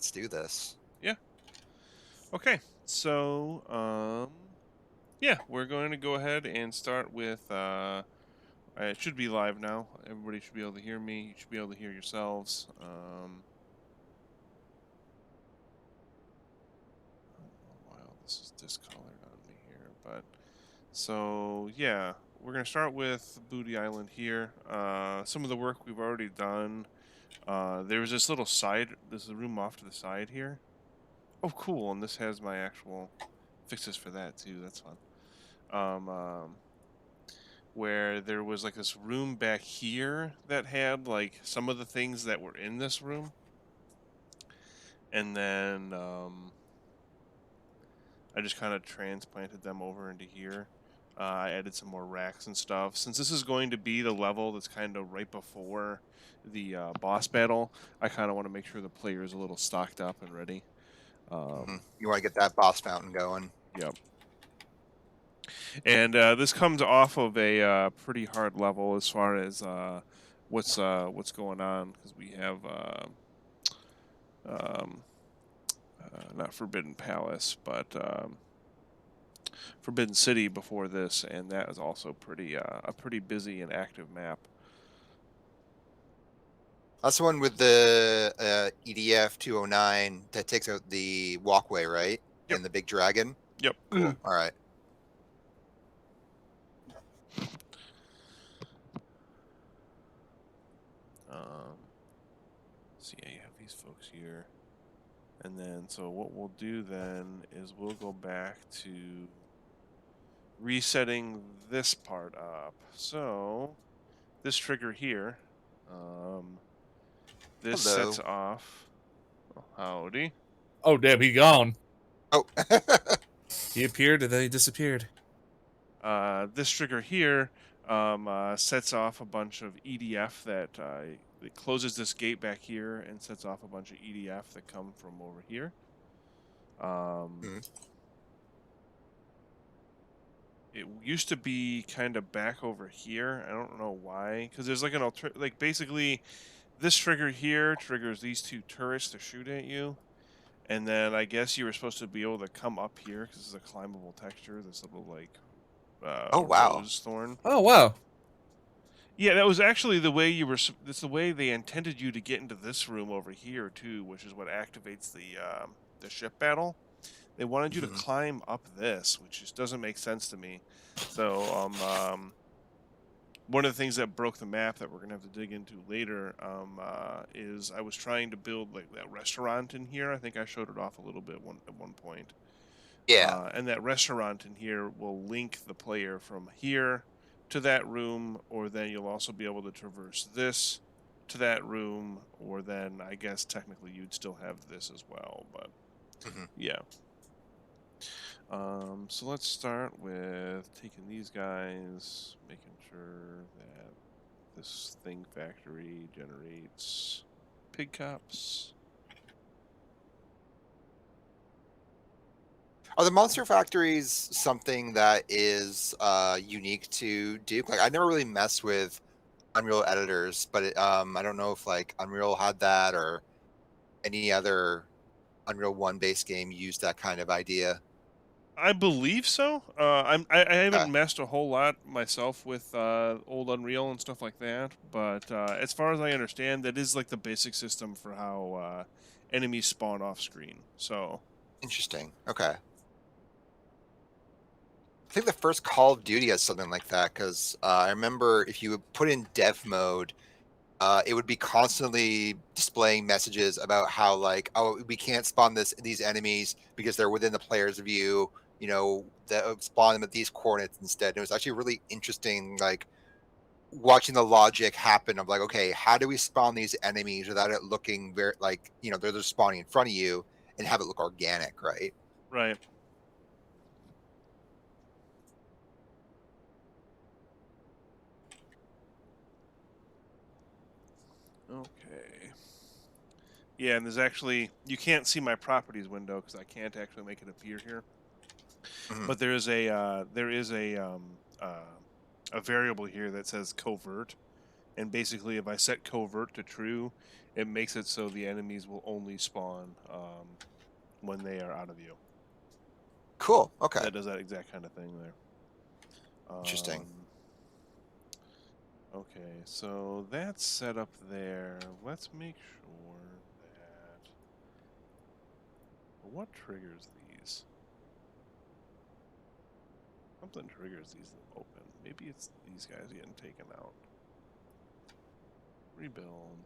let's do this. Yeah. Okay. So, yeah, we're going to go ahead and start with. It should be live now. Everybody should be able to hear me. You should be able to hear yourselves. I don't know why all this is discolored on me here, but so yeah, we're gonna start with Booty Island here. Some of the work we've already done. There's this little side. There's a room off to the side here. Oh, cool! And this has my actual fixes for that too. That's fun. Um, um, where there was like this room back here that had like some of the things that were in this room, and then I just kind of transplanted them over into here. I added some more racks and stuff. Since this is going to be the level that's kind of right before the boss battle, I kind of want to make sure the player is a little stocked up and ready. You want to get that boss fountain going. Yep. And this comes off of a pretty hard level as far as what's going on, because we have um, not Forbidden Palace, but Forbidden City before this, and that is also pretty a pretty busy and active map. That's the one with the EDF 209 that takes out the walkway, right? Yep. And the big dragon. Yep. Cool. All right. So yeah, you have these folks here, and then so what we'll do then is we'll go back to resetting this part up. So this trigger here, this Hello. sets off. Oh, howdy. Oh, damn, he gone. Oh. He appeared and then he disappeared. This trigger here sets off a bunch of EDF that it closes this gate back here and sets off a bunch of EDF that come from over here. It used to be kind of back over here. I don't know why, because there's like an like basically this trigger here triggers these two turrets to shoot at you. And then I guess you were supposed to be able to come up here because this is a climbable texture. This little like Oh, wow. rose thorn. Oh, wow. Yeah, that was actually the way you were. That's the way they intended you to get into this room over here too, which is what activates the ship battle. They wanted you to climb up this, which just doesn't make sense to me. So one of the things that broke the map that we're gonna have to dig into later is I was trying to build like that restaurant in here. I think I showed it off a little bit at one point. Yeah. And that restaurant in here will link the player from here to that room, or then you'll also be able to traverse this to that room, or then I guess technically you'd still have this as well, but yeah. So let's start with taking these guys, making sure that this thing factory generates pig cups. Are the monster factories something that is unique to Duke? Like, I never really messed with Unreal editors, but I don't know if like Unreal had that or any other Unreal 1 based game used that kind of idea. I believe so. I haven't messed a whole lot myself with old Unreal and stuff like that, but as far as I understand, that is like the basic system for how enemies spawn off screen. So Interesting. Okay. I think the first Call of Duty has something like that because I remember if you would put in dev mode, it would be constantly displaying messages about how like, oh, we can't spawn these enemies because they're within the player's view. You know, that spawn them at these coordinates instead. And it was actually really interesting, like watching the logic happen of like, okay, how do we spawn these enemies without it looking very like, you know, they're just spawning in front of you and have it look organic, right? right. Okay. Yeah, and there's actually you can't see my properties window because I can't actually make it appear here. But there is a variable here that says covert, and basically if I set covert to true, it makes it so the enemies will only spawn when they are out of view. Cool. Okay. That does that exact kind of thing there. Interesting. Okay, so that's set up there. Let's make sure that... What triggers these? Something triggers these to open. Maybe it's these guys getting taken out. Rebuild.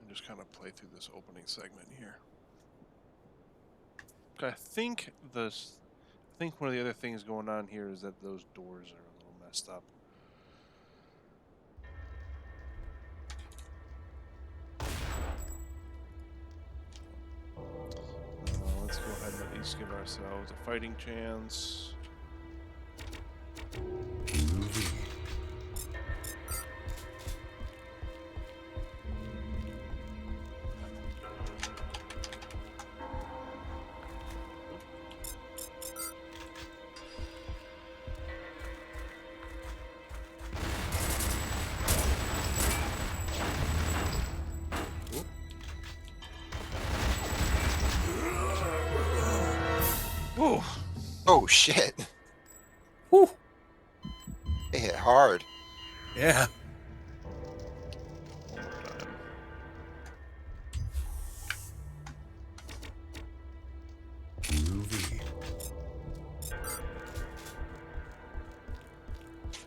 And just kind of play through this opening segment here. I think one of the other things going on here is that those doors are a little messed up. Let's go ahead and at least give ourselves a fighting chance. Whoa! Oh shit! Whew. They hit hard. Yeah. One more time.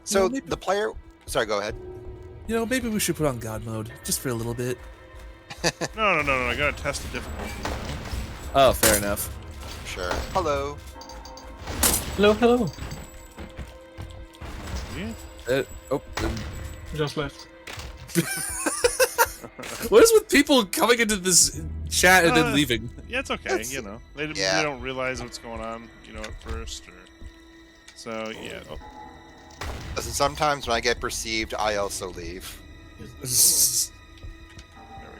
So Well, maybe- the player. Sorry, go ahead. You know, maybe we should put on God mode just for a little bit. No, I gotta test the difficulty now. Oh, fair enough. Sure. Hello. Hello, hello. Yeah. Just left. What is with people coming into this chat and then leaving? Yeah, it's okay. That's- You know, they yeah. don't realize what's going on. You know, at first, or so yeah. Oh, Listen, sometimes when I get perceived, I also leave. there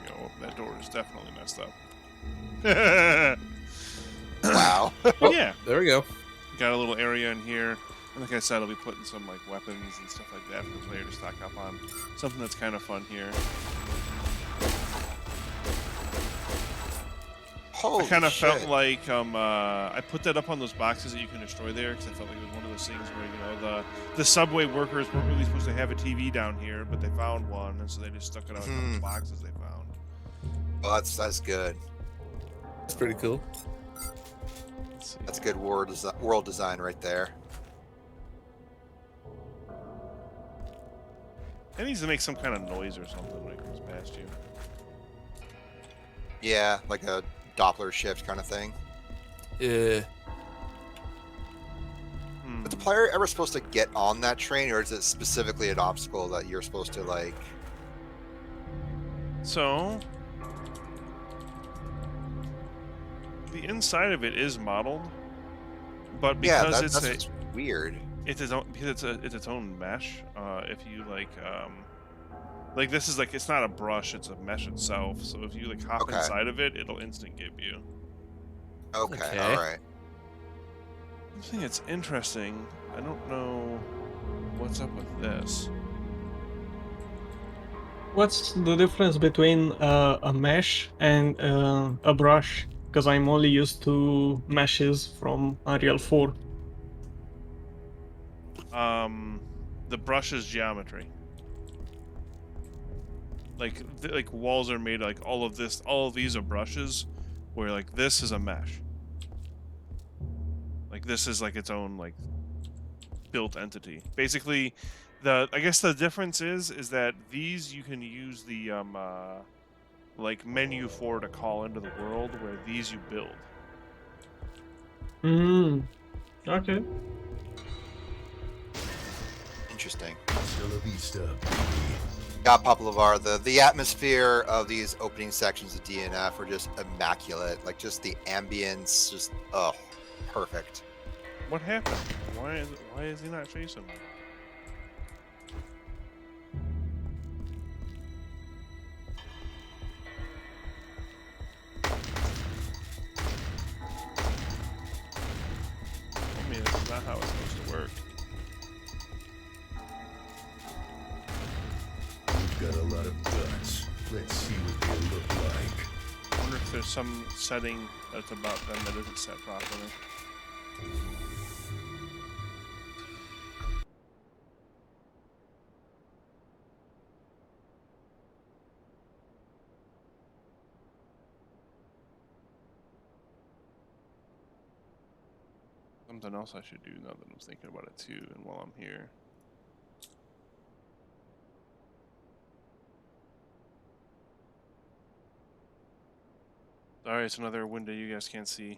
we go. That door is definitely messed up. Wow. Oh, Yeah, there we go. got a little area in here. And like I said, I'll be putting some like weapons and stuff like that for the player to stock up on. Something that's kind of fun here. Holy I kind of shit. felt like I put that up on those boxes that you can destroy there because I felt like it was one of those things where, you know, the subway workers weren't really supposed to have a TV down here, but they found one, and so they just stuck it on those boxes they found. Oh, that's good. That's pretty cool. Let's see. That's good world design right there. It needs to make some kind of noise or something when it comes past you. Yeah, like a Doppler shift kind of thing. Yeah. Is the player ever supposed to get on that train, or is it specifically an obstacle that you're supposed to like? So, the inside of it is modeled, but Yeah, because that's it's what's weird. it's its own mesh. If you like this is like it's not a brush; it's a mesh itself. So if you like hop Okay. inside of it, it'll instant give you. Okay, Okay. all right. I think it's interesting. I don't know what's up with this. What's the difference between a mesh and a brush? Because I'm only used to meshes from Unreal 4. The brush is geometry. Like walls are made like all of these are brushes, where like this is a mesh. Like this is like its own like built entity. Basically, I guess the difference is that these you can use the like menu for to call into the world, where these you build. Okay. Interesting. Yeah, Paplavar, the atmosphere of these opening sections of DNF are just immaculate. Like just the ambience, just perfect. What happened? Why is he not chasing me? I mean, that's not how it's supposed to work. if there's some setting that's about them that isn't set properly. Something else I should do now that I'm thinking about it too, and while I'm here. Sorry, it's another window you guys can't see.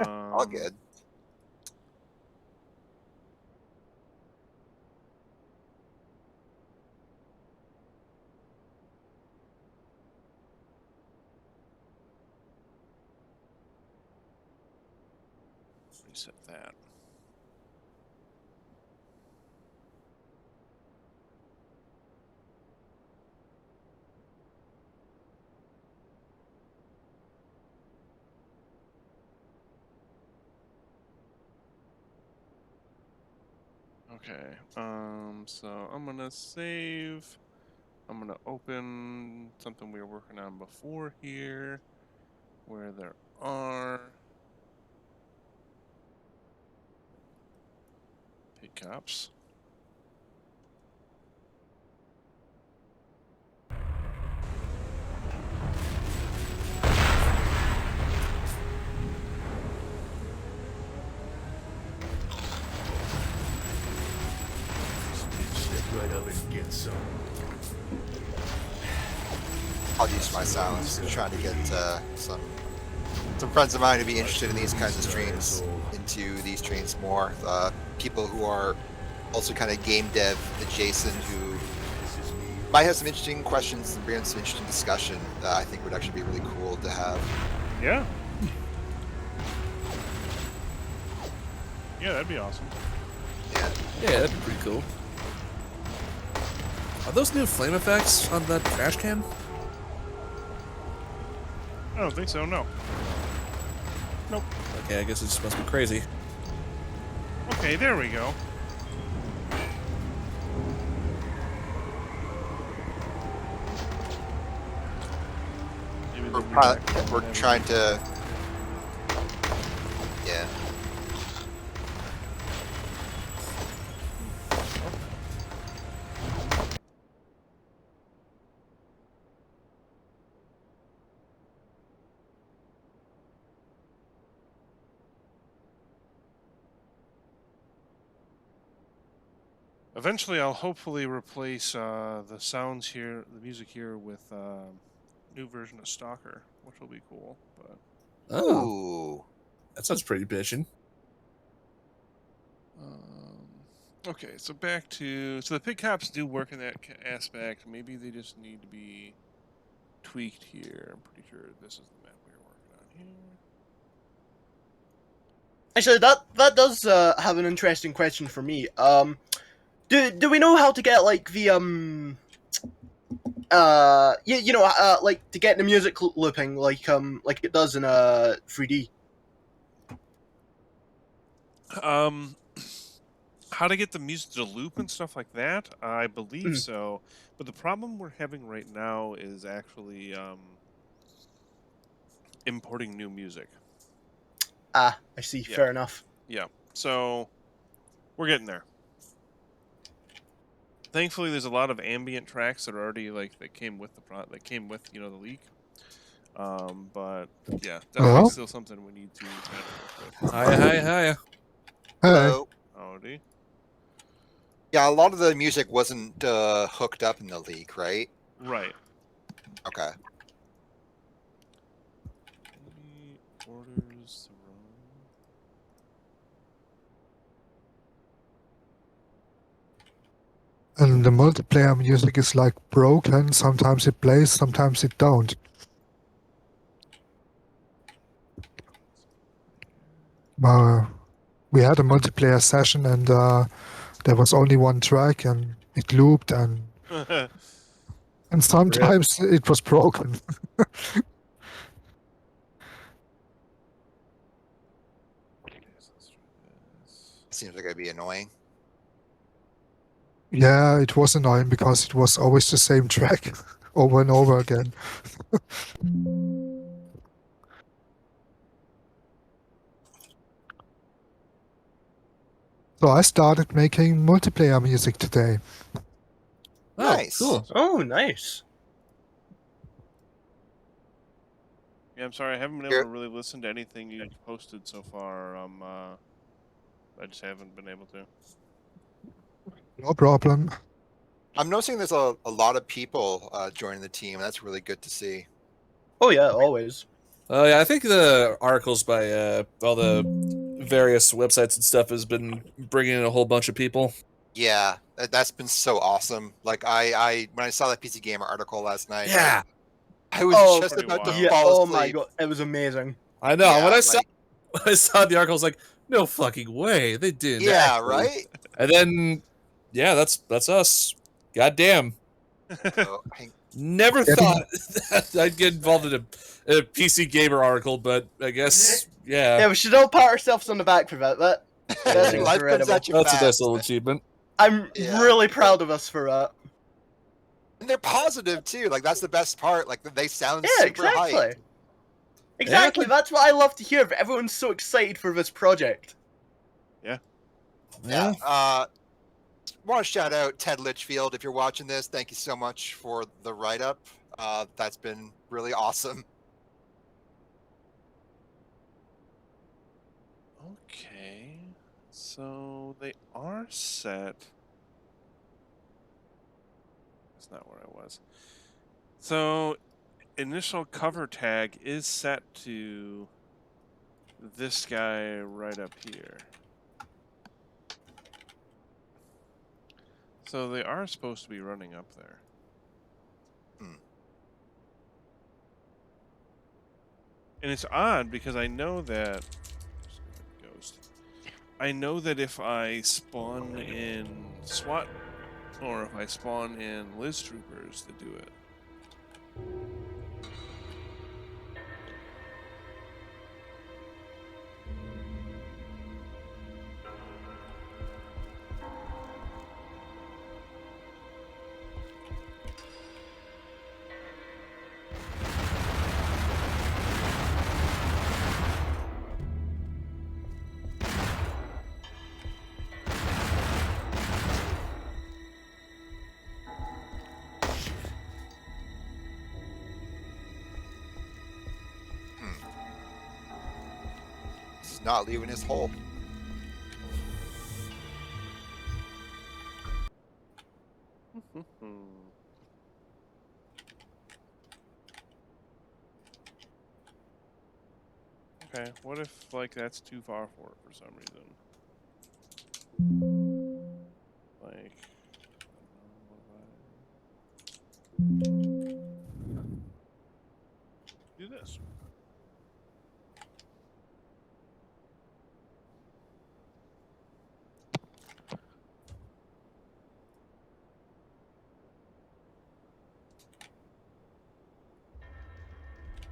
All good. Reset that. Okay, so I'm gonna save. I'm gonna open something we were working on before here, where there are pickups. Right up and get some. I'll use my silence. Trying to get some friends of mine to be interested in these kinds of streams into these streams more. People who are also kind of game dev adjacent who might have some interesting questions and bring some interesting discussion that I think would actually be really cool to have. Yeah. Yeah, that'd be awesome. Yeah. Yeah, that'd be pretty cool. Are those new flame effects on that trash can? I don't think so, no. Nope. Okay, I guess it just must be crazy. Okay, there we go. Maybe the new back- We're trying to. Yeah. Eventually, I'll hopefully replace the sounds here, the music here, with new version of Stalker, which will be cool. But Oh, Ooh. that sounds pretty bitchin'. okay, so back to the pig cops do work in that aspect. Maybe they just need to be tweaked here. I'm pretty sure this is the map we were working on here. Actually, that does have an interesting question for me. Do we know how to get like the like to get the music looping like it does in 3D? How to get the music to loop and stuff like that? I believe Mhm. so. But the problem we're having right now is actually importing new music. Ah, I see. Yeah. Fair enough. Yeah. So we're getting there. Thankfully, there's a lot of ambient tracks that are already like that came with the leak. But yeah, definitely still something we need to kind of work with. Hiya. Hello. Howdy. Yeah, a lot of the music wasn't hooked up in the leak, right? Right. Okay. Any orders thrown? And the multiplayer music is like broken. Sometimes it plays, sometimes it don't. We had a multiplayer session and there was only one track and it looped and sometimes it was broken. Seems like it'd be annoying. Yeah, it was annoying because it was always the same track over and over again. So I started making multiplayer music today. Oh, Nice. cool. Oh, nice. Yeah, I'm sorry, I haven't been able Here- to really listen to anything you've posted so far. I just haven't been able to. No problem. I'm noticing there's a lot of people joining the team. That's really good to see. Oh yeah, always. Oh yeah, I think the articles by all the various websites and stuff has been bringing in a whole bunch of people. Yeah, that's been so awesome. Like I when I saw that PC Gamer article last night, Yeah, I was Oh, just pretty about to wild. yeah. fall Oh asleep. my god, it was amazing. I know. Yeah, when I saw like- when I saw the article, I was like, no fucking way, they did. Yeah, right. And then, yeah, that's us. Goddamn. So, Never Getting- thought that I'd get involved in a PC Gamer article, but I guess, Yeah, yeah, we should all pat ourselves on the back for that. That's Yeah. life comes incredible. at you that's a fast. nice little achievement. I'm Yeah. really proud of us for that. And they're positive too. Like that's the best part. Like they sound Yeah, super exactly. hyped. Exactly. That's what I love to hear. Everyone's so excited for this project. Yeah. Want to shout out Ted Litchfield if you're watching this. Thank you so much for the write up. That's been really awesome. Okay, so they are set. That's not where I was. So, initial cover tag is set to this guy right up here. So they are supposed to be running up there. And it's odd because I know that Ghost. I know that if I spawn in SWAT or if I spawn in Liz Troopers to do it. He's not leaving his hole. Okay, what if like that's too far for it for some reason? Like, do this.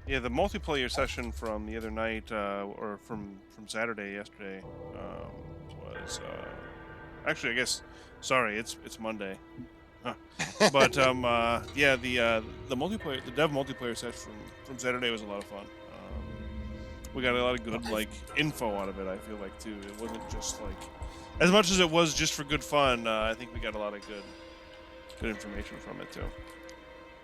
Yeah, the multiplayer session from the other night, or from Saturday yesterday, was actually, I guess, sorry, it's Monday, huh. But yeah, the multiplayer, the dev multiplayer session from Saturday was a lot of fun. We got a lot of good like info out of it. I feel like too. It wasn't just like as much as it was just for good fun. I think we got a lot of good information from it too.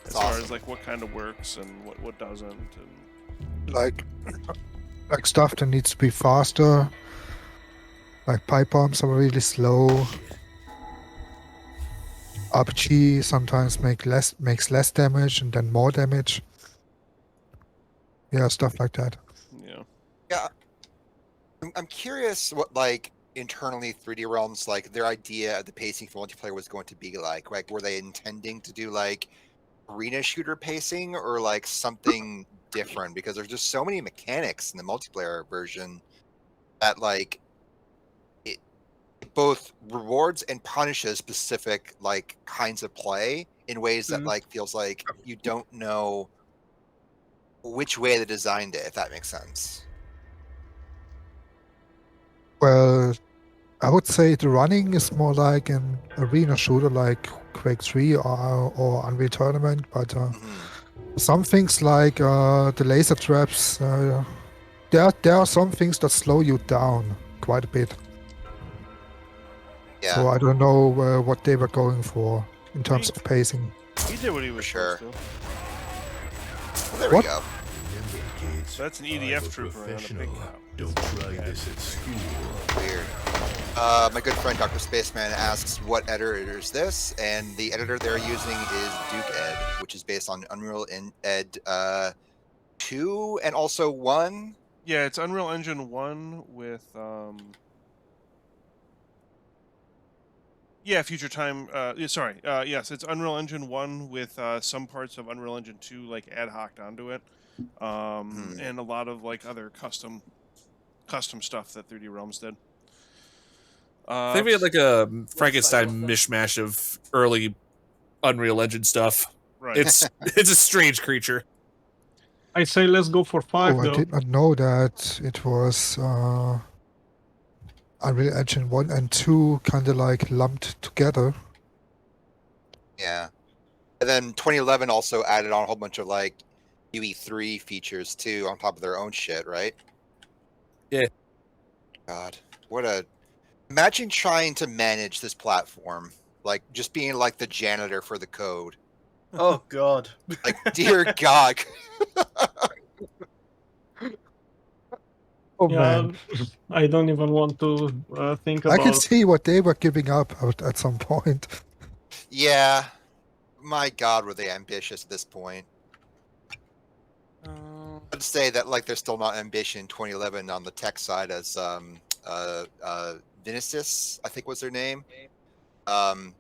As far as like what kind of works and what doesn't, and Like stuff that needs to be faster. Like pipe bombs are really slow. RPG sometimes makes less damage and then more damage. Yeah, stuff like that. yeah. Yeah. I'm curious what like internally 3D Realms like their idea of the pacing for multiplayer was going to be like. Like were they intending to do like arena shooter pacing or like something different? Because there's just so many mechanics in the multiplayer version that like it both rewards and punishes specific like kinds of play in ways that like feels like you don't know which way they designed it, if that makes sense. Well, I would say the running is more like an arena shooter like Quake 3 or Unreal Tournament, but some things like the laser traps, there are some things that slow you down quite a bit. Yeah, So I don't know what they were going for in terms of pacing. He did what he was sure. supposed to. well, there What? we go. Remember, kids, That's an I'm EDF a trooper on a professional. pig cop. Don't try this at school. Weird. My good friend Dr. Spaceman asks what editor is this, and the editor they're using is Duke Ed, which is based on Unreal Ed 2 and also 1. Yeah, it's Unreal Engine 1 with yeah, Future Time. Yes, it's Unreal Engine 1 with some parts of Unreal Engine 2 like ad hoc onto it, and a lot of like other custom stuff that 3D Realms did. I think we had like a Frankenstein mishmash of early Unreal Engine stuff. Right. It's a strange creature. I say let's go for 5 Oh, I though. did not know that it was Unreal Engine 1 and 2 kind of like lumped together. Yeah. And then 2011 also added on a whole bunch of like UE3 features too on top of their own shit, right? Yeah. God, what a... Imagine trying to manage this platform, like just being like the janitor for the code. Oh god. Like, dear God. Oh Yeah, man, I don't even want to think I can about. see what they were giving up at some point. Yeah. My God, were they ambitious at this point? I'd say that like there's still not ambition in 2011 on the tech side as Vinesis, I think was their name.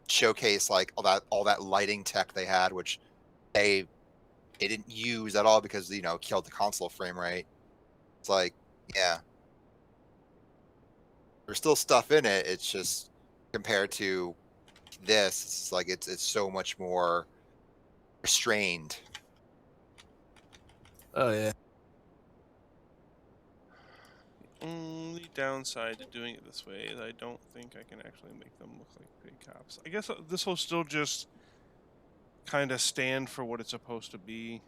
Showcase like all that lighting tech they had, which they didn't use at all because killed the console frame rate. It's like, yeah, there's still stuff in it. It's just compared to this, it's like it's so much more restrained. Oh yeah. Only downside to doing it this way is I don't think I can actually make them look like pig cops. I guess this will still just kind of stand for what it's supposed to be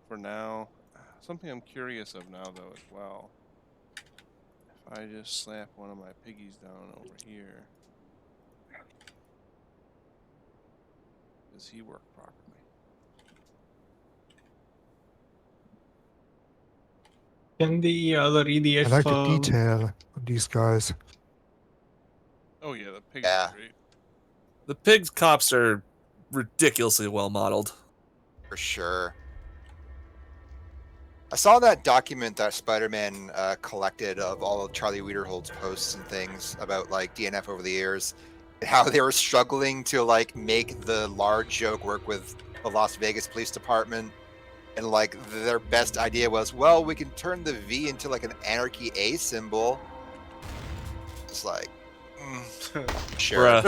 for now. Something I'm curious of now, though, as well. If I just slap one of my piggies down over here, does he work properly? Can the other EDF? I like the detail on these guys. Oh yeah, the pig Yeah. is great. The pig cops are ridiculously well modeled. For sure. I saw that document that Spider-Man collected of all of Charlie Wiederhold's posts and things about like DNF over the years, and how they were struggling to like make the large joke work with the Las Vegas Police Department, and like their best idea was, well, we can turn the V into like an anarchy A symbol. It's like, sure.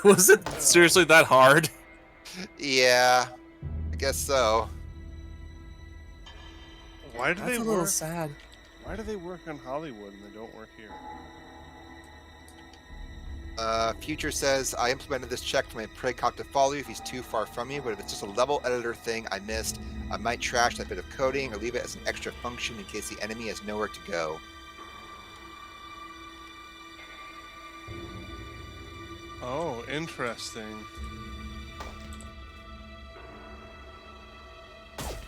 Was it seriously that hard? Yeah, I guess so. Why do they That's a little work? sad. Why do they work on Hollywood and they don't work here? Future says, I implemented this check for my prey cop to follow you if he's too far from you, but if it's just a level editor thing I missed, I might trash that bit of coding or leave it as an extra function in case the enemy has nowhere to go. Oh, interesting.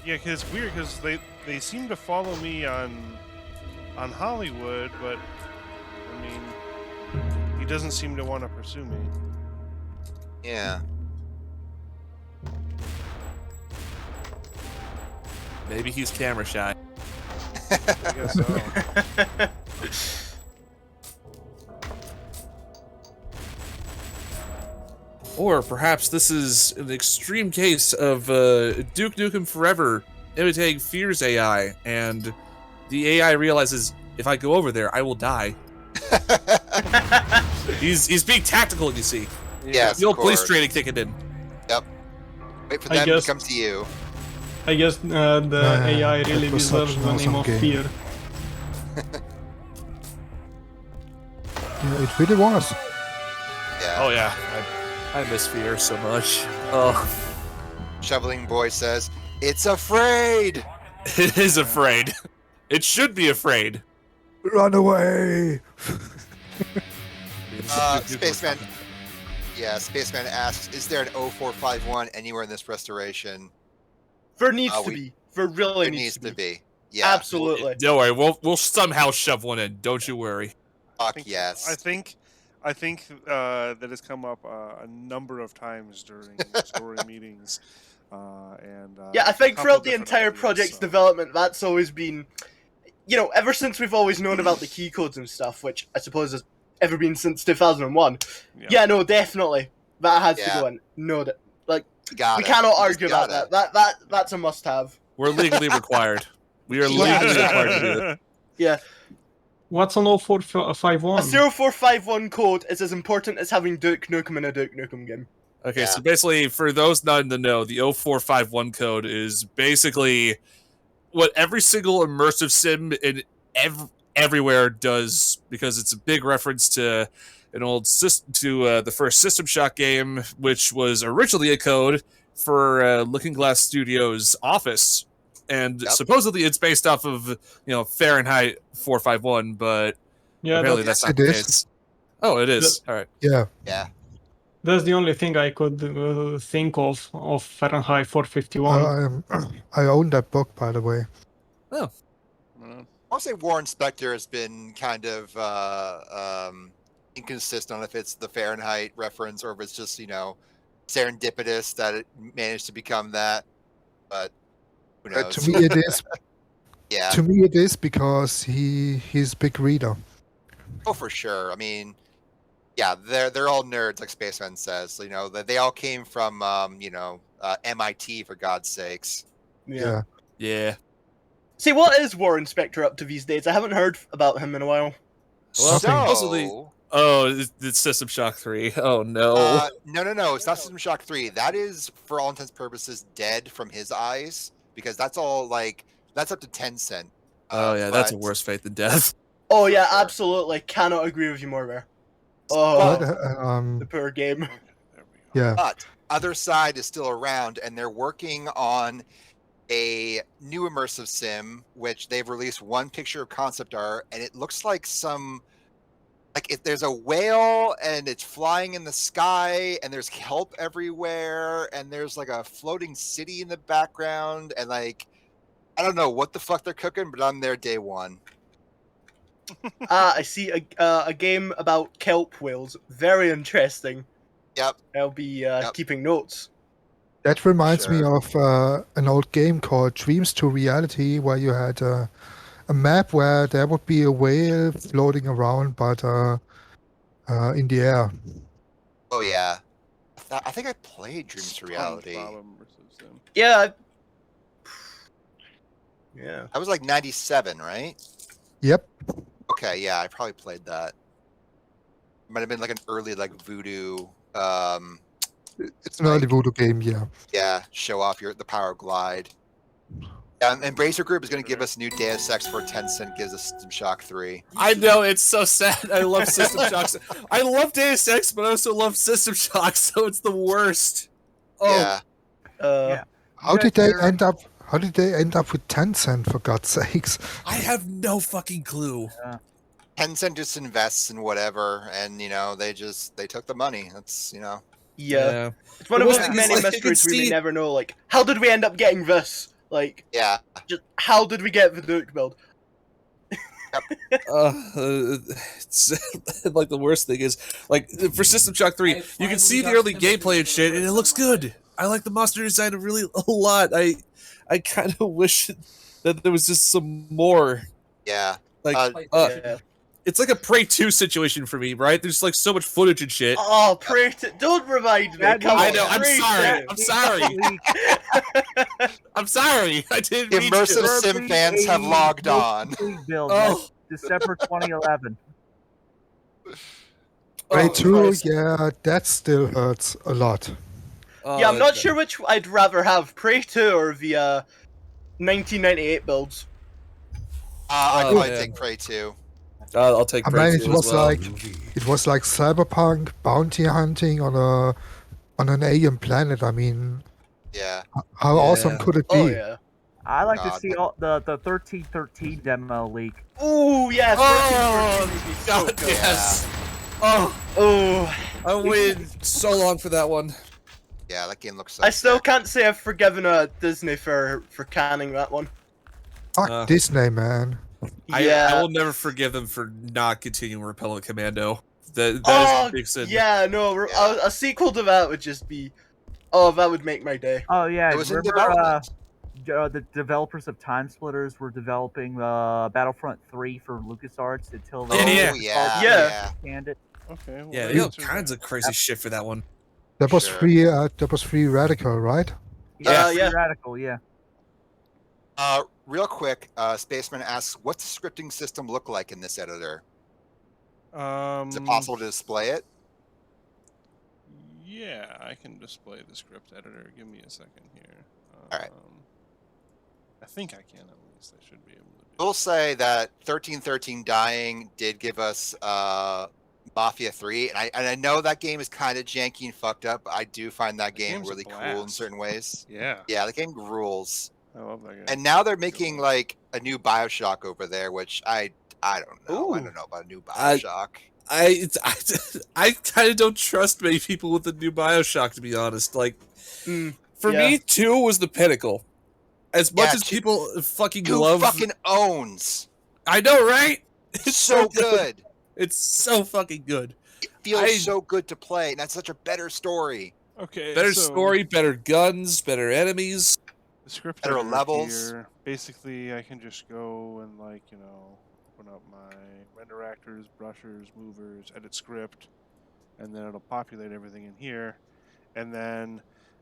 Yeah, cause it's weird because they seem to follow me on Hollywood, but I mean, he doesn't seem to want to pursue me. Yeah. Maybe he's camera shy. I guess so. Or perhaps this is an extreme case of Duke Nukem Forever imitating Fear's AI, and the AI realizes, if I go over there, I will die. He's being tactical, you see. Yes, The old of police course. training kicking in. Yep. Wait for I them to guess- come to you. I guess the AI that really was such deserves an the name awesome of game. Fear. Yeah, it really was. Yeah. Oh yeah, I miss Fear so much. Oh, Shoveling Boy says, it's afraid! it is afraid. It should be afraid. Run away! Spaceman. Yeah, Spaceman asks, is there an 0451 anywhere in this restoration? There needs to be. There really There needs to be. Yeah. Absolutely. Don't worry, we'll somehow shove one in. Don't you worry. Fuck I yes. think that has come up a number of times during story meetings. Yeah, I a think couple throughout the different entire ideas, project's so- development, that's always been, ever since we've always known about the key codes and stuff, which I suppose has ever been since 2001. Yeah, no, definitely that has to go in. No, we cannot argue about that. That's a must-have. We're legally required. We are Yeah. legally required to do it. Yeah. What's an 0451? A 0451 code is as important as having Duke Nukem in a Duke Nukem game. Okay, so basically, for those not in the know, the 0451 code is basically what every single immersive sim in everywhere does, because it's a big reference to an old the first System Shock game, which was originally a code for Looking Glass Studios' Office, and supposedly it's based off of Fahrenheit 451, but apparently that's not the case. Oh, it is. All right. Yeah. Yeah. That's the only thing I could think of Fahrenheit 451. I own that book, by the way. Oh. I'll say War Inspector has been kind of inconsistent on if it's the Fahrenheit reference or if it's just, serendipitous that it managed to become that. But who knows? To me, it is. Yeah. To me, it is because he's a big reader. Oh, for sure. I mean, yeah, they're all nerds, like Spaceman says. They all came from MIT, for God's sakes. Yeah. Yeah. See, what is War Inspector up to these days? I haven't heard about him in a while. Well, supposedly. Oh, it's System Shock 3. Oh no. No. It's not System Shock 3. That is, for all intents and purposes, dead from his eyes because that's all that's up to Tencent. Oh yeah, that's a worse fate than death. Oh yeah, absolutely. Cannot agree with you more there. Oh, But, the poor game. Yeah. But Other Side is still around, and they're working on a new immersive sim, which they've released one picture of concept art, and it looks like if there's a whale and it's flying in the sky and there's kelp everywhere and there's like a floating city in the background and I don't know what the fuck they're cooking, but I'm there day one. I see a game about kelp whales. Very interesting. Yep. I'll be keeping notes. That reminds me of an old game called Dreams to Reality, where you had a map where there would be a whale floating around, but in the air. Oh yeah, I think I played Dreams to Reality. Yeah. Yeah. That was like 97, right? Yep. Okay, yeah, I probably played that. Might have been like an early Voodoo. It's an early Voodoo game, yeah. Yeah, show off the power glide. And Embracer Group is going to give us new Deus Ex for Tencent gives us System Shock 3. I know, it's so sad. I love System Shock. I love Deus Ex, but I also love System Shock, so it's the worst. Oh. Yeah. How did they end up with Tencent, for God's sakes? I have no fucking clue. Tencent just invests in whatever, and they took the money. That's Yeah. It's one of those many mysteries we may never know. Like, how did we end up getting this? Like, just how did we get the Duke build? It's like the worst thing is for System Shock 3, you can see the early gameplay and shit, and it looks good. I like the monster design a lot. I kind of wish that there was just some more. Yeah. It's like a Prey 2 situation for me, right? There's so much footage and shit. Oh, Prey 2! Don't remind me. I know. I'm sorry. I'm sorry. I didn't. Immersive sim fans have logged on. December 2011. Prey 2, yeah, that still hurts a lot. Yeah, I'm not sure which I'd rather have, Prey 2 or the 1998 builds. I'd probably take Prey 2. I'll take Prey 2 it was like cyberpunk bounty hunting on an alien planet. I mean, yeah. How awesome could it be? Oh yeah. I like to God, see all the 1313 demo leak. Ooh, yes. Oh, 1313 would be so God, good. yes. Oh, Oh, I waited so long for that one. Yeah, that game looks so I still sick. can't say I've forgiven Disney for canning that one. Fuck Disney, man. I will never forgive them for not continuing Repellent Commando. That is a big sin. Yeah, no, a sequel to that would just be... Oh, that would make my day. Oh yeah, It was in remember development. the developers of Time Splitters were developing Battlefront 3 for LucasArts until they Oh, yeah, yeah. canned it. Okay. Well, Yeah, that they have answers kinds that. of crazy shit for that one. That was Sure. free. That was free radical, right? Yeah, Yeah. Radical, yeah. Real quick, Spaceman asks, what's the scripting system look like in this editor? Is it possible to display it? Yeah, I can display the script editor. Give me a second here. All right. I think I can at least. I should be able to. We'll say that 1313 Dying did give us Mafia 3, and I know that game is kind of janky and fucked up, but I do find that game game's a really cool in blast. certain ways. Yeah. Yeah, the game rules. I love that game. And now they're making like a new BioShock over there, which I don't know. I don't know about a new BioShock. I kind of don't trust many people with the new BioShock, to be honest. Like, for me, 2 was the pinnacle. As much as people fucking 2 love, fucking owns. I know, right? It's so good. It's so fucking good. It feels so good to play, and that's such a better story. Okay, better story, better guns, better enemies. The script better editor levels. Here, basically, I can just go and open up my render actors, brushers, movers, edit script, and then it'll populate everything in here. And then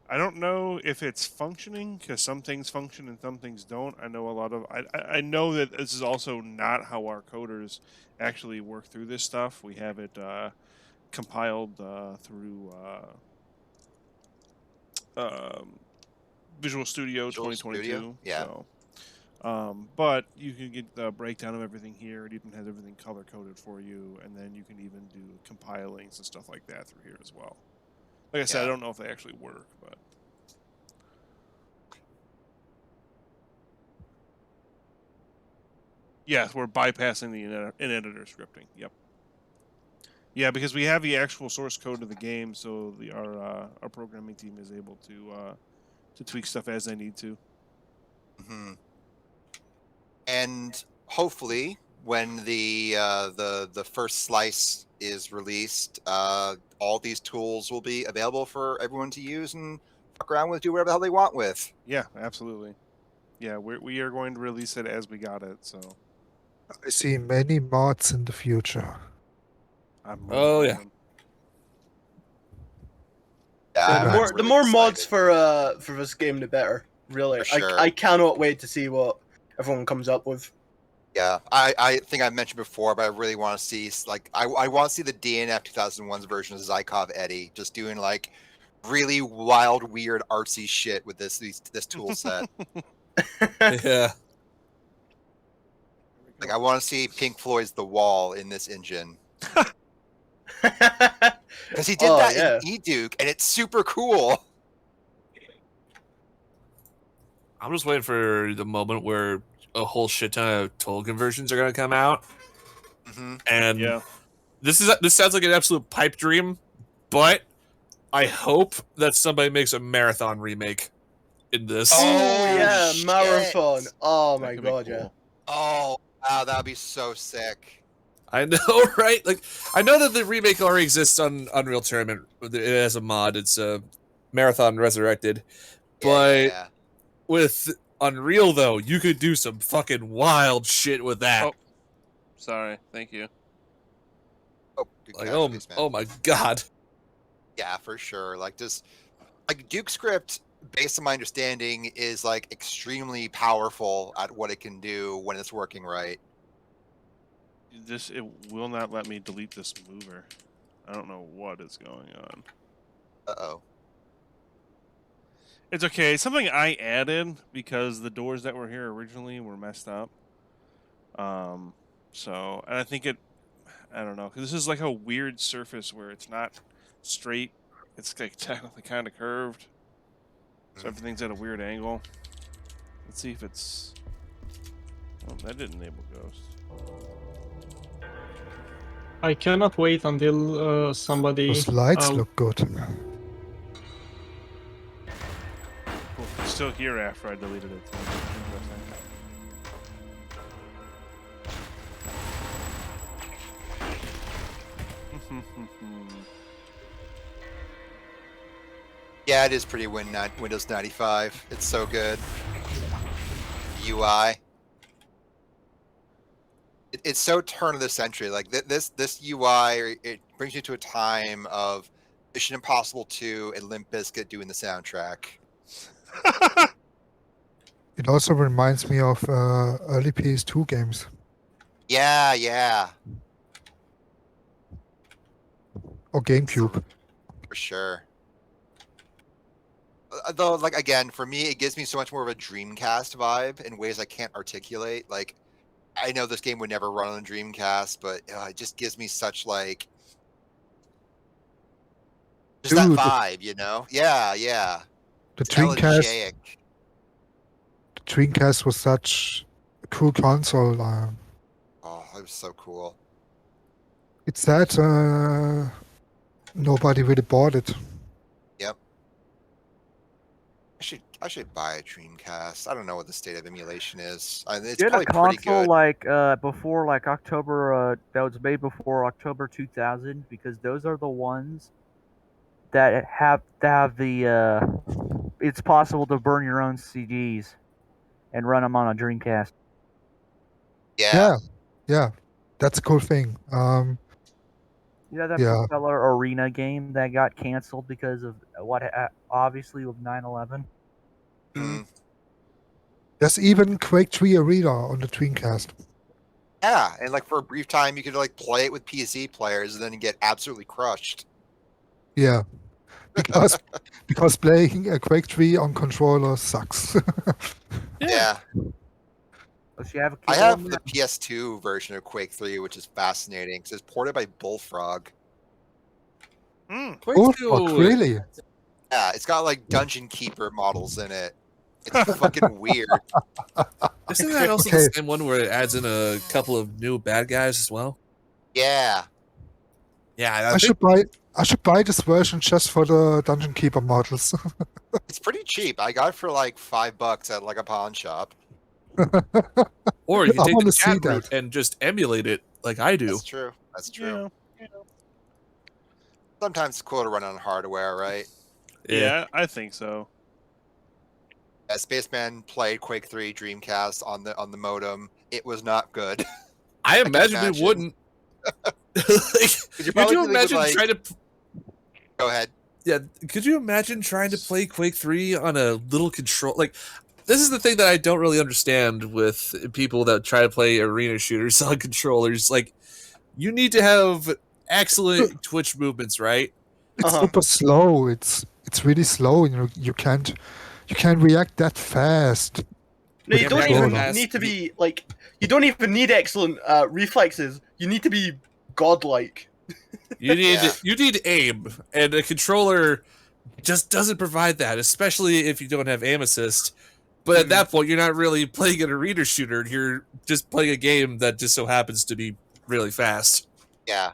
I don't know if it's functioning because some things function and some things don't. I know a lot of I know that this is also not how our coders actually work through this stuff. We have it compiled through Visual Studio 2022. Studio? Yeah. So, but you can get the breakdown of everything here. It even has everything color coded for you, and then you can even do compilings and stuff like that through here as well. Like I said, I don't know if they actually work, but yeah, we're bypassing the in-editor scripting. Yep. Yeah, because we have the actual source code of the game, so our programming team is able to tweak stuff as they need to. Mm-hmm. And hopefully, when the first slice is released, all these tools will be available for everyone to use and fuck around with, do whatever the hell they want with. Yeah, absolutely. Yeah, we are going to release it as we got it. So I see many mods in the future. Oh yeah. The more mods for this game, the better. Really, sure. I cannot wait to see what everyone comes up with. Yeah, I think I mentioned before, but I really want to see I want to see the DNF 2001's version of Zykov Eddie just doing like really wild, weird, artsy shit with this tool set. Yeah. Like I want to see Pink Floyd's The Wall in this engine. Because he did that in E-Duke, and it's super cool. I'm just waiting for the moment where a whole shit ton of tool conversions are going to come out. And this sounds like an absolute pipe dream, but I hope that somebody makes a marathon remake in this. Oh yeah, marathon. Oh my god, cool. yeah. Oh wow, that'd be so sick. I know, right? Like, I know that the remake already exists on Unreal Tournament. It has a mod. It's Marathon Resurrected. But with Unreal, though, you could do some fucking wild shit with that. Oh, sorry. Thank you. Oh, like, oh my god. Yeah, for sure. Like, just like Duke Script, based on my understanding, is like extremely powerful at what it can do when it's working right. It will not let me delete this mover. I don't know what is going on. Uh-oh. It's okay. It's something I added because the doors that were here originally were messed up. So, and I think I don't know, because this is like a weird surface where it's not straight. It's like technically kind of curved. So everything's at a weird angle. Let's see if it's. Oh, that didn't enable Ghost. I cannot wait until somebody. Those lights look good. Cool. It's still here after I deleted it. So interesting. Yeah, it is pretty Windows 95. It's so good. UI. It's so turn of the century. Like this UI, it brings you to a time of Mission Impossible 2 and Limp Bizkit doing the soundtrack. It also reminds me of early PS2 games. Yeah, yeah. Or GameCube. For sure. Though, like, again, for me, it gives me so much more of a Dreamcast vibe in ways I can't articulate. Like, I know this game would never run on a Dreamcast, but it just gives me such, like, just that vibe, you know? Yeah, yeah. The It's elegiac. Dreamcast was such a cool console. Oh, it was so cool. It's sad nobody really bought it. Yep. I should buy a Dreamcast. I don't know what the state of emulation is. It's Get a probably pretty console good. like before like October that was made before October 2000 because those are the ones that have the it's possible to burn your own CDs and run them on a Dreamcast. Yeah. That's a cool thing. That Yeah. Propeller Arena game that got canceled because of what obviously with 9/11. There's even Quake 3 Arena on the Dreamcast. Yeah, and like for a brief time, you could like play it with PC players and then get absolutely crushed. Yeah, because playing a Quake 3 on controller sucks. Yeah. I have the PS2 version of Quake 3, which is fascinating because it's ported by Bullfrog. Bullfrog, really? Yeah, it's got like Dungeon Keeper models in it. It's fucking weird. Isn't that also the same one where it adds in a couple of new bad guys as well? Yeah. Yeah, I should buy this version just for the Dungeon Keeper models. It's pretty cheap. I got it for like $5 at like a pawn shop. Or you can I take wanna the see chat route and just emulate it like I do. That's true. That's true. Yeah. Sometimes it's cool to run on hardware, right? Yeah, I think so. Yeah, Spaceman played Quake 3 Dreamcast on the modem. It was not good. I imagine it wouldn't. Could you imagine trying to? Go ahead. Yeah, could you imagine trying to play Quake 3 on a little control? Like, this is the thing that I don't really understand with people that try to play arena shooters on controllers. Like, you need to have excellent twitch movements, right? It's super slow. It's really slow. You know, you can't react that fast. No, you don't even need to be like. You don't even need excellent reflexes. You need to be godlike. You need aim, and a controller just doesn't provide that, especially if you don't have aim assist. But at that point, you're not really playing an arena shooter. You're just playing a game that just so happens to be really fast. Yeah.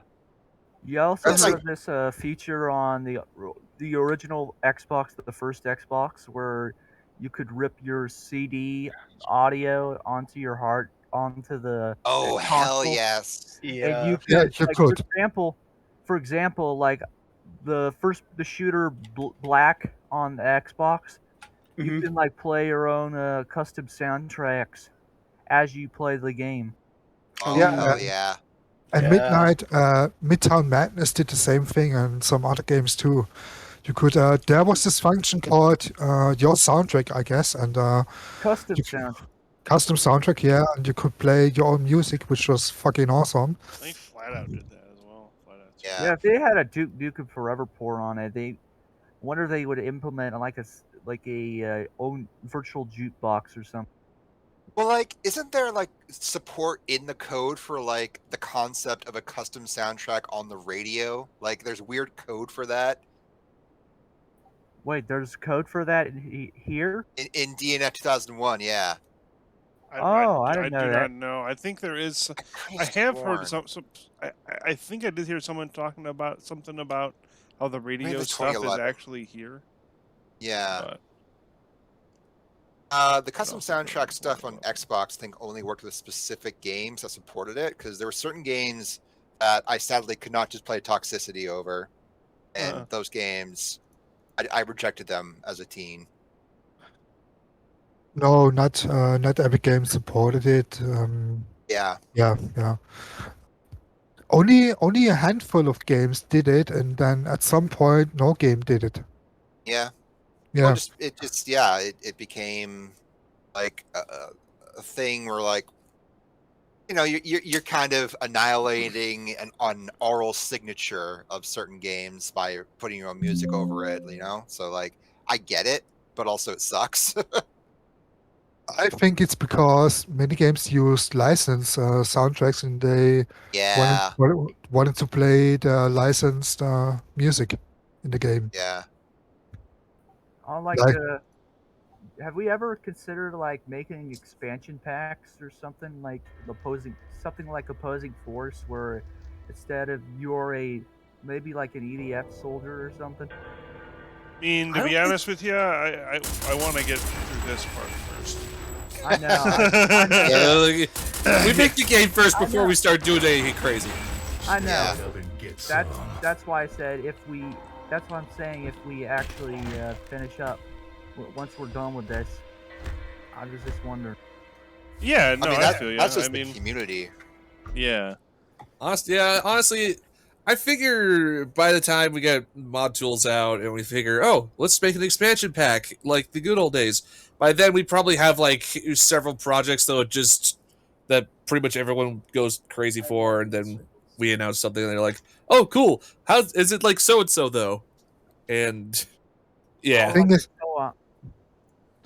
You also have this feature on the original Xbox, the first Xbox, where you could rip your CD audio onto the Oh, hell yes. And you could, for example, like the shooter Black on the Xbox, you can like play your own custom soundtracks as you play the game. Oh yeah. And Midtown Madness did the same thing, and some other games too. You could there was this function called your soundtrack, I guess, and custom soundtrack, yeah, and you could play your own music, which was fucking awesome. I think Flat Out did that as well. Yeah, if they had a Duke of Forever port on it, I wonder if they would implement like a own virtual jukebox or something. Well, like, isn't there like support in the code for like the concept of a custom soundtrack on the radio? Like, there's weird code for that. Wait, there's code for that here? In DNF 2001, yeah. I didn't know do that. not know. I think there is. I Could've have heard sworn. some. I think I did hear someone talking about something about how the radio was stuff is 2011. actually here. Yeah. But The custom soundtrack stuff on Xbox, I think, only worked with specific games that supported it, because there were certain games that I sadly could not just play Toxicity over, and those games, I rejected them as a teen. No, not every game supported it. Yeah. Yeah. Only a handful of games did it, and then at some point, no game did it. Yeah. Yeah. Well, it became like a thing where, like, you know, you're kind of annihilating an oral signature of certain games by putting your own music over it, you know? So, like, I get it, but also it sucks. I think it's because many games use license soundtracks, and they Yeah. wanted to play the licensed music in the game. Yeah. Have we ever considered like making expansion packs or something like opposing force, where instead of you're maybe like an EDF soldier or something? I mean, to be honest with you, I want to get through this part first. I know. We make the game first before we start doing anything crazy. I know. Yeah. That's why I said that's what I'm saying. If we actually finish up once we're done with this, I was just wondering. Yeah, no, I feel you. That's just I mean, the community. Yeah. Honestly, I figure by the time we get mod tools out and we figure, oh, let's make an expansion pack like the good old days. By then, we probably have like several projects that pretty much everyone goes crazy for, and then we announce something and they're like, "Oh, cool! How is it like so and so though?" And yeah, The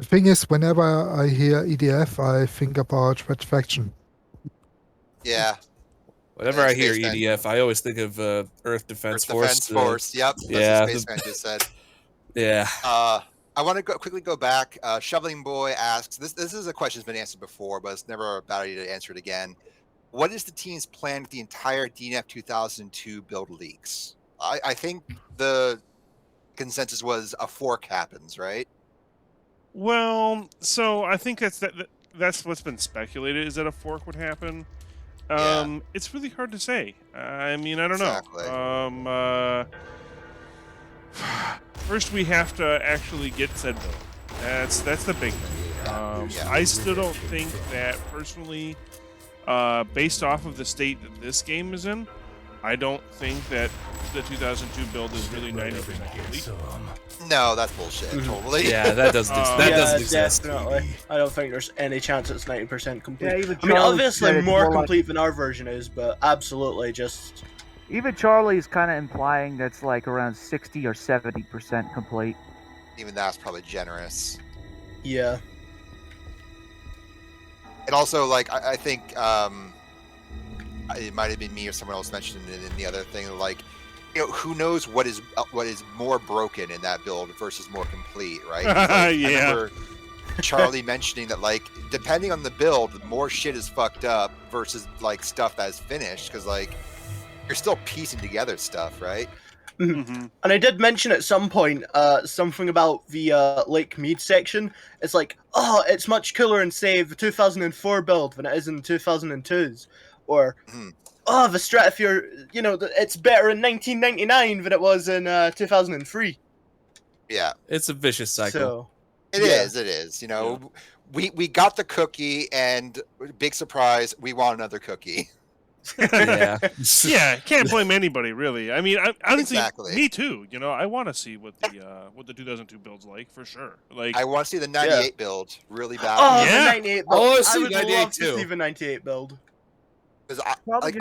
thing is, whenever I hear EDF, I think about Red Faction. Yeah. Whenever I hear EDF, I always think of Earth Defense Force. Yep. Yeah. That's what Spaceman just said. Yeah. I want to quickly go back. Shoveling Boy asks, this is a question that's been answered before, but it's never a bad idea to answer it again. What is the team's plan with the entire DNF 2002 build leaks? I think the consensus was a fork happens, right? Well, so I think that's what's been speculated, is that a fork would happen. It's really hard to say. I mean, I don't know. First, we have to actually get said build. That's the big thing. I still don't think that, personally, based off of the state that this game is in, I don't think that the 2002 build is really 90% complete. No, that's bullshit. Totally. Yeah, that doesn't exist. Definitely. I don't think there's any chance it's 90% complete. Yeah, I mean, obviously more complete than our version is, but absolutely just. Even Charlie's kind of implying that's like around 60 or 70% complete. Even that's probably generous. Yeah. And also, like, I think it might have been me or someone else mentioned it in the other thing. Like, you know, who knows what is more broken in that build versus more complete, right? Like, I remember Charlie mentioning that, like, depending on the build, more shit is fucked up versus like stuff that is finished, because like you're still piecing together stuff, right? Mm-hmm. And I did mention at some point something about the Lake Mead section. It's like, oh, it's much cooler in, say, the 2004 build than it is in 2002's. Or, oh, the Stratosphere, you know, it's better in 1999 than it was in 2003. Yeah. It's a vicious cycle. So, it is. You know, we got the cookie, and big surprise, we want another cookie. Yeah. Can't blame anybody, really. I mean, honestly, Exactly. me too. You know, I want to see what the 2002 build's like, for sure. Like, I want to see the 98 build really bad. Oh, the 98 build. Oh, I would 98 love too. to see the 98 build. Because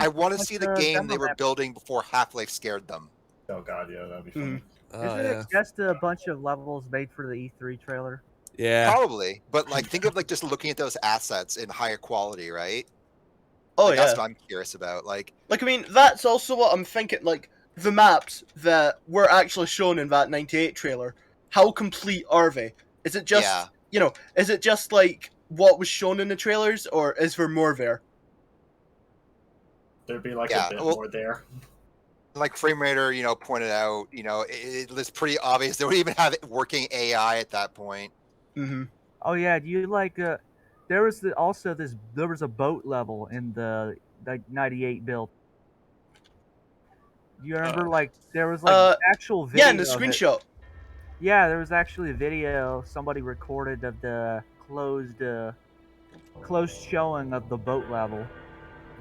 I want to see the game they were building before Half-Life scared them. Oh god, yeah, that'd be fun. Isn't it just a bunch of levels made for the E3 trailer? Yeah. Probably. But like, think of like just looking at those assets in higher quality, right? Oh, like, that's what I'm curious about. Like, I mean, that's also what I'm thinking. Like, the maps that were actually shown in that 98 trailer, how complete are they? Is it just is it just like what was shown in the trailers, or is there more there? There'd be like a bit more there. Like FrameRaider, pointed out, it's pretty obvious they would even have working AI at that point. Mm-hmm. Oh yeah, do you like there was a boat level in the 98 build. Do you remember there was actual video? Yeah, in the screenshot. Yeah, there was actually a video somebody recorded of the closed showing of the boat level,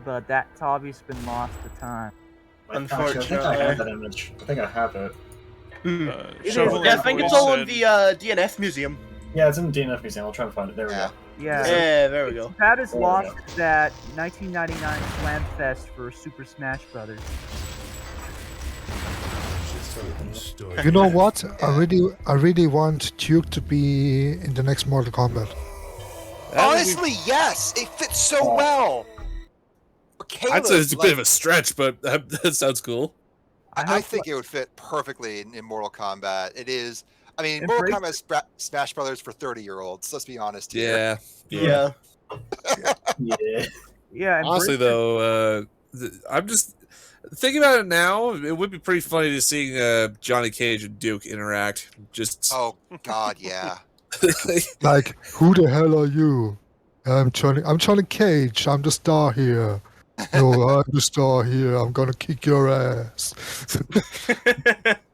but that's obviously been lost to time. Unfortunately, I think I have that image. I think I have it. I think it's all in the DNF museum. Yeah, it's in the DNF museum. I'll try and find it. There we go. Yeah, there we go. That is lost that 1999 Slam Fest for Super Smash Brothers. You know what? I really want Duke to be in the next Mortal Kombat. Honestly, yes, it fits so well. Caleb, I'd say it's a bit of a stretch, but that sounds cool. I think it would fit perfectly in Mortal Kombat. It is. I mean, Mortal Kombat Smash Brothers for 30-year-olds. Let's be honest here. Yeah. Honestly, though, I'm just thinking about it now. It would be pretty funny to see Johnny Cage and Duke interact. Just oh God, yeah. Like, who the hell are you? I'm Johnny Cage. I'm the star here. No, I'm the star here. I'm gonna kick your ass.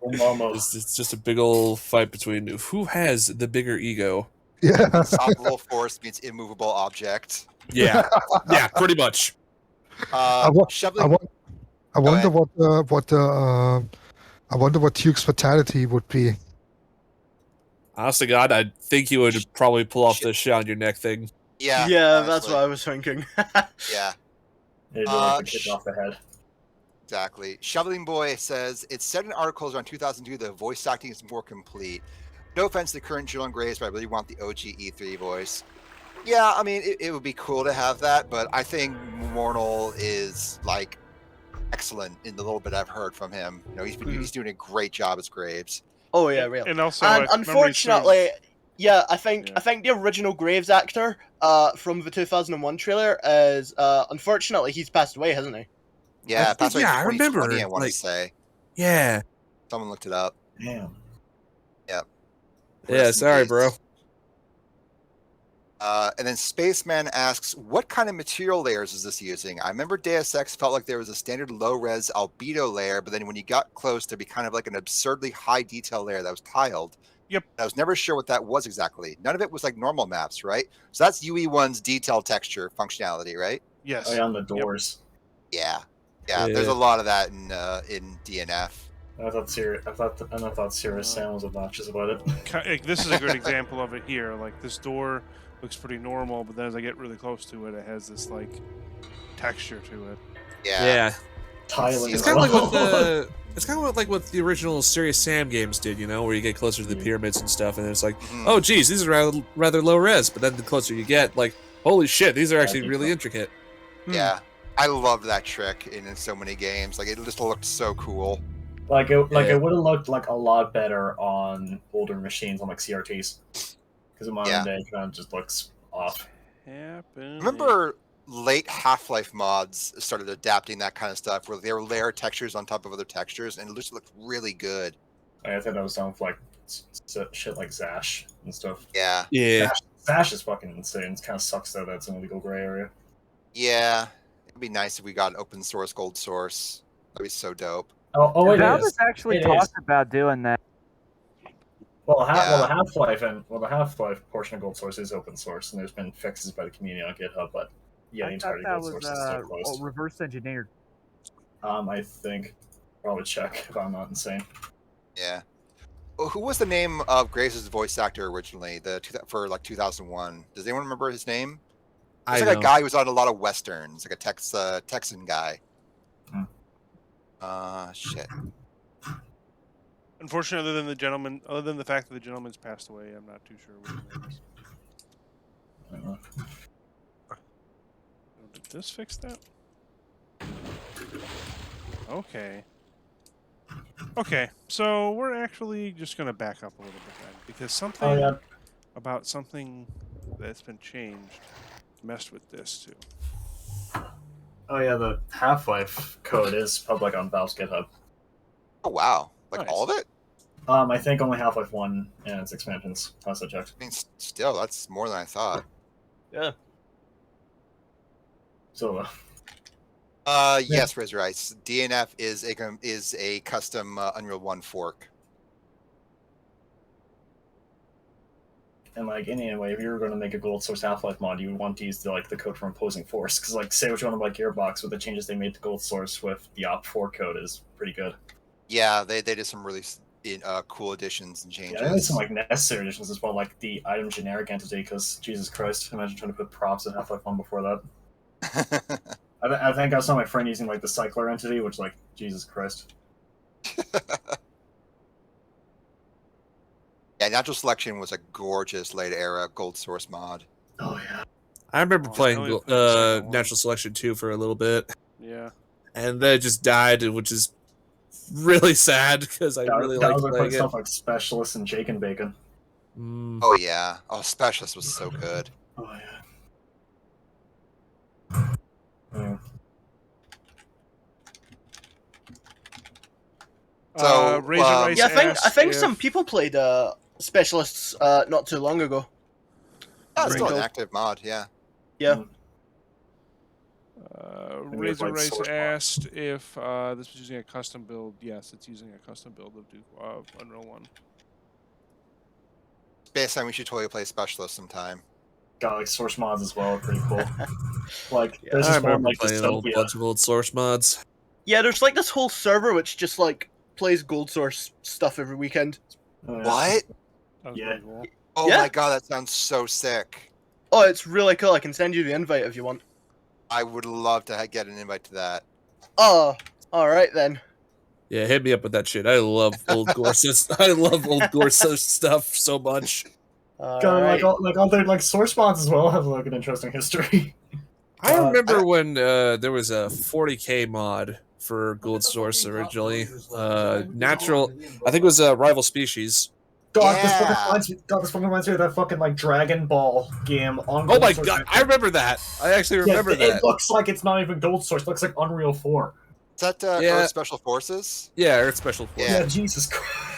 It's just a big old fight between who has the bigger ego. Yeah. Unstoppable force meets immovable object. Yeah, pretty much. I wonder what Duke's fatality would be. Honestly, God, I think you would probably pull off the shit on your neck thing. Yeah. Yeah, that's what I was thinking. Yeah. Kick off the head. Exactly. Shoveling Boy says, it's said in articles around 2002 that voice acting is more complete. No offense to the current Jill and Grace, but I really want the OG E3 voice. Yeah, I mean, it would be cool to have that, but I think Mortal is, like, excellent in the little bit I've heard from him. He's doing a great job as Graves. Oh, yeah, really. And also, unfortunately, I think the original Graves actor from the 2001 trailer is unfortunately he's passed away, hasn't he? Yeah, passed away. I remember. I want to say. Yeah. Someone looked it up. Damn. Yep. Yeah, sorry, bro. And then Spaceman asks, what kind of material layers is this using? I remember Deus Ex felt like there was a standard low-res albedo layer, but then when you got close, there'd be kind of like an absurdly high-detail layer that was tiled. Yep. I was never sure what that was exactly. None of it was like normal maps, right? So that's UE1's detail texture functionality, right? Yes. Oh, yeah, on the doors. Yep. Yeah. There's a lot of that in DNF. I thought Serious Sam was obnoxious about it. This is a good example of it here. Like, this door looks pretty normal, but then as I get really close to it, it has this like texture to it. Yeah. Tiling. It's kind of like what the original Serious Sam games did, where you get closer to the pyramids and stuff, and it's like, oh geez, these are rather low res, but then the closer you get, like, holy shit, these are actually really intricate. Yeah. I loved that trick in so many games. Like, it just looked so cool. It would have looked like a lot better on older machines, on like CRTs, because in modern day it kind of just looks off. Remember late Half-Life mods started adapting that kind of stuff, where they were layer textures on top of other textures, and it just looked really good. I think that was done with like shit like Zash and stuff. Yeah. Zash is fucking insane. It kind of sucks though that it's in a legal gray area. Yeah, it'd be nice if we got an open source gold source. That'd be so dope. Oh, Valve has actually talked about doing that. Well, the Half-Life portion of gold source is open source, and there's been fixes by the community on GitHub, but the entirety of gold source is still closed. Reverse engineered. I think. Probably check if I'm not insane. Yeah. Well, who was the name of Graves' voice actor originally? For like 2001. Does anyone remember his name? It's like a guy who was on a lot of westerns, like a Texan guy. Shit. Unfortunately, other than the fact that the gentleman's passed away, I'm not too sure what his name is. Did this fix that? Okay. Okay, so we're actually just going to back up a little bit then, because something about something that's been changed messed with this too. Oh yeah, the Half-Life code is public on Valve's GitHub. Oh wow! Like Nice. all of it? I think only Half-Life 1 and its expansions. Last I checked. I mean, still, that's more than I thought. Yeah. So. Yes, Razor Ice. DNF is a custom Unreal 1 fork. And like anyway, if you were going to make a gold source Half-Life mod, you would want to use the code from Opposing Force, because like say what you want about Gearbox, with the changes they made to gold source with the OP4 code is pretty good. Yeah, they did some really cool additions and changes. Yeah, they made some like necessary additions as well, like the item generic entity. Because Jesus Christ, imagine trying to put props in Half-Life 1 before that. I think I saw my friend using like the cycler entity, which like Jesus Christ. Yeah, Natural Selection was a gorgeous late era gold source mod. Oh yeah. I remember playing Natural Selection 2 for a little bit. Yeah. And then it just died, which is really sad because I really liked playing it. Stuff like Specialist and Jake and Bacon. Oh yeah. Oh, Specialist was so good. Oh yeah. So yeah, I think some people played Specialists not too long ago. Oh, it's still an active mod, yeah. Yeah. Razor Race asked if this was using a custom build. Yes, it's using a custom build of Unreal 1. Based on we should totally play Specialist sometime. Got like source mods as well, are pretty cool. Like there's I remember playing a whole bunch of old source mods. Yeah, there's like this whole server which just like plays gold source stuff every weekend. What? Yeah. Cool. Oh my god, that sounds so sick. Oh, it's really cool. I can send you the invite if you want. I would love to get an invite to that. Oh, all right then. Yeah, hit me up with that shit. I love old Gorsuch. I love old Gorsuch stuff so much. Like all their like source mods as well have like an interesting history. I remember when there was a 40k mod for Gold Source originally. Natural, I think it was Rival Species. God, this fucking reminds me of that fucking like Dragon Ball game on. Oh my god, I remember that. I actually remember that. It looks like it's not even Gold Source. It looks like Unreal 4. Is that Earth Special Forces? Yeah, Earth Special Forces. Yeah, Jesus Christ.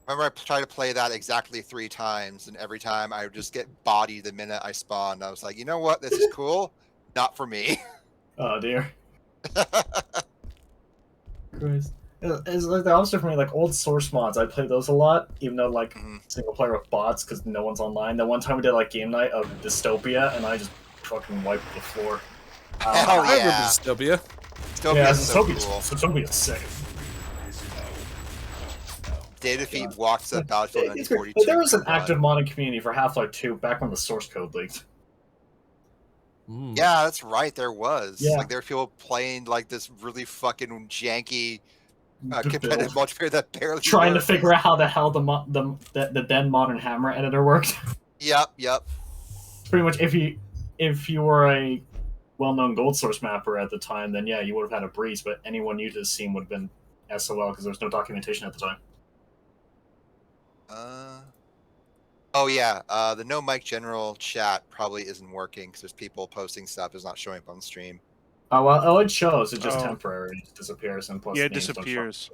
Remember, I tried to play that exactly 3 times, and every time I would just get bodied the minute I spawned. I was like, you know what? This is cool. Not for me. Oh dear. Christ. It's like the opposite for me. Like old source mods, I play those a lot, even though like single player with bots because no one's online. The one time we did like game night of Dystopia, and I just fucking wiped the floor. Hell I yeah. remember Dystopia. Dystopia's so cool. Dystopia's sick. Day Defeat walks up Battlefield 1942. There was an active modding community for Half-Life 2 back when the source code leaked. Yeah, that's right. There was. Yeah. Like there were people playing like this really fucking janky competitive multiplayer that barely trying worked. to figure out how the hell the then modern Hammer editor worked. Yep. Pretty much, if you were a well-known gold source mapper at the time, then yeah, you would have had a breeze. But anyone new to the scene would have been SOL because there was no documentation at the time. Oh yeah, the no mic general chat probably isn't working because there's people posting stuff is not showing up on stream. Oh well, it shows. It's just temporary. It disappears and plus yeah, it names disappears.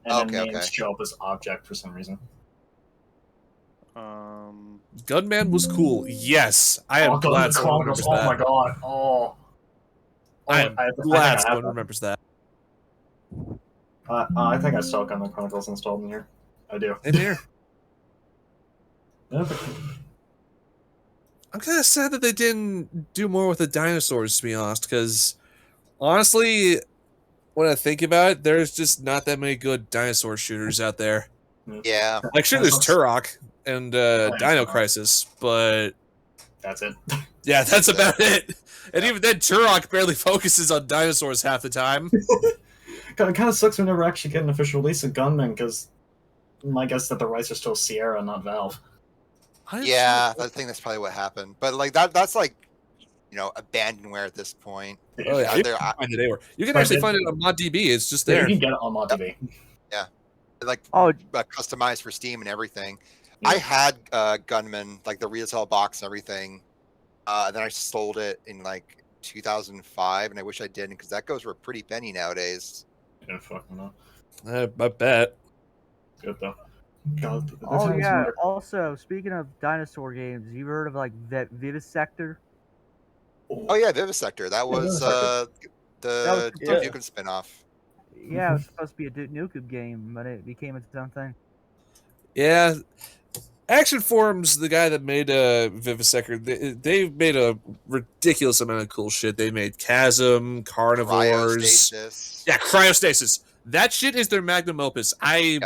And then names show up as object for some reason. Gunman was cool. Yes, I am glad someone remembers that. Oh my god. Oh. I am glad someone remembers that. I think I still have Gunman Chronicles installed in here. I do. In here. I'm kind of sad that they didn't do more with the dinosaurs, to be honest, because honestly, when I think about it, there's just not that many good dinosaur shooters out there. Yeah. Like, sure, there's Turok and Dino Crisis, but... That's it. Yeah, that's about it. And even then, Turok barely focuses on dinosaurs half the time. It kind of sucks we never actually get an official release of Gunman, because my guess is that the rights are still Sierra, not Valve. Yeah, I think that's probably what happened. But like that's like abandonware at this point. Oh yeah, you can find it anywhere. You can actually find it on ModDB. It's just there. You can get it on ModDB. Yeah, like customized for Steam and everything. Yeah. I had Gunman, like the retail box and everything. Then I sold it in like 2005, and I wish I didn't because that goes for a pretty penny nowadays. Yeah, fucking no. I bet. Good though. God, oh yeah. Also, speaking of dinosaur games, you heard of like that Vivisector? Oh yeah, Vivisector. That was the Nukem spinoff. Yeah, it was supposed to be a Nukem game, but it became its own thing. Yeah. Action Forums, the guy that made Vivisector, they've made a ridiculous amount of cool shit. They made Chasm, Carnivores. Cryostasis. Yeah, Cryostasis. That shit is their magnum opus. I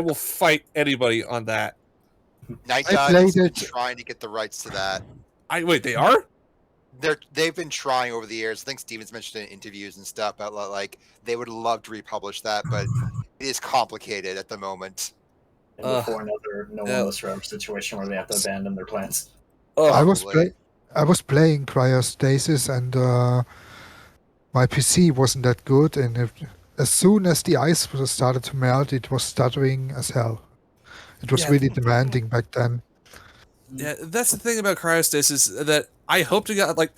will fight anybody on that. Night Dive's been trying to get the rights to that. Wait, they are? They've been trying over the years. I think Steven's mentioned in interviews and stuff about like they would love to republish that, but it is complicated at the moment. And before another No One Lives Forever situation where they have to abandon their plans. I was playing Cryostasis and my PC wasn't that good, and as soon as the ice started to melt, it was stuttering as hell. It was really demanding back then. Yeah, that's the thing about Cryostasis, that I hope to get, like,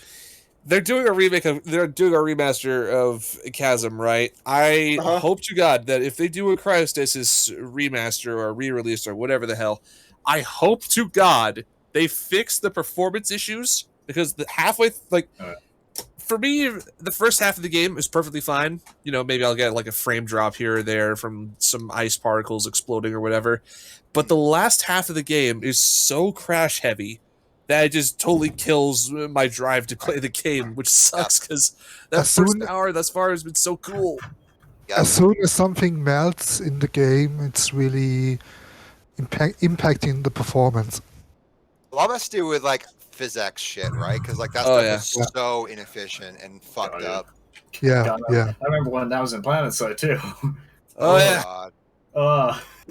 they're doing a remaster of Chasm, right? I hope to God that if they do a Cryostasis remaster or re-release or whatever the hell, I hope to God they fix the performance issues, because for me, the first half of the game is perfectly fine. Maybe I'll get like a frame drop here or there from some ice particles exploding or whatever. But the last half of the game is so crash heavy that it just totally kills my drive to play the game, which sucks because that first hour thus far has been so cool. As soon as something melts in the game, it's really impacting the performance. A lot has to do with like physics shit, right? Because like that stuff is so inefficient and fucked up. Yeah. I remember when that was in PlanetSide too. God.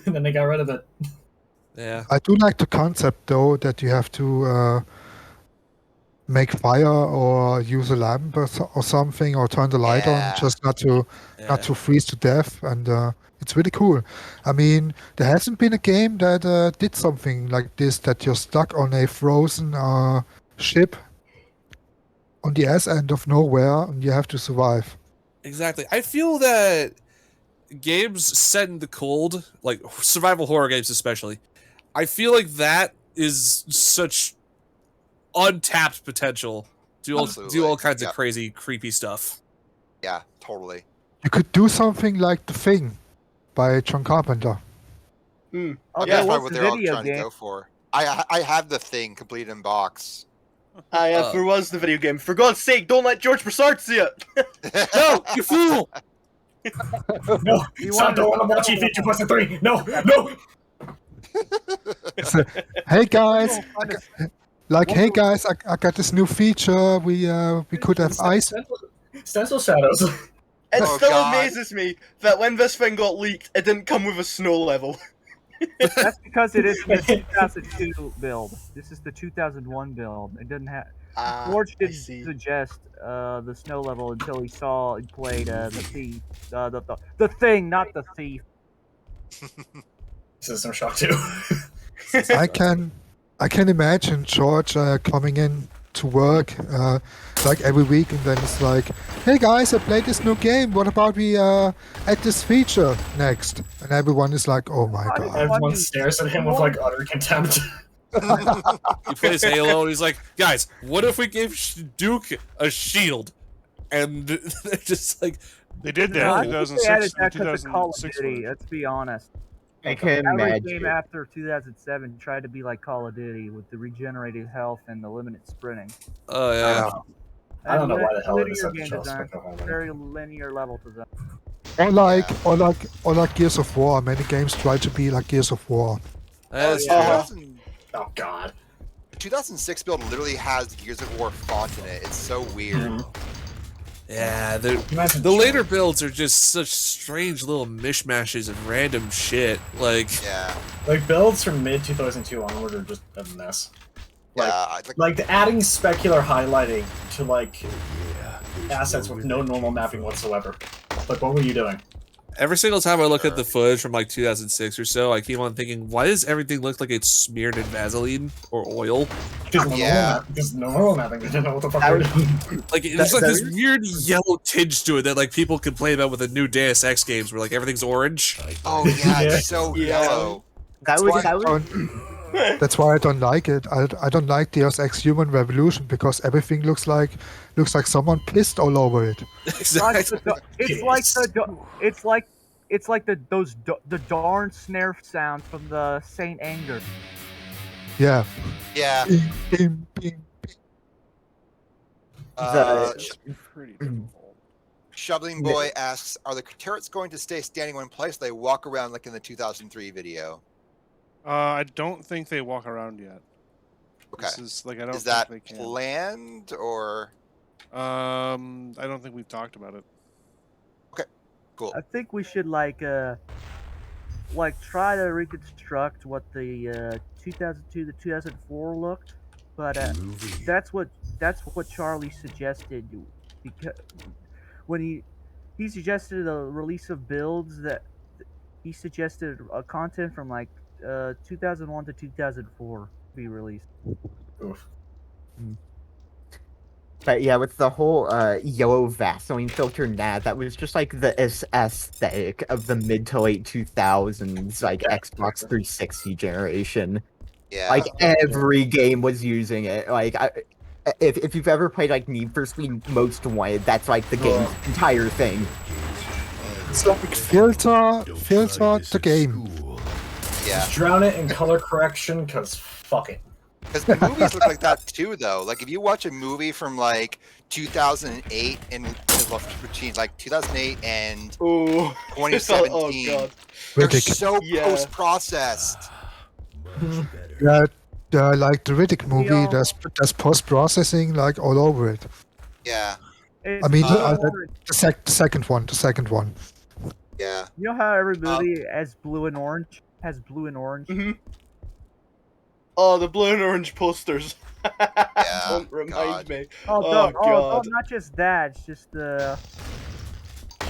And then they got rid of it. Yeah. I do like the concept though that you have to make fire or use a lamp or something, or turn the light on, just not to freeze to death, and it's really cool. I mean, there hasn't been a game that did something like this, that you're stuck on a frozen ship on the ass end of nowhere and you have to survive. Exactly. I feel that games set in the cold, like survival horror games especially, I feel like that is such untapped potential to do all kinds of crazy, creepy stuff. Yeah, totally. You could do something like The Thing by John Carpenter. That's probably what they're all trying to go for. I have The Thing completed in box. There was the video game. For God's sake, don't let George Broussard see it! No, you fool! No, stop, don't want to watch E feature plus 3. No. Hey guys, hey guys, I got this new feature. We could have ice. Stencil shadows. It still amazes me that when this thing got leaked, it didn't come with a snow level. That's because it is the 2002 build. This is the 2001 build. It doesn't have. George didn't suggest the snow level until he played the thief, the thing, not the thief. System Shock 2. I can imagine George coming in to work like every week, and then it's like, hey guys, I played this new game, what about we add this feature next? And everyone is like, oh my god. Everyone stares at him with like utter contempt. He plays Halo and he's like, guys, what if we gave Duke a shield? And they're just like, they did that in 2006. Call of Duty, let's be honest. I can Every imagine. game after 2007 tried to be like Call of Duty with the regenerated health and the limited sprinting. Oh yeah. I don't know why the hell it is game design, very linear level design. Or like Gears of War. Many games try to be like Gears of War. That's true. Oh god. The 2006 build literally has Gears of War font in it. It's so weird. Yeah, the later builds are just such strange little mishmashes of random shit. Like builds from mid 2002 onward are just a mess. Yeah, Like adding specular highlighting to like assets with no normal mapping whatsoever. Like, what were you doing? Every single time I look at the footage from like 2006 or so, I keep on thinking, why does everything look like it's smeared in Vaseline or oil? Because normal mapping didn't know what the fuck they were doing. Like, there's like this weird yellow tinge to it that like people complain about with the new Deus Ex games where like everything's orange. Oh yeah, it's so yellow. That's why I don't like it. I don't like Deus Ex Human Revolution because everything looks like someone pissed all over it. Exactly. It's like the darn snare sound from the Saint Anger. Yeah. Yeah. Bing, bing, Shoveling Boy asks, are the turrets going to stay standing in one place? They walk around like in the 2003 video. I don't think they walk around yet. Okay. This is like I don't. Is that think they can. planned or? I don't think we've talked about it. Okay, cool. I think we should like try to reconstruct what the 2002 to 2004 looked, but that's what Charlie suggested, because when he suggested a release of builds that he suggested content from like 2001 to 2004 be released. Oof. But yeah, with the whole yellow Vaseline filter, that was just like the aesthetic of the mid to late 2000s, like Xbox 360 generation. Yeah. Like every game was using it. Like if you've ever played like Need for Speed Most Wanted, that's like the game's entire thing. So filter the game. Yeah. Just drown it in color correction, cause fuck it. Because the movies look like that too, though. Like if you watch a movie from like 2008 and between like 2008 and 2017, they're so post-processed. Yeah, like the Riddick movie, there's post-processing like all over it. Yeah. I mean, the second one. Yeah. You know how every movie has blue and orange? Mm-hmm. Oh, the blue and orange posters. Don't remind me. God. Not just that. It's just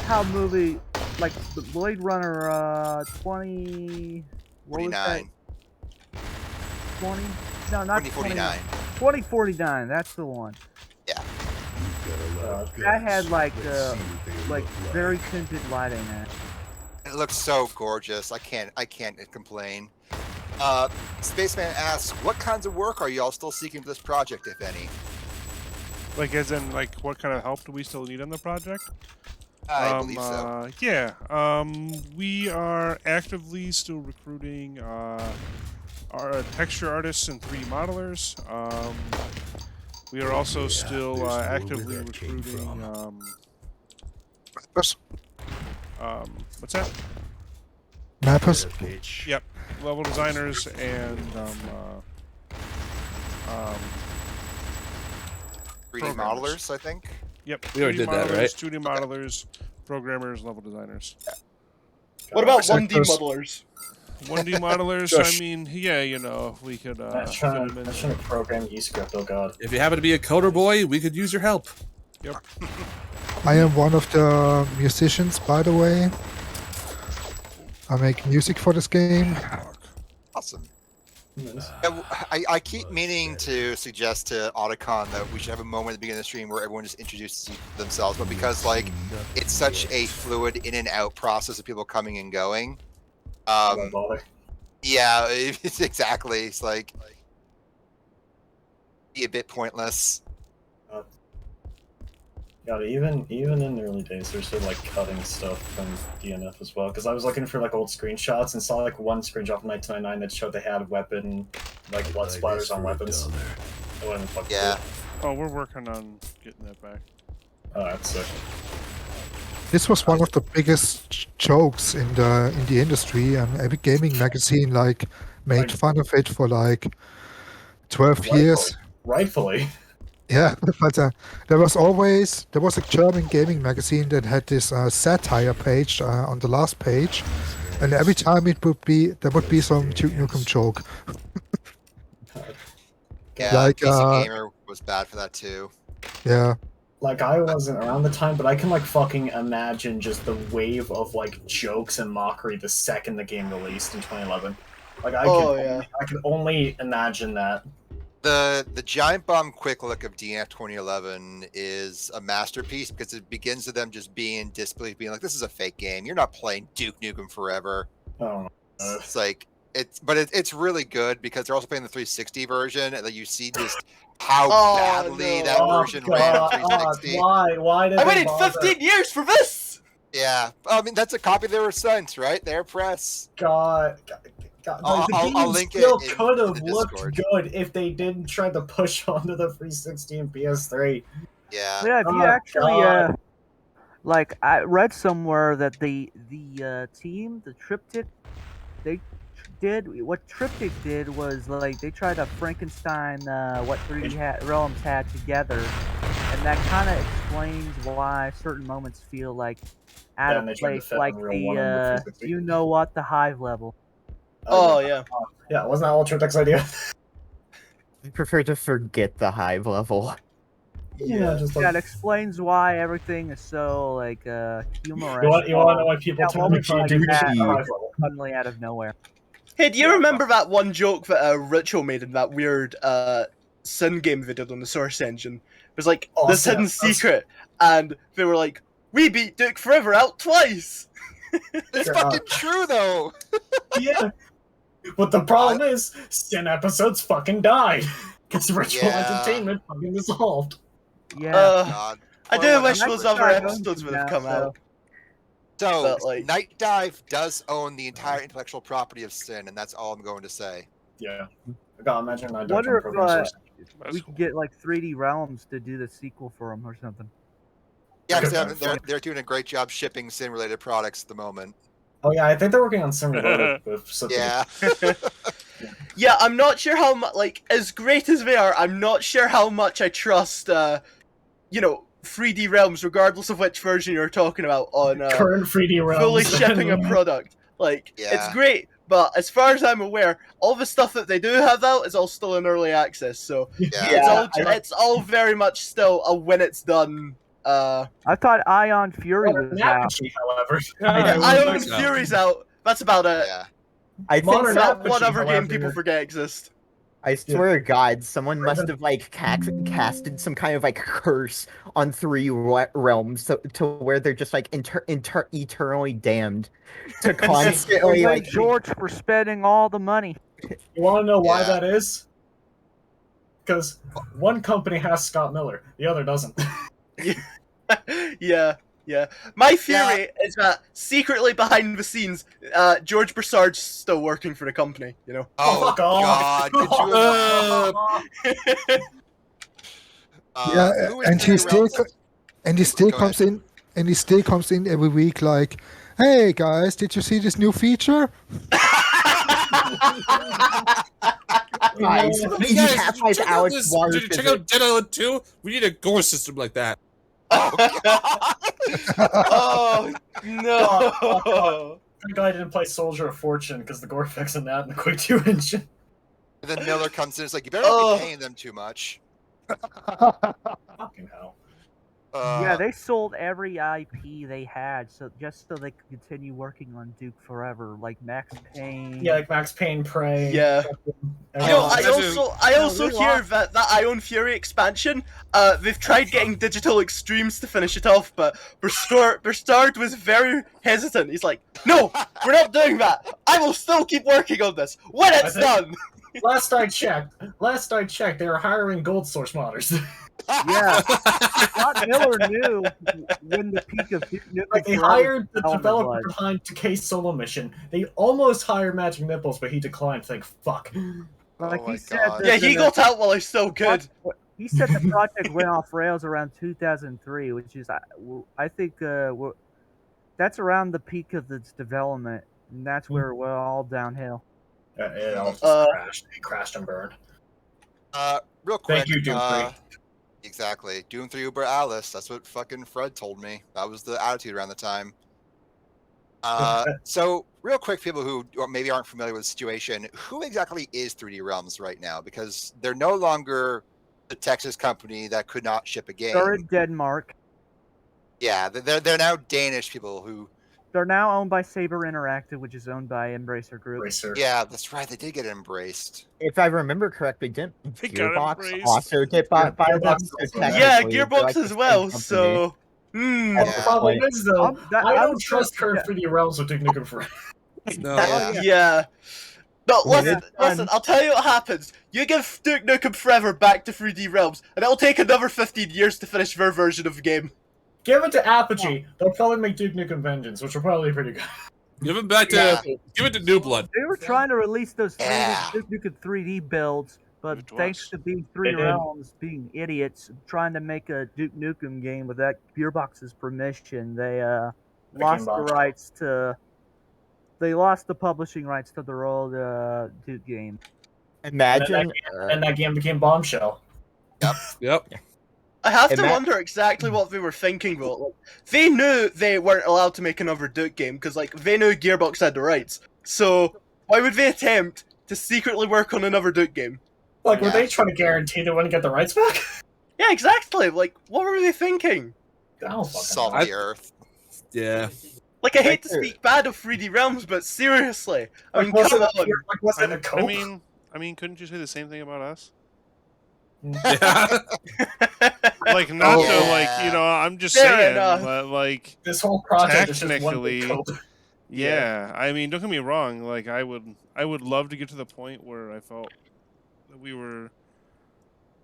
how movie like the Blade Runner 20. 49. 20? No, not 2049. 2049. That's the one. Yeah. That had like very tinted lighting in it. It looks so gorgeous. I can't complain. Spaceman asks, what kinds of work are y'all still seeking for this project, if any? Like, as in, like, what kind of help do we still need on the project? I believe so. Yeah. We are actively still recruiting our texture artists and 3D modelers. We are also still actively recruiting. What's that? Mappers. Yep. Level designers and 3D modelers, I think. Yep. We already did that, right? 2D modelers, programmers, level designers. What about 1D modelers? 1D modelers, I mean, yeah, you know, we could I'm trying to program eScript, oh god. If you happen to be a coder boy, we could use your help. Yep. I am one of the musicians, by the way. I make music for this game. Awesome. I keep meaning to suggest to Otacon that we should have a moment at the beginning of the stream where everyone just introduces themselves, but because like it's such a fluid in and out process of people coming and going. Yeah, it's exactly. It's like be a bit pointless. God, even in the early days, they're still like cutting stuff from DNF as well. Because I was looking for like old screenshots and saw like one screenshot from 1999 that showed they had weapon like blood splatters on weapons. Yeah. Oh, we're working on getting that back. Oh, that's sick. This was one of the biggest jokes in the industry, and every gaming magazine like made fun of it for like 12 years. Rightfully. Yeah, but there was a German gaming magazine that had this satire page on the last page, and every time there would be some Duke Nukem joke. Yeah, Like, PC Gamer was bad for that too. Yeah. Like, I wasn't around the time, but I can, like, fucking imagine just the wave of, like, jokes and mockery the second the game released in 2011. Like, I can only imagine that. The Giant Bomb quick look of DNF 2011 is a masterpiece because it begins with them just being in disbelief, being like, "This is a fake game. You're not playing Duke Nukem Forever." Oh, it's like it's really good because they're also playing the 360 version, and then you see just how badly that version ran on 360. Why did I waited 15 years for this? Yeah, I mean that's a copy they were sent, right? Their press. God. I'll the game link still it could have in looked Discord. good if they didn't try to push onto the 360 and PS3. Yeah. Yeah, if you actually like, I read somewhere that the team, the Triptych, what Triptych did was, like, they tried to Frankenstein what 3D realms had together, and that kind of explains why certain moments feel like out of place, like the you know what, the hive level. Oh yeah. Yeah, wasn't that all Triptych's idea? I prefer to forget the hive level. Yeah, just like... that explains why everything is so, like, humorous. You want to know why people tend to try to get the hive level? Suddenly out of nowhere. Hey, do you remember that one joke that Ritual made in that weird Sin game they did on the Source Engine? It was like this hidden secret, and they were like, "We beat Duke Forever out twice." It's fucking true though. Yeah. But the problem is, Sin episodes fucking died. Because Ritual Entertainment fucking dissolved. Yeah. I do wish those other episodes would have come out. So, Night Dive does own the entire intellectual property of Sin, and that's all I'm going to say. Yeah. I gotta imagine Night Dive Wonder program if we could get, like, 3D Realms to do the sequel for them or something. Yeah, because they're doing a great job shipping Sin-related products at the moment. Oh yeah, I think they're working on Sin related with something. Yeah. Yeah, I'm not sure how much, like, as great as they are, I'm not sure how much I trust, 3D Realms, regardless of which version you're talking about, on current 3D Realms. Fully shipping a product. Like, it's great, but as far as I'm aware, all the stuff that they do have out is all still in early access, so it's all very much still a when it's done. I thought Ion Fury was out. However, Ion Fury's out. That's about it. Yeah. I think one other game people forget exists. I swear to God, someone must have like casted some kind of like curse on 3 realms to where they're just like eternally damned to constantly like George for spending all the money. You want to know why that is? Because one company has Scott Miller, the other doesn't. Yeah. My theory is that secretly behind the scenes, George Broussard's still working for the company. You know. Oh fuck off. God! And he still comes in, and he still comes in every week like, "Hey guys, did you see this new feature?" Guys, Did you check out Dead Island 2? We need a gore system like that. Oh no! The guy didn't play Soldier of Fortune because the gore effects in that and the Quake 2 engine. And then Miller comes in. It's like, you better not be paying them too much. Fucking hell. Yeah, they sold every IP they had, just so they could continue working on Duke forever, like Max Payne. Yeah, like Max Payne, Prey. Yeah. I also hear that Ion Fury expansion, they've tried getting Digital Extremes to finish it off, but Broussard was very hesitant. He's like, "No, we're not doing that. I will still keep working on this when it's done." Last I checked, they were hiring Gold Source modders. Yeah, Scott Miller knew when the peak of like they hired the developer behind Takei's solo mission. They almost hired Magic Nipples, but he declined. Think, fuck. Like he said, he got out while he's so good. He said the project went off rails around 2003, which is, I think, that's around the peak of its development, and that's where it went all downhill. It all just crashed. It crashed and burned. Real quick. Thank you, Doom 3. Exactly. Doom 3 Uber Alice. That's what fucking Fred told me. That was the attitude around the time. So, real quick, people who maybe aren't familiar with the situation, who exactly is 3D Realms right now? Because they're no longer the Texas company that could not ship a game. They're in Denmark. Yeah, they're now Danish people who. They're now owned by Saber Interactive, which is owned by Embracer Group. Yeah, that's right. They did get embraced. If I remember correctly, didn't They got Gearbox embraced. also get bought by them? Gearbox So also. Yeah, technically, they're Gearbox like the as same well. company. So, The problem is though, I don't trust current yeah. 3D Realms with Duke Nukem Forever. No. Yeah. No, Well, listen, I'll tell you what happens. You give Duke Nukem Forever back to 3D Realms, and it'll take another 15 years to finish their version of the game. Give it to Apogee. They'll probably make Duke Nukem Vengeance, which will probably be pretty good. Give it back to give it to New Blood. They were trying to release those 3D, Yeah. Duke Nukem 3D builds, but It thanks was. to being They 3 did. Realms being idiots, trying to make a Duke Nukem game without Gearbox's permission, they lost the bombshell. rights to. They lost the publishing rights to their old Duke game. Imagine. And that game became Bombshell. Yep. I have to Ima- wonder exactly what they were thinking, though. Like, they knew they weren't allowed to make another Duke game, because, like, they knew Gearbox had the rights. So, why would they attempt to secretly work on another Duke game? Like, were Yeah. they trying to guarantee they wouldn't get the rights back? Yeah, exactly. Like, what were they thinking? I don't fucking Salt know. the earth. Yeah. Like, I hate to Like, speak bad of 3D Realms, but seriously. I mean, was come it on. was it a cope? I mean, couldn't you say the same thing about us? Yeah. Like, not to, Yeah. like, you know, I'm just Fair saying, enough. but, like, This whole project is just one technically, big cope. yeah. I mean, don't get me wrong. Like, I would love to get to the point where I felt that we were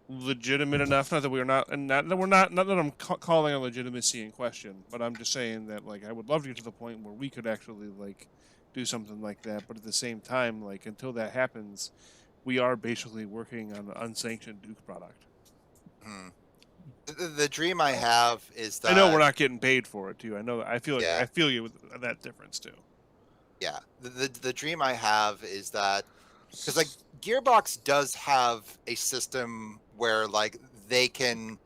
legitimate enough. Not that we're not, and not that we're not. Not that I'm calling our legitimacy in question, but I'm just saying that, like, I would love to get to the point where we could actually, like, do something like that. But at the same time, like, until that happens, we are basically working on an unsanctioned Duke product. Hmm. The dream I have is that I know we're not getting paid for it too. I know that. I feel like Yeah. I feel you with that difference too. Yeah, the dream I have is that because like Gearbox does have a system where like they can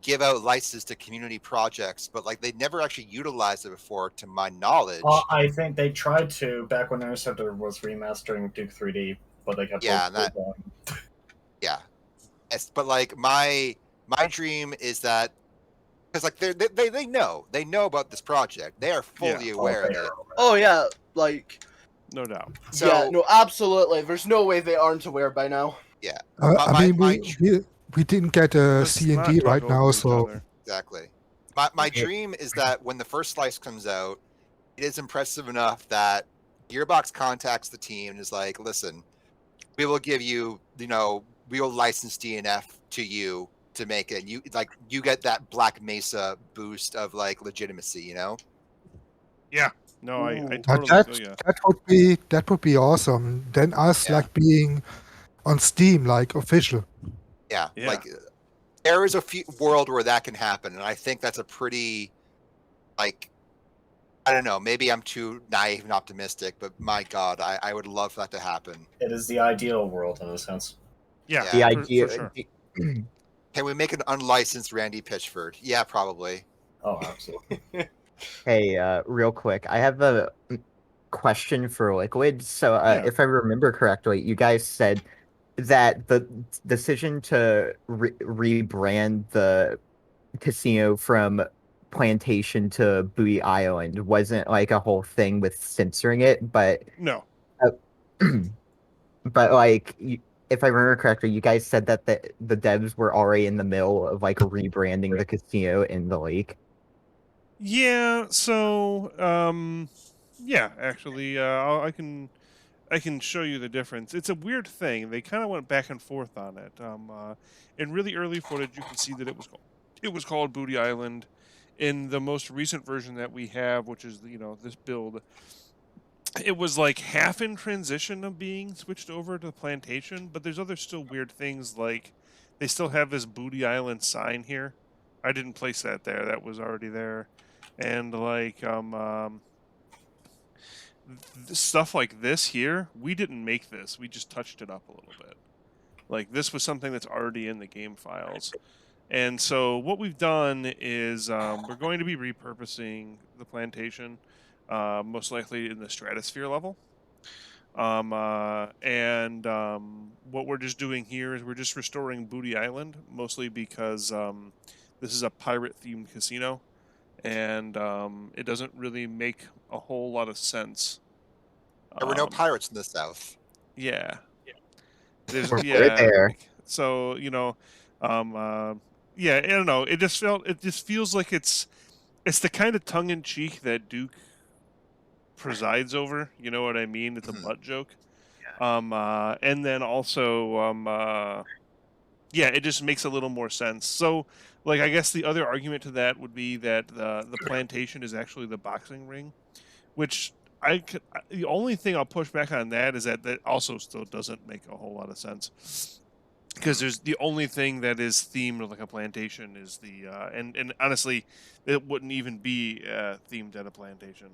give out licenses to community projects, but like they never actually utilized it before, to my knowledge. I think they tried to back when Interceptor was remastering Duke 3D, but they kept Yeah, going. Yeah, but like my dream is that because like they know about this project, they are fully aware of it. Oh yeah, like No doubt. So yeah, no, absolutely. There's no way they aren't aware by now. yeah, I mean, we didn't get a Let's C and not D talk right over now, each so other. exactly. My dream is that when the first slice comes out, it is impressive enough that Gearbox contacts the team and is like, "Listen, we will give you, we will license DNF to you to make it. You get that Black Mesa boost of like legitimacy, Yeah. No, I But totally feel you. that would be awesome. Then us like being on Steam, like official. Yeah. Yeah. Like there is a world where that can happen, and I think that's a pretty, like, I don't know, maybe I'm too naive and optimistic, but my God, I would love that to happen. It is the ideal world in a sense. Yeah. The Yeah. idea. For sure. Can we make an unlicensed Randy Pitchford? Yeah, probably. Oh, absolutely. Hey, real quick, I have a question for Liquid. So, Yeah. if I remember correctly, you guys said that the decision to rebrand the casino from Plantation to Booty Island wasn't like a whole thing with censoring it, but No. but like if I remember correctly, you guys said that the devs were already in the middle of like rebranding the casino in the lake. Yeah. So, yeah. Actually, I can show you the difference. It's a weird thing. They kind of went back and forth on it. In really early footage, you can see that it was called Booty Island. In the most recent version that we have, which is this build, it was like half in transition of being switched over to Plantation, but there's other still weird things, like they still have this Booty Island sign here. I didn't place that there. That was already there. And like stuff like this here, we didn't make this. We just touched it up a little bit. Like this was something that's already in the game files. And so what we've done is we're going to be repurposing the Plantation. most likely in the stratosphere level. What we're just doing here is we're just restoring Booty Island, mostly because this is a pirate-themed casino, and it doesn't really make a whole lot of sense. There were no pirates in the South. Yeah. There's We're there. So yeah, I don't know. It just feels like it's the kind of tongue in cheek that Duke presides over. You know what I mean? It's a butt joke. And then also yeah, it just makes a little more sense. So like I guess the other argument to that would be that the plantation is actually the boxing ring, which the only thing I'll push back on that is that also still doesn't make a whole lot of sense, because there's the only thing that is themed like a plantation is the and honestly it wouldn't even be themed at a plantation.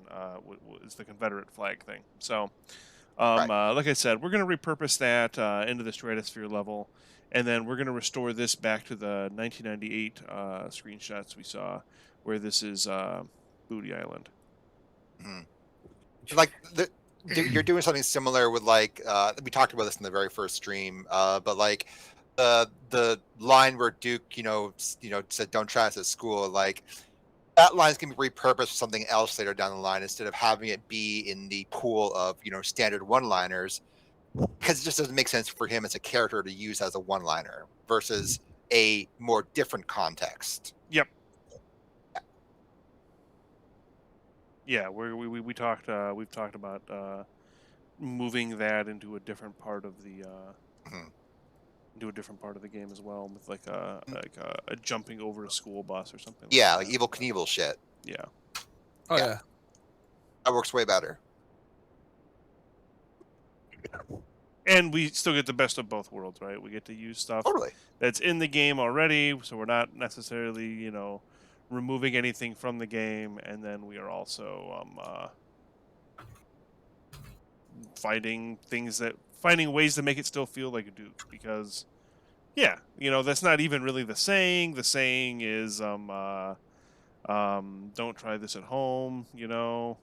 It's the Confederate flag thing. So like I said, we're going to repurpose that into the stratosphere level, and then we're going to restore this back to the 1998 screenshots we saw, where this is Booty Island. Like you're doing something similar with like we talked about this in the very first stream, but like the line where Duke said don't try this at school, like that line's gonna be repurposed for something else later down the line instead of having it be in the pool of standard one-liners, because it just doesn't make sense for him as a character to use as a one-liner versus a more different context. Yep. Yeah, we talked. We've talked about moving that into a different part of the into a different part of the game as well, with like a jumping over a school bus or something. Yeah, like Evel Knievel shit. Yeah. Oh yeah. That works way better. And we still get the best of both worlds, right? We get to use stuff that's in the game already, so we're not necessarily, removing anything from the game, and then we are also finding ways to make it still feel like a Duke, because that's not even really the saying. The saying is don't try this at home, and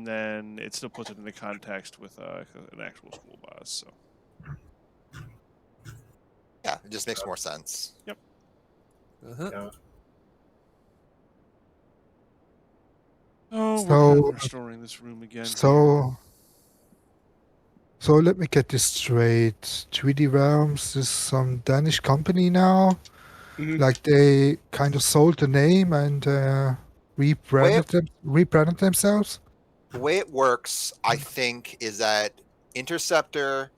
then it still puts it into context with an actual school bus. So yeah, it just makes more sense. Yep. Yeah. Oh, we're restoring this room again. So let me get this straight. 3D Realms is some Danish company now. Like they kind of sold the name and rebranded themselves. The way it works, I think, is that Interceptor,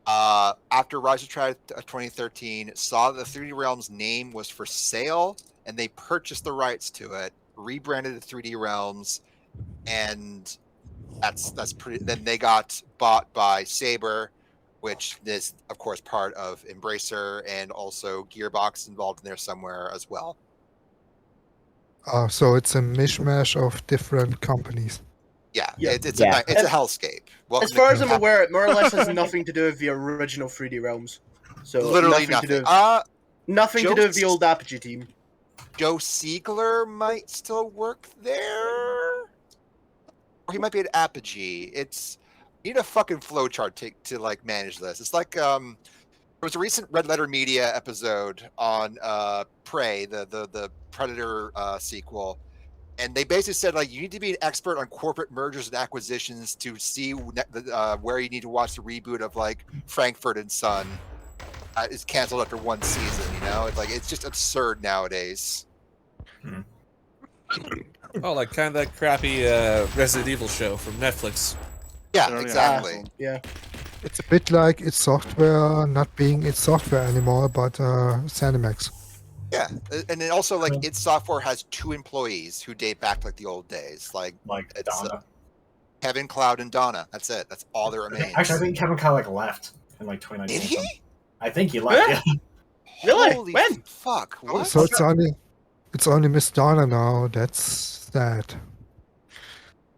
after Rise of Triad 2013, saw that the 3D Realms name was for sale, and they purchased the rights to it, rebranded it 3D Realms, and that's pretty. Then they got bought by Saber, which is of course part of Embracer, and also Gearbox involved in there somewhere as well. So it's a mishmash of different companies. Yeah. It's a hellscape. As far as I'm aware, it more or less has nothing to do with the original 3D Realms. So literally nothing. Nothing to do with the old Apogee team. Joe Siegler might still work there, or he might be at Apogee. You need a fucking flowchart to like manage this. It's like there was a recent Red Letter Media episode on Prey, the Predator sequel, and they basically said like you need to be an expert on corporate mergers and acquisitions to see where you need to watch the reboot of like Frankfurt and Son. Is canceled after one season. It's just absurd nowadays. Oh, like kind of that crappy Resident Evil show from Netflix. Yeah, exactly. Yeah. It's a bit like its software not being its software anymore, but Zenimax. Yeah, and then also like its software has 2 employees who date back to like the old days, like it's Donna. Kevin, Cloud, and Donna. That's it. That's all that remains. Actually, I think Kevin Cloud left in like 2019. Did he? I think he left. Yeah. Really? Holy when? Fuck! What? So it's only Miss Donna now. That's sad.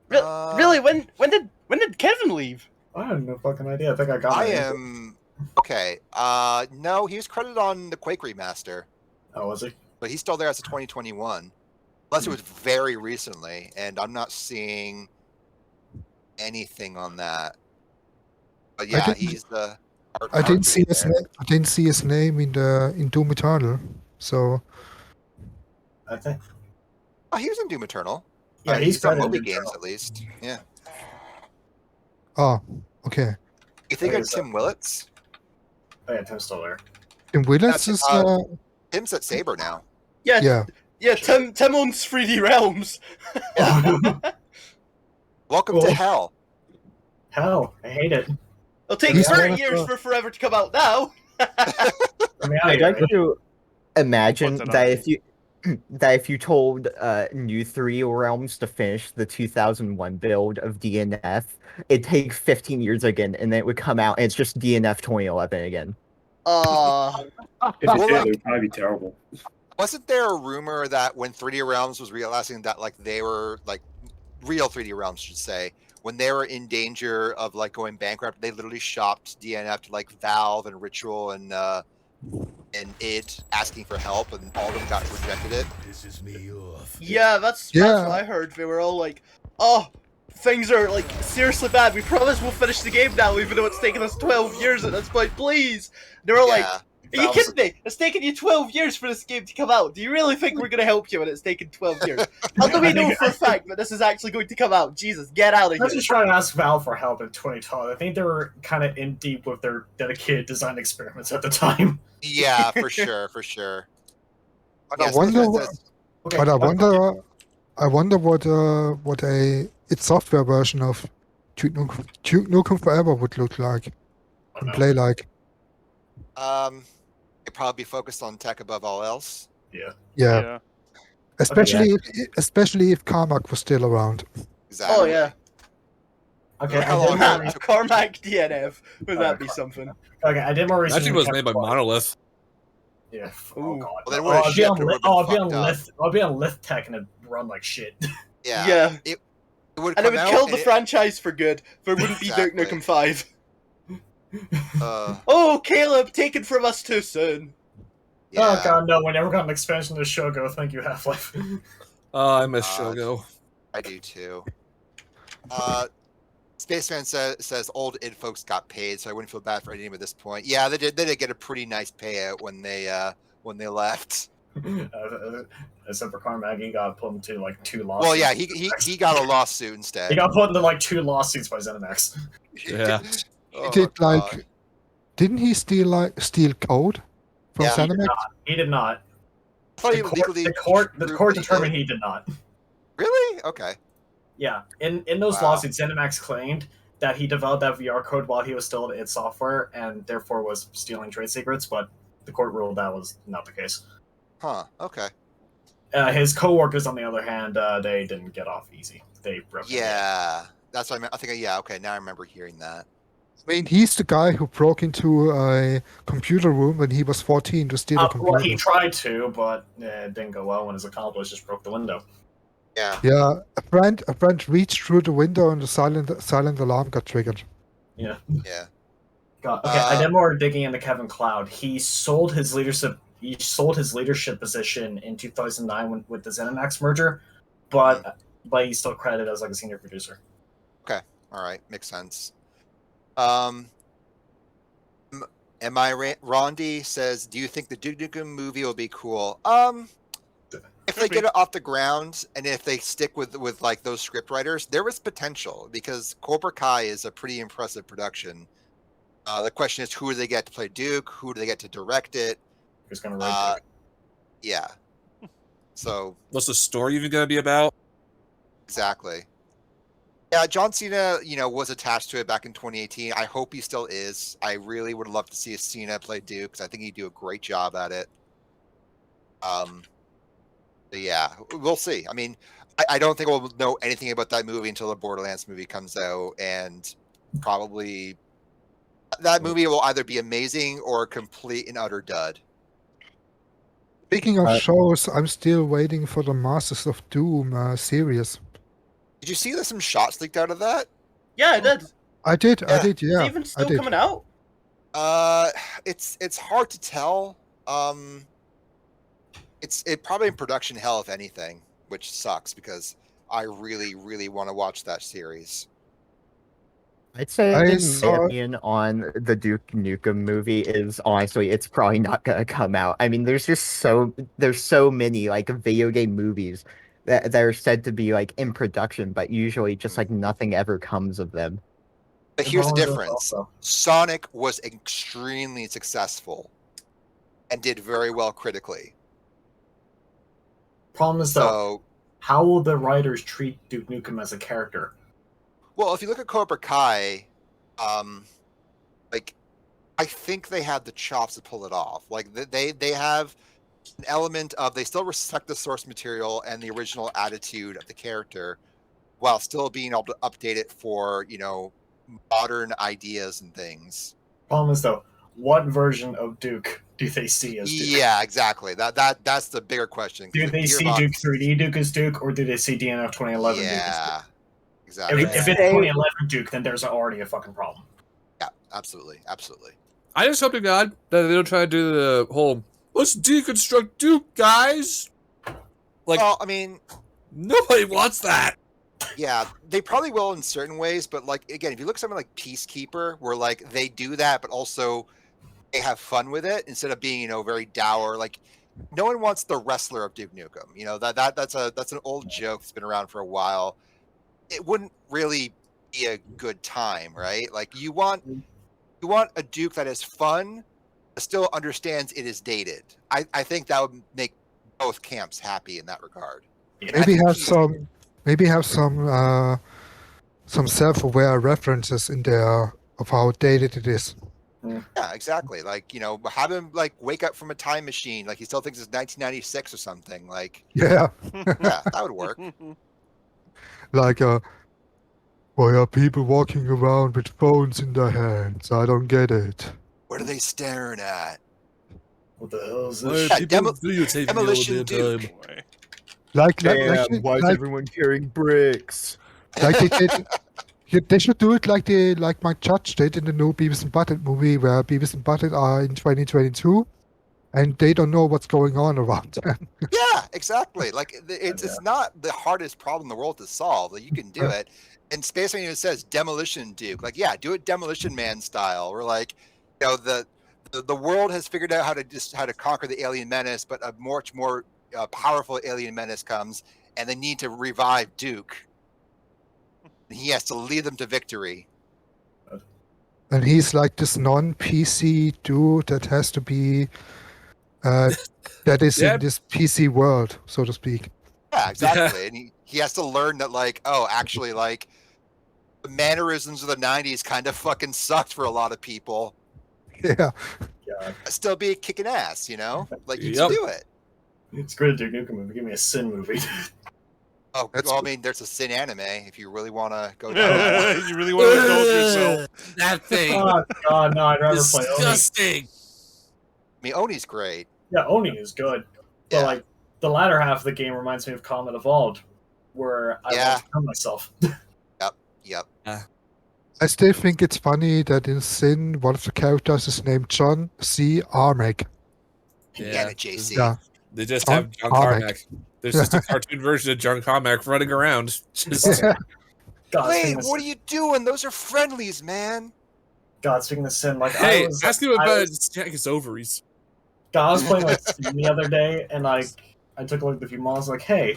Really? When did Kevin leave? I have no fucking idea. I think I got. I am okay. No, he was credited on the Quake remaster. Oh, was he? But he's still there as a 2021. Unless it was very recently, and I'm not seeing anything on that. But yeah, he's the art I didn't see lead his there. name. I didn't see his name in Doom Eternal. So I think. Oh, he was in Doom Eternal. Yeah, he's on credited in Moby Doom Games Eternal. at least. Yeah. oh, okay. You think Okay, of so- Tim Willits? Oh yeah, Tim's still there. In Willits is Tim's at Saber now. Yeah, yeah. Tim owns 3D Realms. Welcome to Cool. hell. Hell, I hate it. It'll take He's 30 one of years the- for Forever to come out now. I mean, I'd like to imagine Puts it that on. if you told New 3 Realms to finish the 2001 build of DNF, it'd take 15 years again, and then it would come out, and it's just DNF 2011 again. If it Well, did, like- it would probably be terrible. Wasn't there a rumor that when 3D Realms was realizing that like they were like real 3D Realms should say, when they were in danger of like going bankrupt, they literally shopped DNF to like Valve and Ritual and id asking for help, and all of them got rejected it. Pisses me off. Yeah, that's what I heard. They were all like, "Oh, things are like seriously bad. We promise we'll finish the game now, even though it's taken us 12 years at this point. Please." They were like, "Are you kidding me? It's taken you 12 years for this game to come out. Do you really think we're gonna help you when it's taken 12 years? How do we know for a fact that this is actually going to come out? Jesus, get out of I here!" was just trying to ask Valve for help in 2012. I think they were kind of in deep with their dedicated design experiments at the time. Yeah, for sure, for sure. But Yeah, I wonder. Okay, But I wonder what a its software version of Duke Nukem Forever would look like and play like. It'd probably be focused on tech above all else. Yeah. Especially if Carmack was still around. Exactly. Oh yeah. Okay, How I long did that more, took- Carmack DNF. Would that be something? okay, I did more research. Actually, into was Kevin made by Clark. Monolith. Yeah. Ooh. Oh god. Well, then it Oh, would've I'll be shipped, on it Lith. would've Oh, been I'll be on fucked up. Lith. I'll be on Lith Tech and it run like shit. Yeah. Yeah. It would And it come would out kill the and franchise for good. There wouldn't be Duke Exactly. Nukem 5. Uh, Oh, Caleb, taken from us too soon. yeah. Oh god, no! We never got an expansion to Shogo. Thank you, Half-Life. I miss God. Shogo. I do too. Spaceman says old id folks got paid, so I wouldn't feel bad for any of them at this point. Yeah, they did get a pretty nice payout when they left. Except for Carmack, he got put into like 2 lawsuits. Well, yeah, he got a lawsuit instead. He got put into like 2 lawsuits by ZeniMax. Yeah. Oh, He did like. God. Didn't he steal code from Yeah. ZeniMax? He did not. I thought he The legally court proved that he determined did. he did not. Really? Okay. Yeah, in those Wow. lawsuits, ZeniMax claimed that he developed that VR code while he was still at id Software and therefore was stealing trade secrets, but the court ruled that was not the case. Huh. Okay. His co-workers, on the other hand, they didn't get off easy. They broke. Yeah. That's what I meant. I think. Yeah. Okay. Now I remember hearing that. I mean, he's the guy who broke into a computer room when he was 14 to steal a computer. Well, he tried to, but it didn't go well when his accomplice just broke the window. Yeah. Yeah, a friend reached through the window and the silent alarm got triggered. Yeah. Yeah. God. Okay, I did more digging into Kevin Cloud. He sold his leadership. He sold his leadership position in 2009 with the ZeniMax merger, but he's still credited as like a senior producer. Okay. All right. Makes sense. Rondi says, "Do you think the Duke Nukem movie will be cool?" If they get it off the ground and if they stick with like those script writers, there is potential because Cobra Kai is a pretty impressive production. The question is, who do they get to play Duke? Who do they get to direct it? Who's gonna write Duke? Yeah. So What's the story even going to be about? exactly. Yeah, John Cena, was attached to it back in 2018. I hope he still is. I really would love to see Cena play Duke because I think he'd do a great job at it. But yeah, we'll see. I mean, I don't think we'll know anything about that movie until the Borderlands movie comes out, and probably that movie will either be amazing or a complete and utter dud. Speaking of shows, I'm still waiting for the Masters of Doom series. Did you see there's some shots leaked out of that? Yeah, I did. I did, yeah. Is it even I still did. coming out? It's hard to tell. It's probably in production hell, if anything, which sucks because I really, really want to watch that series. I'd say, I in my saw- opinion, on the Duke Nukem movie is honestly, it's probably not gonna come out. I mean, there's so many like video game movies that are said to be like in production, but usually just like nothing ever comes of them. But here's the difference: Sonic was extremely successful and did very well critically. Problem is though, how will the writers treat Duke Nukem as a character? Well, if you look at Cobra Kai, like I think they have the chops to pull it off. Like they have an element of they still respect the source material and the original attitude of the character, while still being able to update it for modern ideas and things. Problem is though, what version of Duke do they see as Duke? Yeah, exactly. That's the bigger question. Do they see Duke 3D Duke as Duke, or do they see DNF 2011 Duke as Duke? Exactly. If it's 2011 Duke, then there's already a fucking problem. Yeah, absolutely. I just hope to God that they don't try to do the whole let's deconstruct Duke, guys. Like, well, I mean, nobody wants that. Yeah, they probably will in certain ways, but like again, if you look at something like Peacekeeper, where like they do that, but also they have fun with it instead of being very dour. Like no one wants the wrestler of Duke Nukem. That's an old joke that's been around for a while. It wouldn't really be a good time, right? Like you want a Duke that is fun, but still understands it is dated. I think that would make both camps happy in that regard. Maybe have some self-aware references in there of how dated it is. Yeah, exactly. Like have him like wake up from a time machine, like he still thinks it's 1996 or something. Like yeah, that would work. Like why are people walking around with phones in their hands? I don't get it. What are they staring at? What the hell is this? Yeah, Demolition Duke. Like why is everyone carrying bricks? Like they should do it like my judge did in the new Beavis and Butthead movie, where Beavis and Butthead are in 2022, and they don't know what's going on around them. Yeah, exactly. Like it's not the hardest problem in the world to solve. Like you can do it. And Space Marine says Demolition Duke. Like yeah, do it Demolition Man style. Or like the world has figured out how to conquer the alien menace, but a much more powerful alien menace comes, and they need to revive Duke. And he has to lead them to victory. And he's like this non-PC dude that has to be that is in this PC world, so to speak. Yeah, exactly. And he has to learn that actually like the mannerisms of the 90s kind of fucking sucked for a lot I still be kicking ass, like you can do it. It's great, Duke Nukem movie. Give me a Sin movie. Oh, well, I mean, there's a Sin anime if you really want to go down. You really want to indulge yourself. That thing. Oh God, no! I'd rather play Oni. Disgusting. I mean, Oni's great. Yeah, Oni is good. But like the latter half of the game reminds me of Comet Evolved, where I want to kill myself. Yep. I still think it's funny that in Sin, one of the characters is named John C. Armack. Yeah, JC. Yeah. They just have John Carmack. There's just a cartoon version of John Carmack running around. Just... Wait, what are you doing? Those are friendlies, man. God, speaking of Sin, like hey, ask him about check his ovaries. God, I was playing like Sin the other day, and like I took a look at a few models. Like, hey,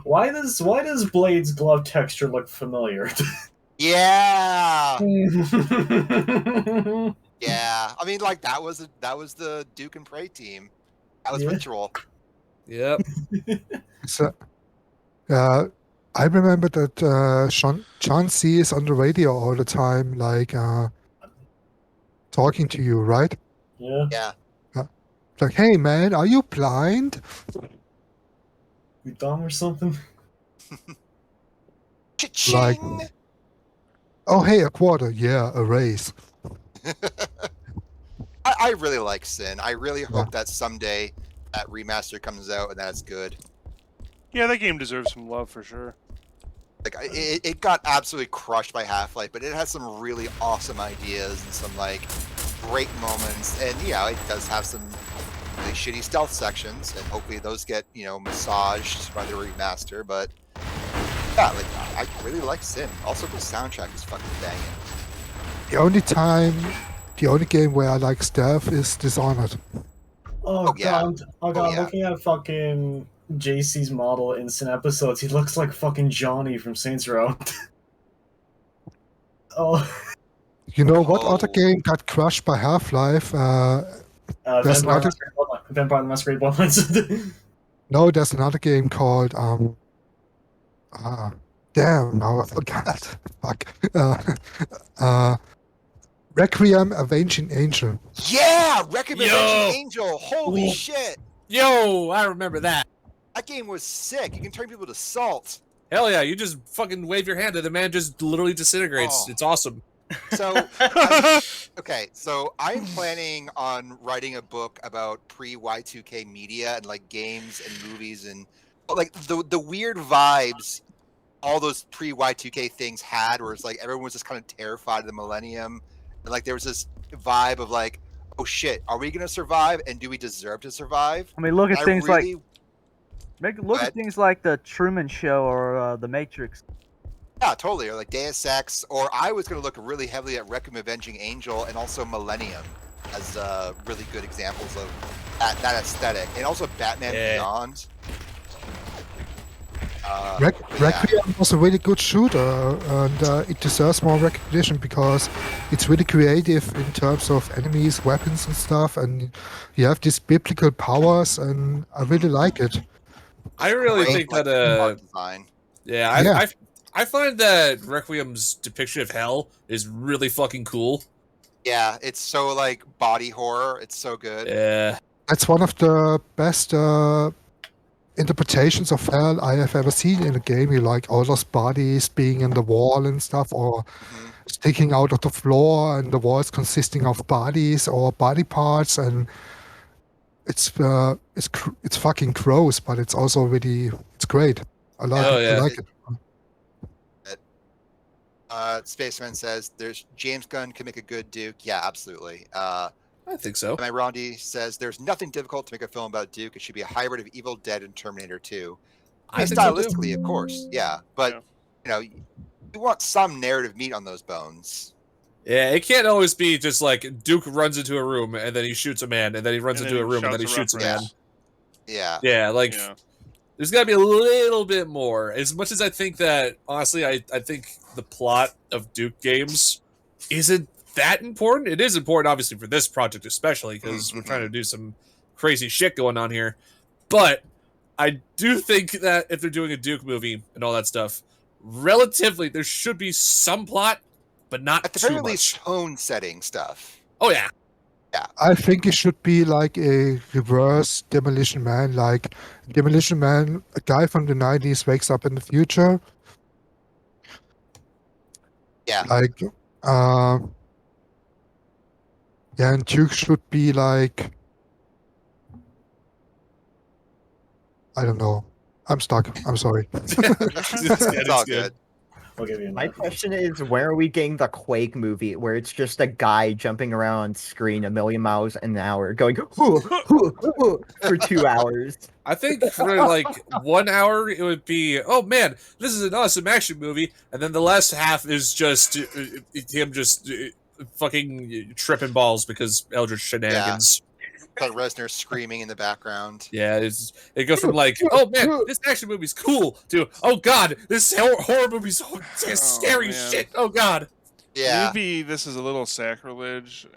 why does Blade's glove texture look familiar? Yeah. Yeah. I mean, like that was the Duke and Prey team. That was Ritual. Yep. So, I remember that John C is on the radio all the time, like talking to you, right? Yeah. Yeah. Like, hey man, are you blind? You dumb or something? Like, oh hey, a quarter, yeah, a raise. I really like Sin. I really hope that someday that remaster comes out and that's good. Yeah, that game deserves some love for sure. Like it got absolutely crushed by Half-Life, but it has some really awesome ideas and some like great moments. And yeah, it does have some really shitty stealth sections, and hopefully those get massaged by the remaster. But yeah, like I really like Sim. Also, the soundtrack is fucking banging. The only game where I like stealth is Dishonored. Oh, yeah. god, I'm looking at fucking JC's model in some episodes. He looks like fucking Johnny from Saints Row. Oh. You know what other game got crushed by Half-Life? There's Vampire another. the Masquerade Bloodlines. No, there's another game called damn, now I forgot. Fuck. Requiem Avenging Angel. Yeah, Requiem Avenging Angel. Holy shit. Yo, I remember that. That game was sick. You can turn people to salt. Hell yeah, you just fucking wave your hand and the man just literally disintegrates. Oh. It's awesome. So, so I'm planning on writing a book about pre-Y2K media and like games and movies and like the weird vibes all those pre-Y2K things had, where it's like everyone was just kind of terrified of the millennium, and like there was this vibe of like, oh shit, are we gonna survive, and do we deserve to survive? I mean, look at things really... look at things like the Truman Show or the Matrix. Yeah, totally. Or like Deus Ex, or I was going to look really heavily at Requiem Avenging Angel and also Millennium as really good examples of that aesthetic. And also Batman Beyond. Requiem was a really good shooter, and it deserves more recognition because it's really creative in terms of enemies, weapons and stuff, and you have these biblical powers, and I really like it. I really think that design. I find that Requiem's depiction of hell is really fucking cool. Yeah, it's so like body horror. It's so good. Yeah. That's one of the best interpretations of hell I have ever seen in a game. You like all those bodies being in the wall and stuff, or sticking out of the floor, and the walls consisting of bodies or body parts, and it's fucking gross, but it's also really great. I like it. Spaceman says there's James Gunn can make a good Duke. Yeah, absolutely. I think so. My Rondi says there's nothing difficult to make a film about Duke. It should be a hybrid of Evil Dead and Terminator 2. I think stylistically, so of course, yeah, but you want some narrative meat on those bones. Yeah, it can't always be just like Duke runs into a room and then he shoots a man, and then he runs into a room and then he shoots a man. Yeah. Yeah, like there's got to be a little bit more. As much as I think that, honestly, I think the plot of Duke games isn't that important. It is important, obviously, for this project especially, because we're trying to do some crazy shit going on here. But I do think that if they're doing a Duke movie and all that stuff, relatively, there should be some plot, but not at the too very much. least tone setting stuff. Oh yeah. I think it should be like a reverse Demolition Man. Like Demolition Man, a guy from the 90s wakes up in the future. Yeah. Like, and Duke should be like, I don't know. I'm stuck. I'm sorry. It's all good. My question is, where are we getting the Quake movie where it's just a guy jumping around on screen a million miles an hour going for 2 hours? I think for like 1 hour it would be, oh man, this is an awesome action movie, and then the last half is just him just fucking tripping balls because Eldritch shenanigans. Got Reznor screaming in the background. Yeah, it goes from like, oh man, this action movie's cool, to oh god, this horror movie's scary shit. Oh god. Yeah. Maybe this is a little sacrilege,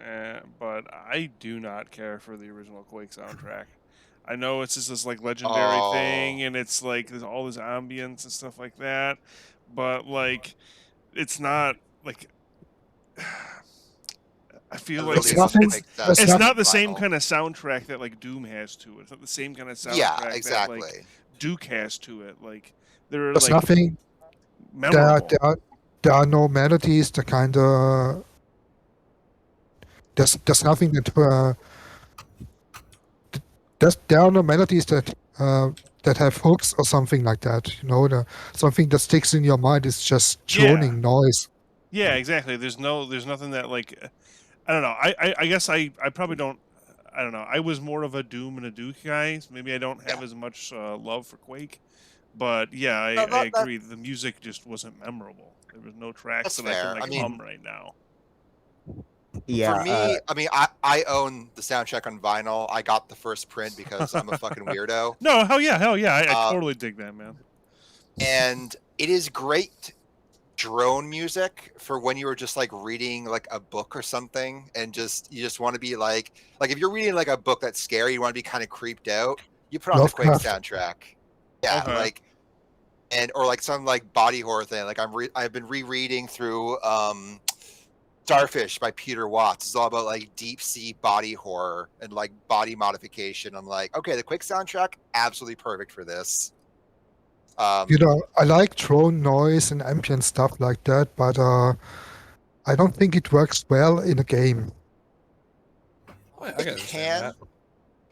but I do not care for the original Quake soundtrack. I know it's just this like legendary thing, and it's like there's all this ambience and stuff like that, but like it's not like. I feel like it's not the same kind of soundtrack that like Doom has to it. It's not the same kind of soundtrack that like Duke has to it. Like there's nothing. Memorable. There are no melodies. The kind of there's nothing that there are no melodies that have hooks or something like that. Something that sticks in your mind is just droning noise. Yeah, exactly. There's nothing that like. I don't know. I guess I probably don't. I don't know. I was more of a Doom and a Duke guy. So maybe I don't have as much love for Quake. But yeah, I agree. The music just wasn't memorable. There was no tracks that I can like hum right now. Yeah. For me, I mean, I own the soundtrack on vinyl. I got the first print because I'm a fucking weirdo. No, hell yeah. I totally dig that, man. And it is great drone music for when you were just like reading like a book or something, and you just want to be like if you're reading like a book that's scary, you want to be kind of creeped out. You put on the Quake soundtrack, yeah, like, and or like some like body horror thing. Like I've been rereading through Starfish by Peter Watts. It's all about like deep sea body horror and like body modification. I'm like, okay, the Quake soundtrack, absolutely perfect for this. You know, I like drone noise and ambient stuff like that, but I don't think it works well in a game. It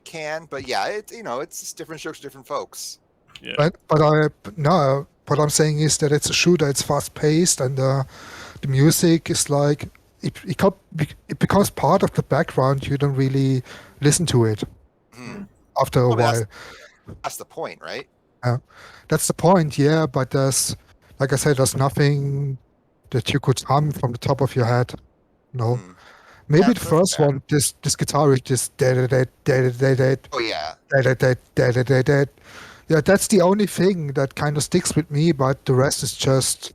can, but yeah, it's just different strokes, different folks. Yeah. But what I'm saying is that it's a shooter. It's fast paced, and the music is like it becomes part of the background. You don't really listen to it after a while. That's the point, right? That's the point, yeah, but there's, like I said, there's nothing that you could hum from the top of your head. No. Maybe the first one, this guitar is just oh yeah. Yeah, that's the only thing that kind of sticks with me, but the rest is just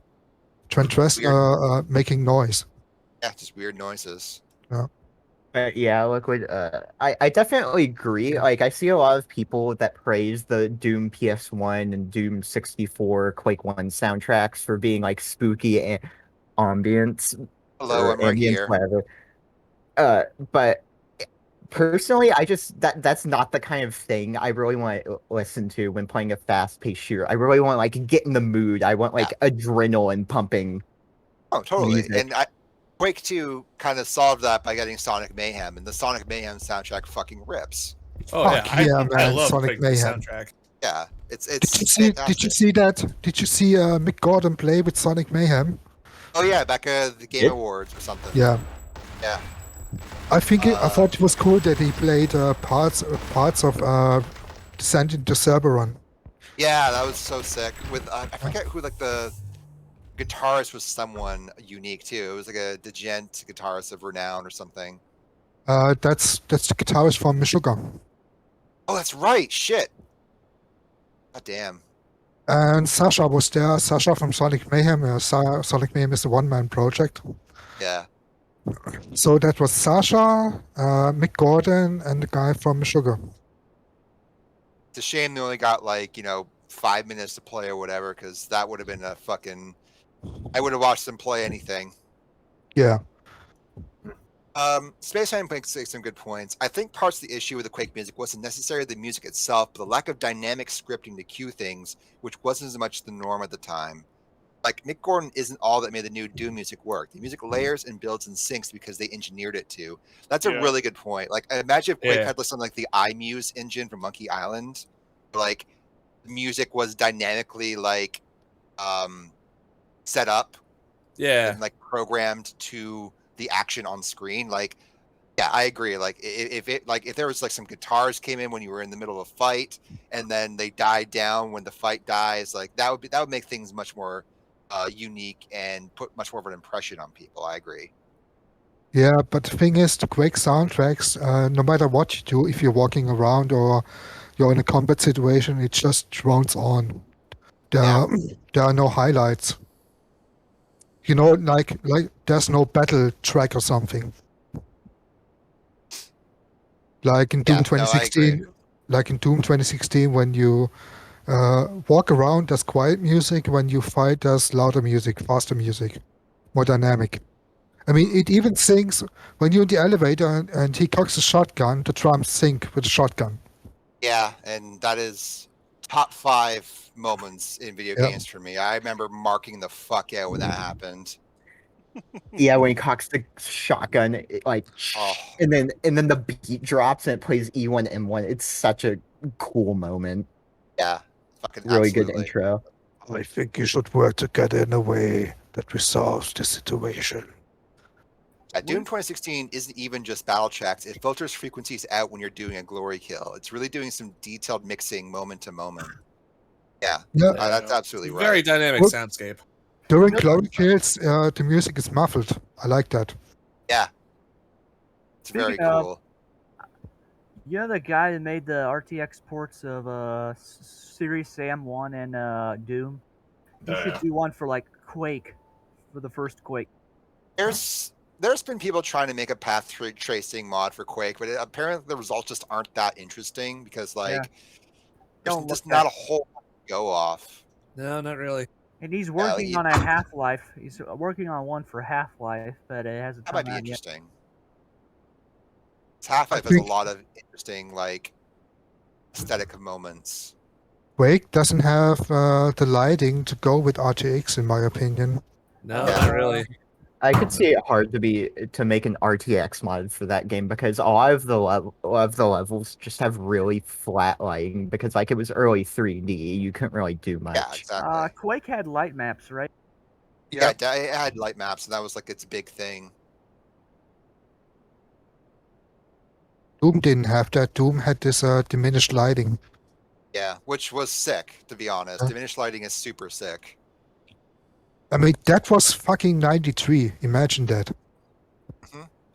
Trent Reznor making noise. Yeah, just weird noises. Yeah. Yeah, Liquid. I definitely agree. Like, I see a lot of people that praise the Doom PS1 and Doom 64 Quake 1 soundtracks for being like spooky and ambience. Hello, I'm right here. Whatever. But personally, that's not the kind of thing I really want to listen to when playing a fast-paced shooter. I really want to like get in the mood. I want like adrenaline pumping. Oh, totally. Music. And Quake 2 kind of solved that by getting Sonic Mayhem, and the Sonic Mayhem soundtrack fucking rips. Oh yeah, I love Sonic Mayhem soundtrack. Yeah, it's. Did you see that? Did you see Mick Gordon play with Sonic Mayhem? Oh yeah, back at the Game Awards or something. Yeah. Yeah. I thought it was cool that he played parts of Descent into Cerberus. Yeah, that was so sick. With I forget who like the guitarist was, someone unique too. It was like a degent guitarist of renown or something. That's the guitarist from Meshuggah. Oh, that's right. Shit. God damn. And Sasha was there. Sasha from Sonic Mayhem. Sonic Mayhem is a one-man project. Yeah. So that was Sasha, Mick Gordon, and the guy from Meshuggah. It's a shame they only got like 5 minutes to play or whatever, because that would have been a fucking. I would have watched them play anything. Yeah. Space Time makes some good points. I think parts of the issue with the Quake music wasn't necessarily the music itself, but the lack of dynamic scripting to cue things, which wasn't as much the norm at the time. Like, Mick Gordon isn't all that made the new Doom music work. The music layers and builds and syncs because they engineered it to. That's a really good point. Like, imagine if Quake had something like the iMuse engine from Monkey Island. Like, the music was dynamically, like, set up. Yeah. And, like, programmed to the action on screen. Like, yeah, I agree. Like, if there was, like, some guitars came in when you were in the middle of a fight, and then they died down when the fight dies, like, that would make things much more unique and put much more of an impression on people. I agree. Yeah, but the thing is, the Quake soundtracks, no matter what you do, if you're walking around or you're in a combat situation, it just drones on. There are no highlights. Like there's no battle track or something. Like in Doom 2016, when you walk around, there's quiet music. When you fight, there's louder music, faster music, more dynamic. I mean, it even sings when you're in the elevator and he cocks a shotgun, the drums sync with the shotgun. Yeah, and that is top 5 moments in video games for me. I remember marking the fuck out when that happened. Yeah, when he cocks the shotgun, and then the beat drops and it plays E1 M1. It's such a cool moment. Yeah, fucking really good intro. I think you should work together in a way that resolves the situation. Doom 2016 isn't even just battle checks. It filters frequencies out when you're doing a glory kill. It's really doing some detailed mixing moment to moment. Yeah, that's absolutely right. Very dynamic soundscape. During glory kills, the music is muffled. I like that. Yeah. It's very cool. You know the guy that made the RTX ports of Series Sam 1 and Doom? He should do one for like Quake, for the first Quake. There's been people trying to make a path tracing mod for Quake, but apparently the results just aren't that interesting because there's just not a whole lot to go off. No, not really. And he's working on a Half-Life. He's working on one for Half-Life, but it hasn't come out yet. That might be interesting. Half-Life has a lot of interesting, aesthetic moments. Quake doesn't have the lighting to go with RTX, in my opinion. No, not really. I could see it hard to make an RTX mod for that game because a lot of the levels just have really flat lighting because it was early 3D. You couldn't really do much. Yeah, exactly. Quake had light maps, right? Yeah, it had light maps, and that was its big thing. Doom didn't have that. Doom had this diminished lighting. Yeah, which was sick, to be honest. Diminished lighting is super sick. I mean, that was fucking 93. Imagine that.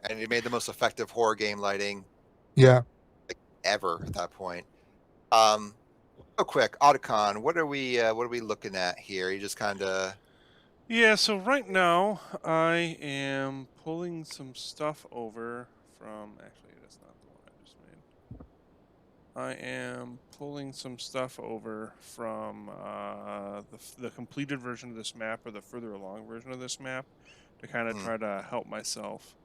And it made the most effective horror game lighting. Yeah. Ever at that point. Real quick, Otacon, what are we looking at here? You just kind of. Yeah. So right now I am pulling some stuff over from. Actually, that's not the one I just made. I am pulling some stuff over from the completed version of this map or the further along version of this map to kind of try to help myself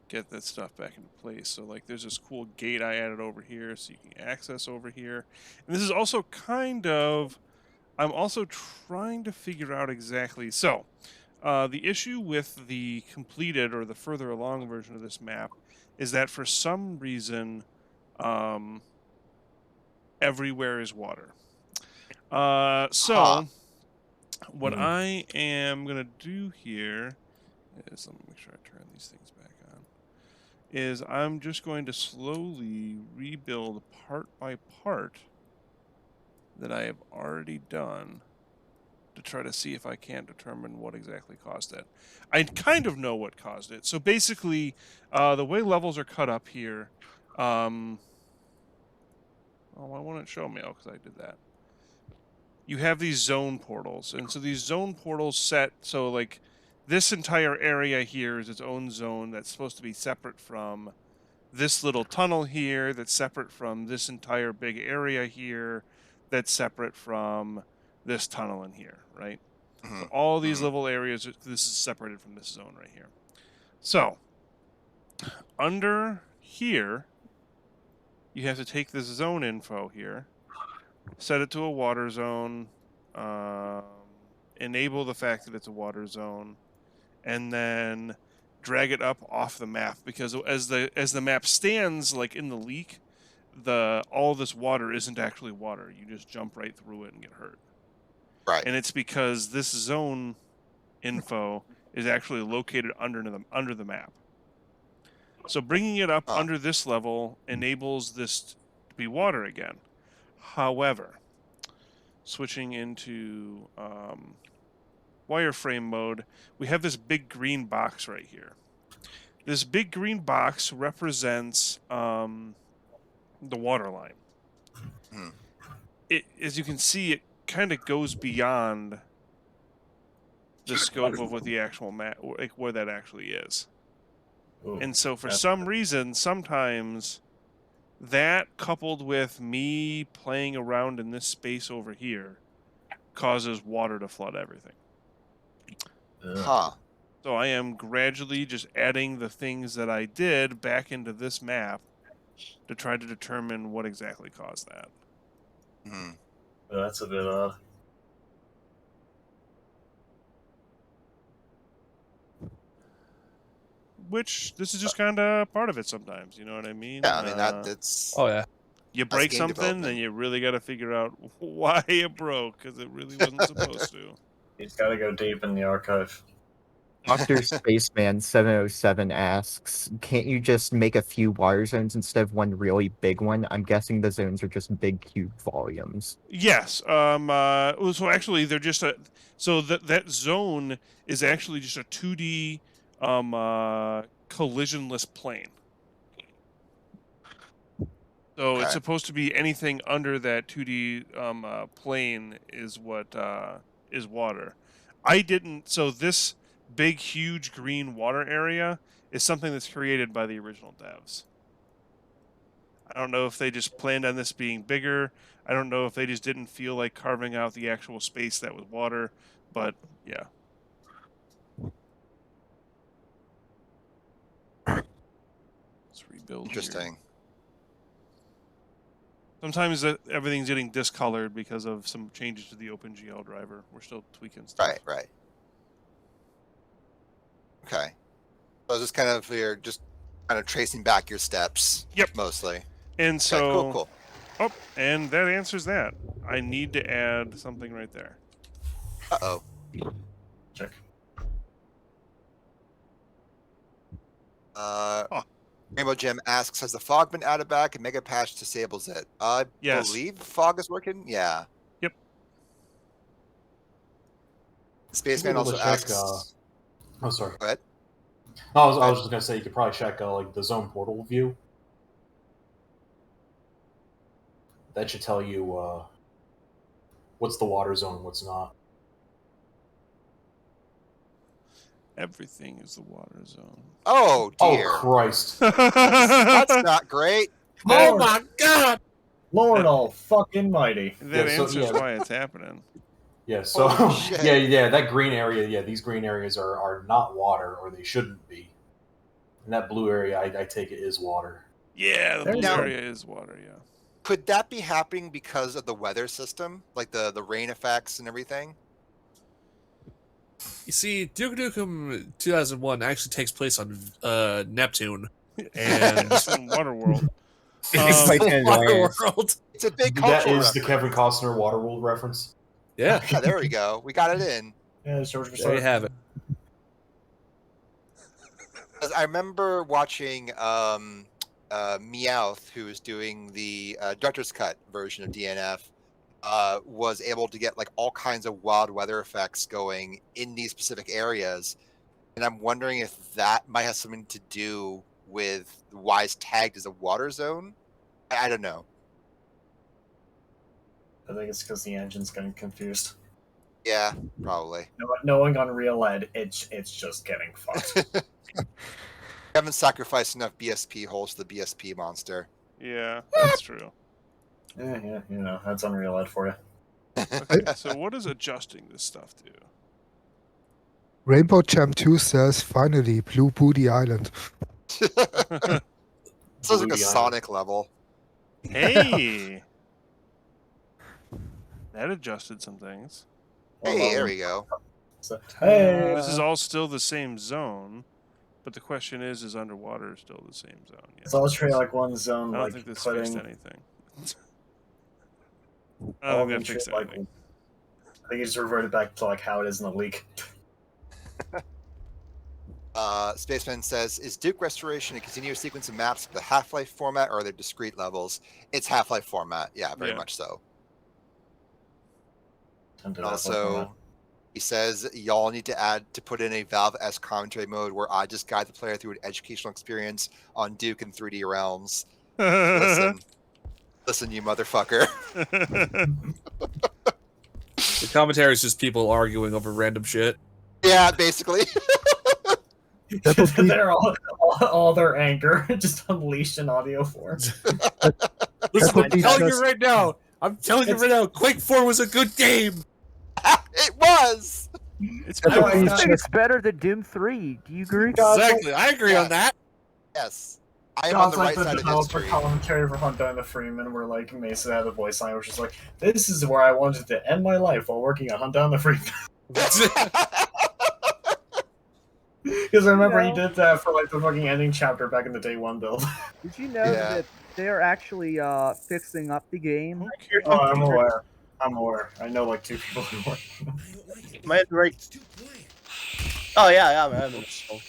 get that stuff back into place. So there's this cool gate I added over here so you can access over here. And this is also I'm also trying to figure out exactly. So the issue with the completed or the further along version of this map is that for some reason everywhere is water. What I am going to do here is, let me make sure I turn these things back on, is I'm just going to slowly rebuild part by part that I have already done to try to see if I can't determine what exactly caused it. I kind of know what caused it. So basically, the way levels are cut up here, oh, why won't it show me? Oh, because I did that. You have these zone portals, and so these zone portals set so this entire area here is its own zone that's supposed to be separate from this little tunnel here, that's separate from this entire big area here, that's separate from this tunnel in here, right? So all these little areas, this is separated from this zone right here. So under here, you have to take this zone info here, set it to a water zone, enable the fact that it's a water zone, and then drag it up off the map, because as the map stands in the leak, all this water isn't actually water. You just jump right through it and get hurt. Right. And it's because this zone info is actually located under the map. So bringing it up under this level enables this to be water again. However, switching into wireframe mode, we have this big green box right here. This big green box represents the water line. As you can see, it kind of goes beyond the scope of what the actual map, where that actually is. And so for some reason, sometimes that coupled with me playing around in this space over here causes water to flood everything. So I am gradually just adding the things that I did back into this map to try to determine what exactly caused that. That's a bit odd. Which, this is just kind of part of it sometimes, you know what I mean? Yeah, I mean, that's... Oh, yeah. You break something, then you really got to figure out why it broke, because it really wasn't supposed to. He's got to go deep in the archive. Dr. Spaceman 707 asks, can't you just make a few water zones instead of one really big one? I'm guessing the zones are just big cube volumes. Yes. So actually, they're just that zone is actually just a 2D collisionless plane. So it's supposed to be anything under that 2D plane is what is water. So this big, huge green water area is something that's created by the original devs. I don't know if they just planned on this being bigger. I don't know if they just didn't feel like carving out the actual space that was water. But yeah. Let's rebuild. Interesting. Here. Sometimes everything's getting discolored because of some changes to the OpenGL driver. We're still tweaking stuff. Right. Okay. So just kind of you're just kind of tracing back your steps. Yep. Mostly. And so. Okay, cool. Oh, and that answers that. I need to add something right there. Uh-oh. Check. Rainbow Jim asks, has the fog been added back and Mega Patch disables it? I believe fog is working. Yeah. Yep. Spaceman also asks. Oh, sorry. Go ahead. I was just gonna say you could probably check like the zone portal view. That should tell you what's the water zone and what's not. Everything is the water zone. Oh dear! Oh Christ! That's not great. Oh my God! Lord all fucking mighty. That answers why it's happening. Yeah. So yeah. That green area. Yeah, these green areas are not water, or they shouldn't be. And that blue area, I take it is water. Yeah, the blue area is water. Yeah. Could that be happening because of the weather system, like the rain effects and everything? You see, Duke Nukem 2001 actually takes place on Neptune and Waterworld. Waterworld. It's a big That cultural is the Kevin Costner Waterworld reference. Yeah. Yeah, there we go. We got it in. Yeah, there you have it. I remember watching Meowth, who was doing the director's cut version of DNF, was able to get like all kinds of wild weather effects going in these specific areas, and I'm wondering if that might have something to do with why it's tagged as a water zone. I don't know. I think it's because the engine's getting confused. Yeah, probably. Knowing Unreal Ed, it's just getting fucked. Haven't sacrificed enough BSP holes to the BSP monster. Yeah, that's true. Yeah, you know, that's Unreal Ed for you. Okay, so what does adjusting this stuff do? Rainbow Jam 2 says, finally, Blue Booty Island. Sounds like a Sonic level. Hey! That adjusted some things. Hey, there we go. So, hey, this is all still the same zone, but the question is underwater still the same zone? Yeah. It's all treated like one zone. I don't think this fixed anything. I don't think that fixed anything. I think it just reverted back to like how it is in the leak. Spaceman says, is Duke Restoration a continuous sequence of maps with the Half-Life format, or are they discrete levels? It's Half-Life format, yeah, very much so. Also, he says, y'all need to put in a Valve-esque commentary mode where I just guide the player through an educational experience on Duke and 3D Realms. Listen, you motherfucker. The commentary is just people arguing over random shit. Yeah, basically. They're all their anger just unleashed in audio form. Listen, I'm telling you right now, Quake 4 was a good game. It was. It's better than Doom 3. Do you agree? Exactly, I agree on that. Yes. I am on the right side of developer history. commentary for Hunt Down the Freeman, where like Mesa had the voice line, which is like, "This is where I wanted to end my life while working on Hunt Down the Freeman." Because I remember he did that for like the fucking ending chapter back in the day one build. Did you know that they're actually fixing up the game? Oh, I'm aware. I know like 2 people who work. Am I right? Oh yeah, I'm in the skull.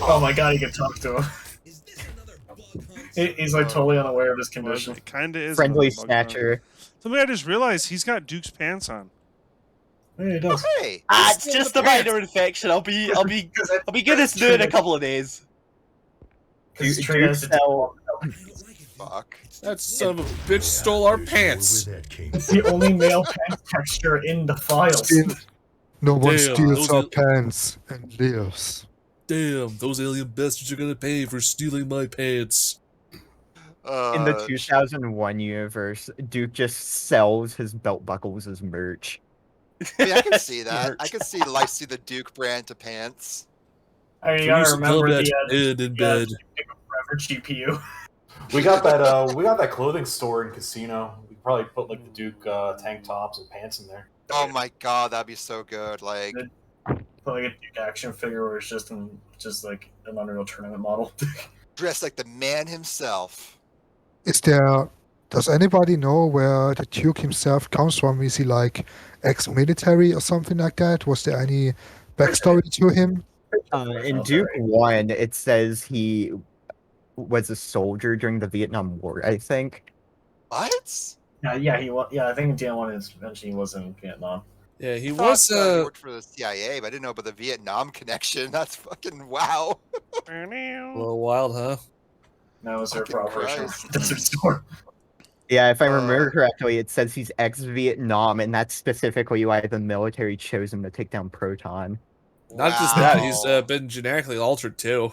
Oh my god, you can talk to him. He's like totally unaware of his condition. It kind of is. Friendly another bug hunt. snatcher. Something I just realized, he's got Duke's pants on. Yeah, he does. Hey, It's just a minor infection. I'll be good as new in a couple of days. Fuck. That son of a bitch stole our pants. It's the only male pants texture in the files. No one Damn, steals those our pants and lives. Damn, those alien bastards are gonna pay for stealing my pants. In the 2001 universe, Duke just sells his belt buckles as merch. Yeah, I can see that. I can see the Duke brand to pants. I mean, you gotta remember the forever GPU. We got that clothing store in Casino. We could probably put like the Duke tank tops and pants in there. Oh my god, that'd be so good. Like, like a Duke action figure where it's just like an Unreal Tournament model. dressed like the man himself. Does anybody know where the Duke himself comes from? Is he like ex-military or something like that? Was there any backstory to him? In Duke 1, it says he was a soldier during the Vietnam War, I think. What? Yeah, he was. Yeah, I think in DN1 is mentioned he was in Vietnam. Yeah, he He worked for the CIA, but I didn't know about the Vietnam connection. That's fucking wow. A little wild, huh? That was their Fucking Operation Christ. Desert Storm. Yeah, if I remember correctly, it says he's ex-Vietnam, and that's specifically why the military chose him to take down Proton. Not just that, he's been genetically altered too.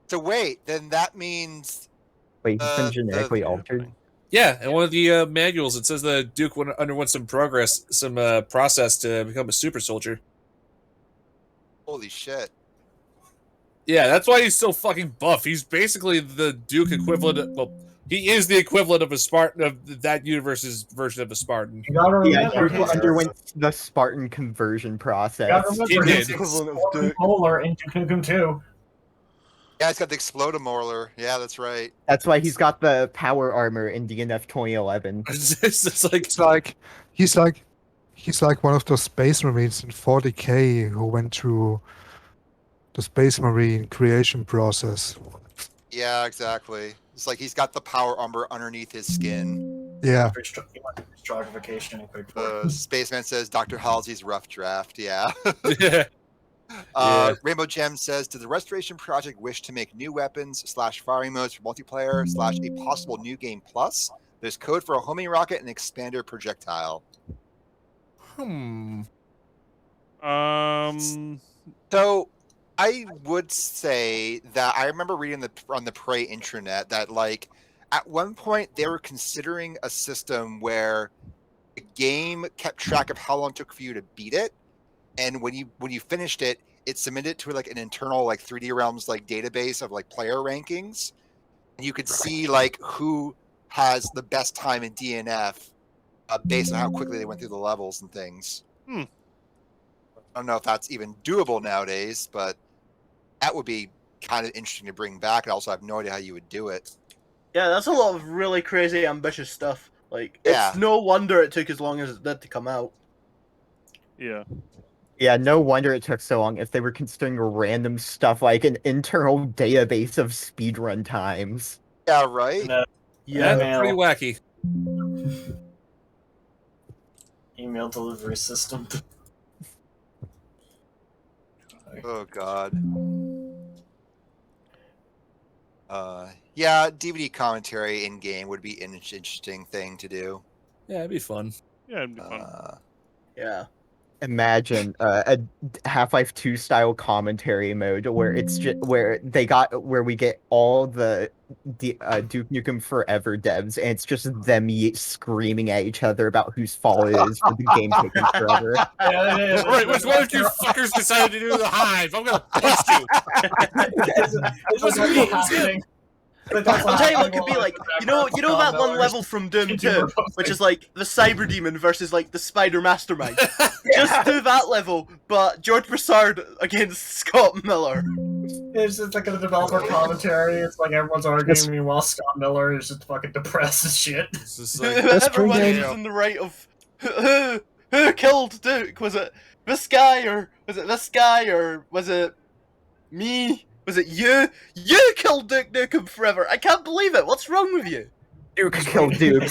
So wait, then that means... Wait, he's been genetically altered? Yeah, in one of the manuals, it says the Duke underwent some process to become a super soldier. Holy shit. Yeah, that's why he's so fucking buff. He's basically the Duke equivalent. Well, he is the equivalent of a Spartan, of that universe's version of a Spartan. Yeah, Duke underwent the Spartan conversion process. He did. Polar in Duke Nukem 2. Yeah, he's got the Explodamorlar. Yeah, that's right. That's why he's got the power armor in DNF 2011. He's like one of those space marines in 40k who went through the space marine creation process. Yeah, exactly. It's like he's got the power armor underneath his skin. Yeah. Stratification and quick. Spaceman says Dr. Halsey's rough draft. Yeah. Yeah. Rainbow Gem says, did the Restoration Project wish to make new weapons / firing modes for multiplayer / a possible new game plus? There's code for a homing rocket and expander projectile. So I would say that I remember reading on the Prey intranet that like at one point they were considering a system where the game kept track of how long it took for you to beat it, and when you finished it, it submitted to like an internal like 3D Realms like database of like player rankings, and you could see like who has the best time in DNF based on how quickly they went through the levels and things. I don't know if that's even doable nowadays, but that would be kind of interesting to bring back. And also, I have no idea how you would do it. Yeah, that's a lot of really crazy, ambitious stuff. Like, Yeah. it's no wonder it took as long as it did to come out. Yeah. Yeah, no wonder it took so long if they were considering random stuff like an internal database of speedrun times. Yeah, right? Yeah, Email. pretty wacky. Email delivery system. Oh, God. Yeah, DVD commentary in-game would be an interesting thing to do. Yeah, it'd be fun. Yeah, it'd be fun. Yeah. Imagine a Half-Life 2 style commentary mode where it's just where we get all the Duke Nukem Forever devs, and it's just them screaming at each other about whose fault it is for the game taking forever. Right, which one of you fuckers decided to do the hive? I'm gonna bust you. I'll tell you what could be like, you know that one level from Doom 2, which is like the Cyber Demon versus like the Spider Mastermind. Just do that level, but George Broussard against Scott Miller. It's just like a developer commentary. It's like everyone's arguing, meanwhile Scott Miller is just fucking depressed as shit. Everyone is in the right of who killed Duke? Was it this guy, or was it this guy, or was it me? Was it you? You killed Duke Nukem Forever. I can't believe it. What's wrong with you? Duke killed Duke.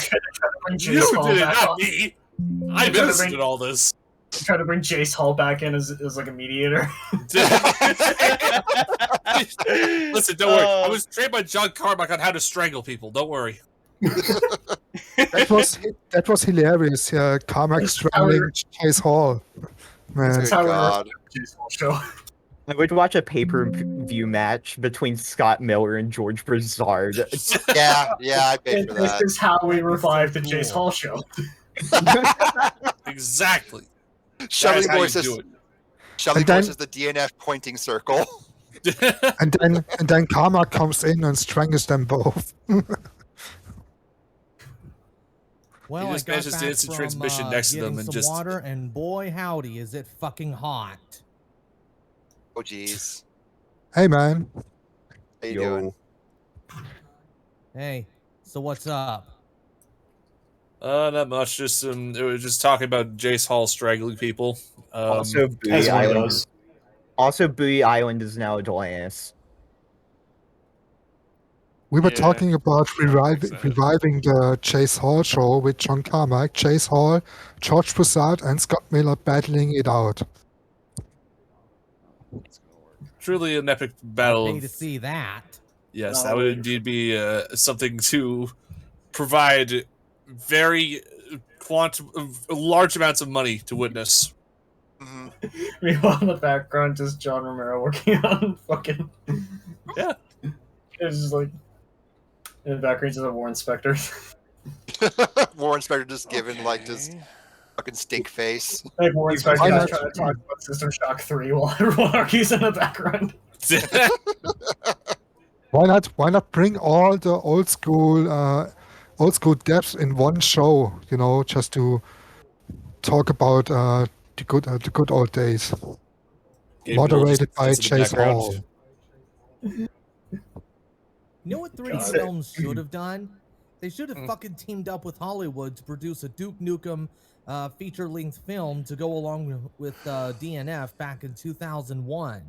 You did it, not me. I'm innocent in all this. Try to bring Jace Hall back in as like a mediator. Listen, don't worry. I was trained by John Carmack on how to strangle people. Don't worry. That was hilarious. Yeah, Carmack strangling Chase Hall. Man. Good God. Jace Hall show. I would watch a pay-per-view match between Scott Miller and George Broussard. Yeah, I'd pay for This that. is how we revive the Jace Hall show. Exactly. Shelly That's how you voices. do it. Shelly voices the DNF pointing circle. and then Carmack comes in and strangles them both. Well, He just I got manages back to instant from, transmission next to them getting and some just water, and boy howdy, is it fucking hot. Oh jeez. Hey man. How you doing? Hey, so what's up? Not much. Just it was just talking about Jace Hall strangling people. Also, Bowie Island. Also, Bowie Island is now Atlantis. We were talking about reviving the Chase Hall show with John Carmack, Chase Hall, George Broussard, and Scott Miller battling it out. Truly an epic battle. I'd pay to see that. Yes, that would indeed be something to provide very large amounts of money to witness. Meanwhile, in the background, just John Romero working on fucking. Yeah. It's just like. In the background, just a war inspector. War inspector just giving like just fucking stink face. Like war inspector trying to talk about System Shock 3 while everyone argues in the background. Why not bring all the old school devs in one show? You know, just to talk about the good old days. Moderated by Chase Hall. You know what 3D Films should have done? They should have fucking teamed up with Hollywood to produce a Duke Nukem feature-length film to go along with DNF back in 2001.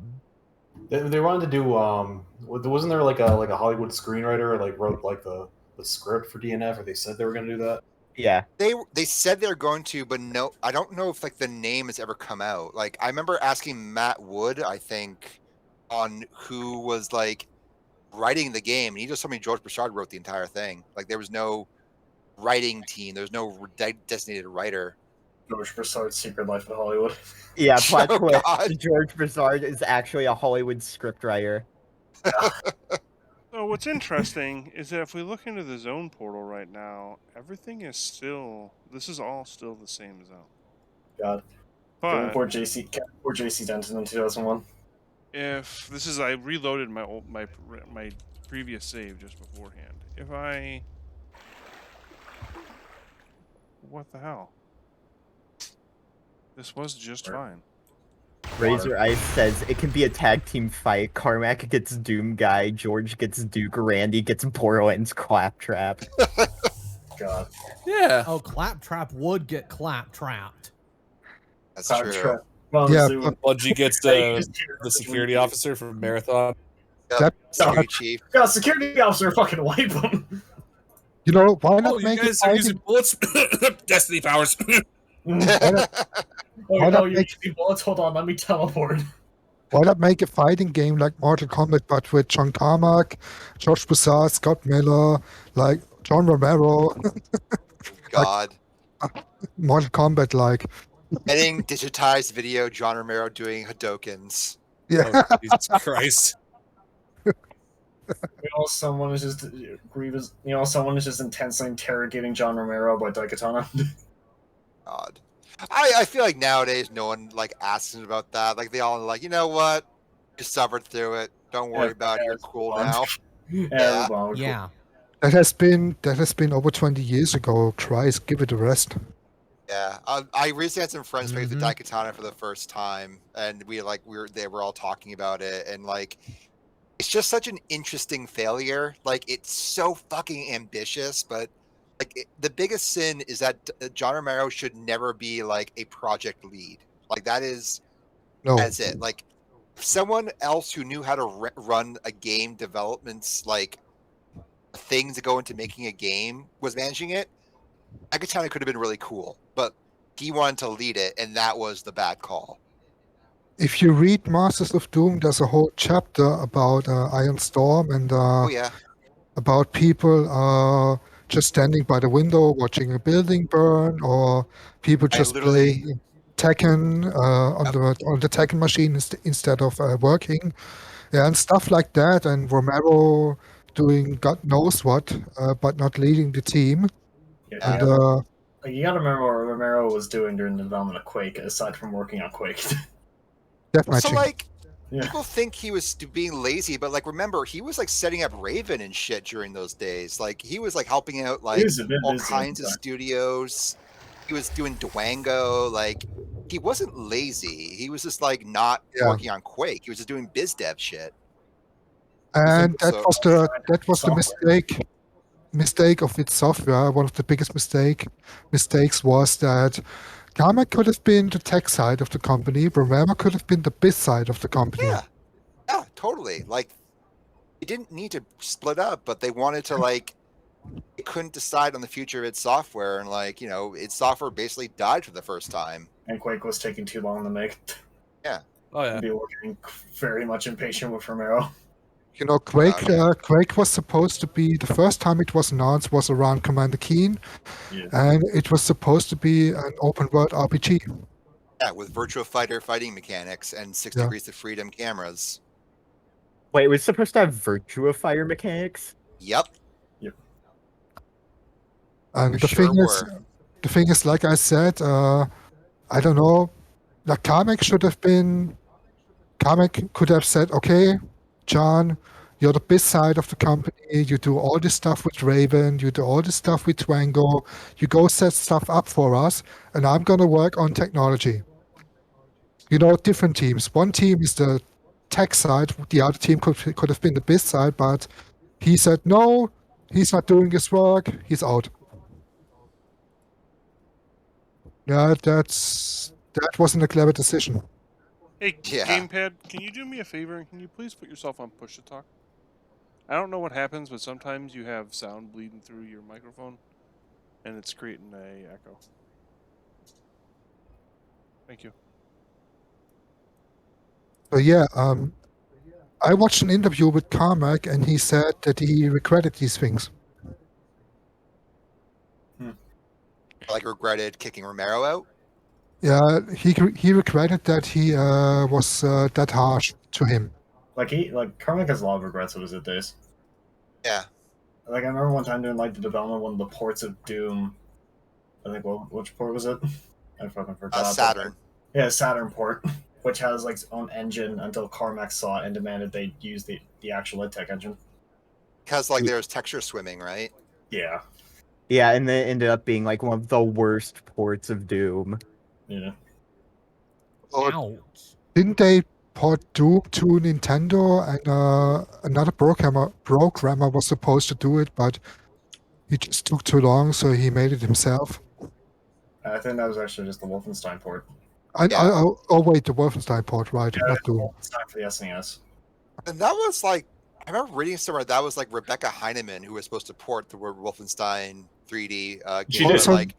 They wanted to do wasn't there like a Hollywood screenwriter like wrote like the script for DNF, or they said they were going to do that? Yeah. They said they're going to, but no, I don't know if like the name has ever come out. Like I remember asking Matt Wood, I think, on who was like writing the game, and he just told me George Broussard wrote the entire thing. Like there was no writing team, there's no designated writer. George Broussard's Secret Life of Hollywood. Yeah, plot twist. George Broussard is actually a Hollywood scriptwriter. So what's interesting is that if we look into the zone portal right now, everything is still. This is all still the same zone. God. But poor JC Denton in 2001. If this is, I reloaded my previous save just beforehand. If I, what the hell? This was just fine. Razor Ice says it can be a tag team fight. Carmack gets Doom Guy, George gets Duke, Randy gets Borland's Claptrap. God. Yeah. Oh, Claptrap would get clap-trapped. That's true. Well, Yeah, Bungie gets the security officer from Marathon. Yep. Security chief. God, security officer fucking wipe him. You know, why not Oh, you make guys it are using bullets? Destiny powers. Oh, no, you're using bullets? Hold on, let me teleport. Why not make a fighting game like Mortal Kombat, but with John Carmack, George Broussard, Scott Miller, like John Romero? God. Mortal Kombat, like. Getting digitized video, John Romero doing Hadokens. Yeah. Oh, Jesus Christ. Someone is just grievous. Someone is just intensely interrogating John Romero by Daikatana. God. I feel like nowadays no one like asks him about that. Like they all are like, you know what? You suffered through it. Don't worry about it. You're cool now. Yeah. That has been over 20 years ago. Christ, give it a rest. Yeah, I recently had some friends play with Daikatana for the first time, and they were all talking about it, and like, it's just such an interesting failure. Like, it's so fucking ambitious, but like the biggest sin is that John Romero should never be like a project lead. Like that is No. that's it. Like someone else who knew how to run a game development's like things that go into making a game was managing it, Daikatana could have been really cool, but he wanted to lead it, and that was the bad call. If you read Masters of Doom, there's a whole chapter about Iron Storm and Oh yeah, about people just standing by the window watching a building burn, or people just playing Tekken on the Tekken machine instead of working, and stuff like that. And Romero doing God knows what, but not leading the team. Yeah, And you gotta remember what Romero was doing during the development of Quake, aside from working on Quake. So like, people think he was being lazy, but like, remember, he was like setting up Raven and shit during those days. Like, he was like helping out like all kinds of studios. He was doing Dwango. Like, he wasn't lazy. He was just like not working on Quake. He was just doing biz dev shit. And that was the mistake of its software. One of the biggest mistakes was that Carmack could have been the tech side of the company, Romero could have been the biz side of the company. Yeah, totally. Like, they didn't need to split up, but they wanted to like, they couldn't decide on the future of its software, and like, you know, its software basically died for the first time. And Quake was taking too long to make. Yeah. Oh yeah. I'd be working very much impatient with Romero. You know, Quake was supposed to be, the first time it was announced was around Commander Keen, and it was supposed to be an open world RPG. Yeah, with Virtua Fighter fighting mechanics and 6 Degrees of Freedom cameras. Wait, it was supposed to have Virtua Fighter mechanics? Yep. And the thing is, like I said, I don't know, like Carmack could have said, okay, John, you're the biz side of the company, you do all this stuff with Raven, you do all this stuff with Dwango, you go set stuff up for us, and I'm gonna work on technology. You know, different teams. One team is the tech side, the other team could have been the biz side, but he said, no, he's not doing his work, he's out. Yeah, that wasn't a clever decision. Hey, Gamepad, can you do me a favor and can you please put yourself on push to talk? I don't know what happens, but sometimes you have sound bleeding through your microphone, and it's creating a echo. Thank you. So yeah, I watched an interview with Carmack, and he said that he regretted these things. Like regretted kicking Romero out? Yeah, he regretted that he was that harsh to him. Carmack has a lot of regrets of his days. Yeah. Like I remember one time doing like the development of one of the ports of Doom. I think which port was it? I fucking forgot. Saturn. Yeah, Saturn port, which has like its own engine until Carmack saw it and demanded they use the actual tech engine. Because like there's texture swimming, right? Yeah. Yeah, and then it ended up being like one of the worst ports of Doom. Yeah. Ouch. Didn't they port Doom to Nintendo, and another programmer was supposed to do it, but he just took too long, so he made it himself. I think that was actually just the Wolfenstein port. Oh wait, the Wolfenstein port, right? Yeah, Not Doom. Wolfenstein for the SNES. And that was like, I remember reading somewhere that was like Rebecca Heinemann who was supposed to port the Wolfenstein 3D game. Like,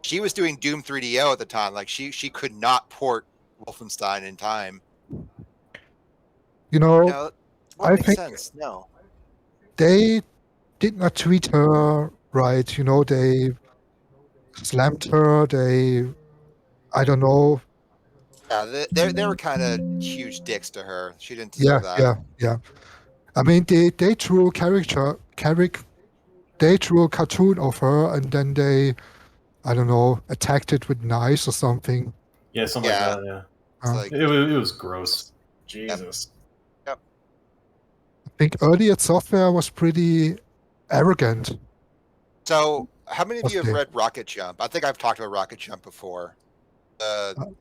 she was doing Doom 3DO at the time. Like, she could not port Wolfenstein in time. You know, I think sense. No. they did not treat her right. You know, they slammed her. I don't know. Yeah, they were kind of huge dicks to her. She didn't deserve that. Yeah. I mean, they drew they drew a cartoon of her, and then they, I don't know, attacked it with knives or something. Yeah, something like that. Yeah, like, it was gross. Jesus. Yep. I think earlier software was pretty arrogant. So, how many of you have read Rocket Jump? I think I've talked about Rocket Jump before. Nope.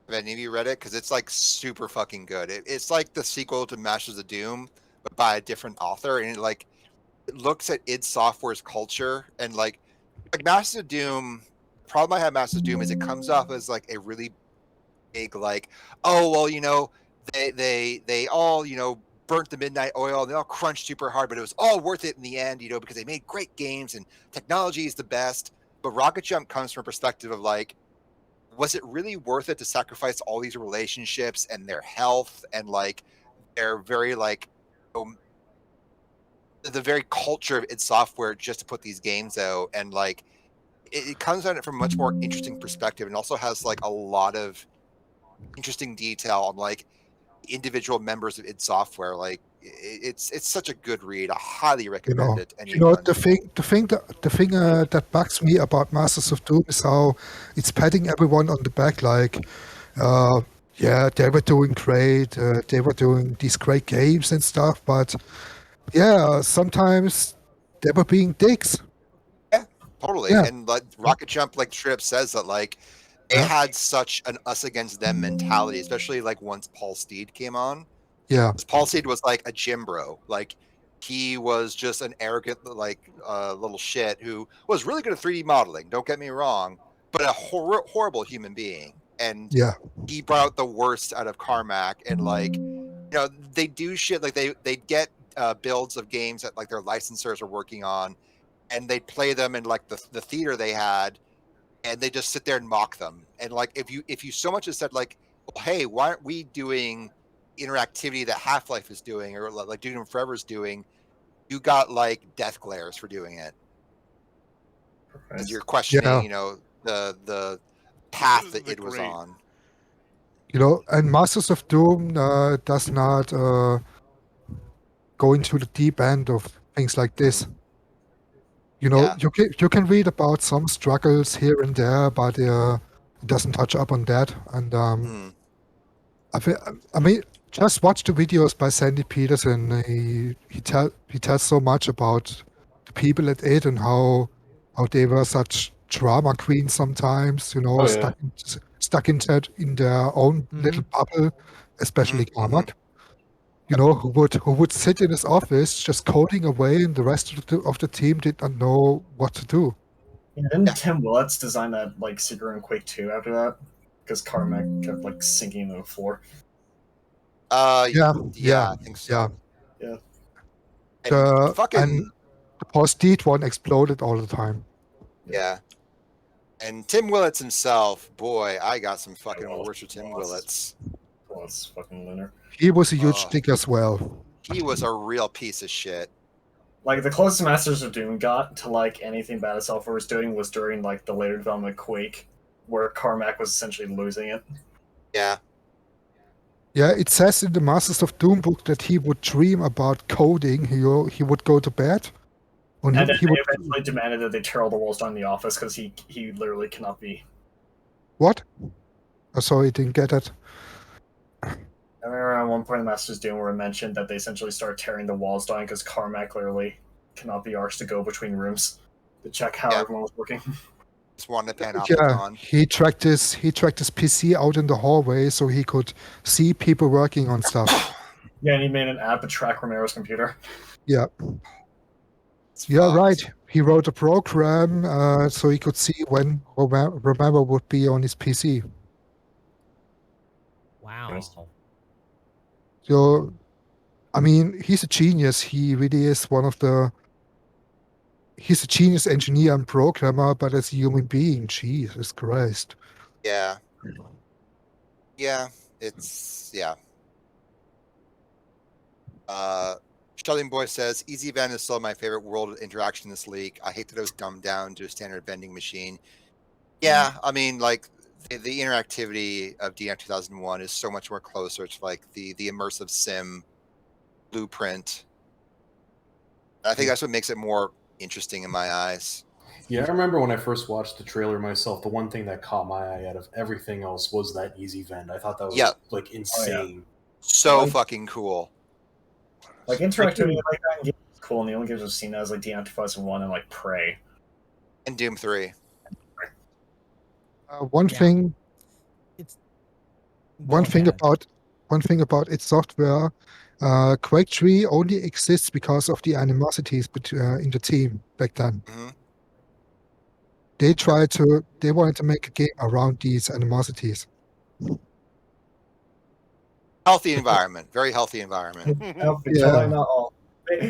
Have any of you read it? Because it's like super fucking good. It's like the sequel to Masters of Doom, but by a different author, and it looks at id Software's culture and like like Masters of Doom. The problem I have with Masters of Doom is it comes off as like a really big like, oh well, they all burnt the midnight oil. They all crunched super hard, but it was all worth it in the end, because they made great games and technology is the best. But Rocket Jump comes from a perspective of like, was it really worth it to sacrifice all these relationships and their health and like their very like the very culture of id Software just to put these games out? And like it comes at it from a much more interesting perspective, and also has like a lot of interesting detail on like individual members of id Software. Like it's such a good read. I highly recommend it. Anyone. The thing that bugs me about Masters of Doom is how it's patting everyone on the back, like, yeah, they were doing great, they were doing these great games and stuff, but yeah, sometimes they were being dicks. Yeah, totally. Yeah. And like Rocket Jump, like straight up says that like they had such an us against them mentality, especially like once Paul Steed came on. Yeah. Paul Steed was like a gym bro. Like he was just an arrogant like little shit who was really good at 3D modeling, don't get me wrong, but a horrible human being. And Yeah. he brought out the worst out of Carmack. And like, they do shit like they get builds of games that like their licensors are working on, and they play them in like the theater they had, and they just sit there and mock them. And like if you so much as said like, well, hey, why aren't we doing interactivity that Half-Life is doing, or like Doom Forever is doing, you got like death glares for doing it. Because you're questioning, the path that it was on. And Masters of Doom does not go into the deep end of things like this. You can read about some struggles here and there, but it doesn't touch up on that. And I mean, just watch the videos by Sandy Peterson. He tells so much about the people at id and how they were such drama queens sometimes. Stuck in their own little bubble, especially Carmack. Who would sit in his office just coding away, and the rest of the team did not know what to do. Yeah, didn't Tim Willets design that like Secret and Quake 2 after that? Because Carmack kept like sinking into the floor. Yeah, I think so. Yeah. And the Post-Deed one exploded all the time. Yeah. And Tim Willets himself, boy, I got some fucking words for Tim Willets. Willets, fucking lunar. He was a huge dick as well. He was a real piece of shit. Like the closest Masters of Doom got to like anything Bad Software was doing was during like the later development of Quake, where Carmack was essentially losing it. Yeah. Yeah, it says in the Masters of Doom book that he would dream about coding. He would go to bed. And then they eventually demanded that they tear all the walls down in the office because he literally cannot be. What? Oh, sorry, I didn't get it. I remember at one point in Masters of Doom where it mentioned that they essentially started tearing the walls down because Carmack literally cannot be arsed to go between rooms to check how everyone was working. Just wanted to pan he tracked his PC out in the hallway so he could see people working on stuff. Yeah, and he made an app to track Romero's computer. Yeah. Yeah, right. He wrote a program so he could see when Romero would be on his PC. Wow. So, I mean, he's a genius. He really is he's a genius engineer and programmer, but as a human being, Jesus Christ. Yeah. Yeah, it's, yeah. Sheldon Boy says, Easy Vend is still my favorite world of interaction in this league. I hate that it was dumbed down to a standard vending machine. Yeah, I mean, like, the interactivity of DNF 2001 is so much more closer to, like, the immersive sim blueprint. I think that's what makes it more interesting in my eyes. Yeah, I remember when I first watched the trailer myself, the one thing that caught my eye out of everything else was that Easy Vend. I thought that was, like, insane. So fucking cool. Like interactivity like that in games is cool, and the only games I've seen that is like DNF 2001 and like Prey. And Doom 3. One thing about id Software, Quake 3 only exists because of the animosities in the team back then. they wanted to make a game around these animosities. Healthy environment, very healthy environment. Healthy, totally not all.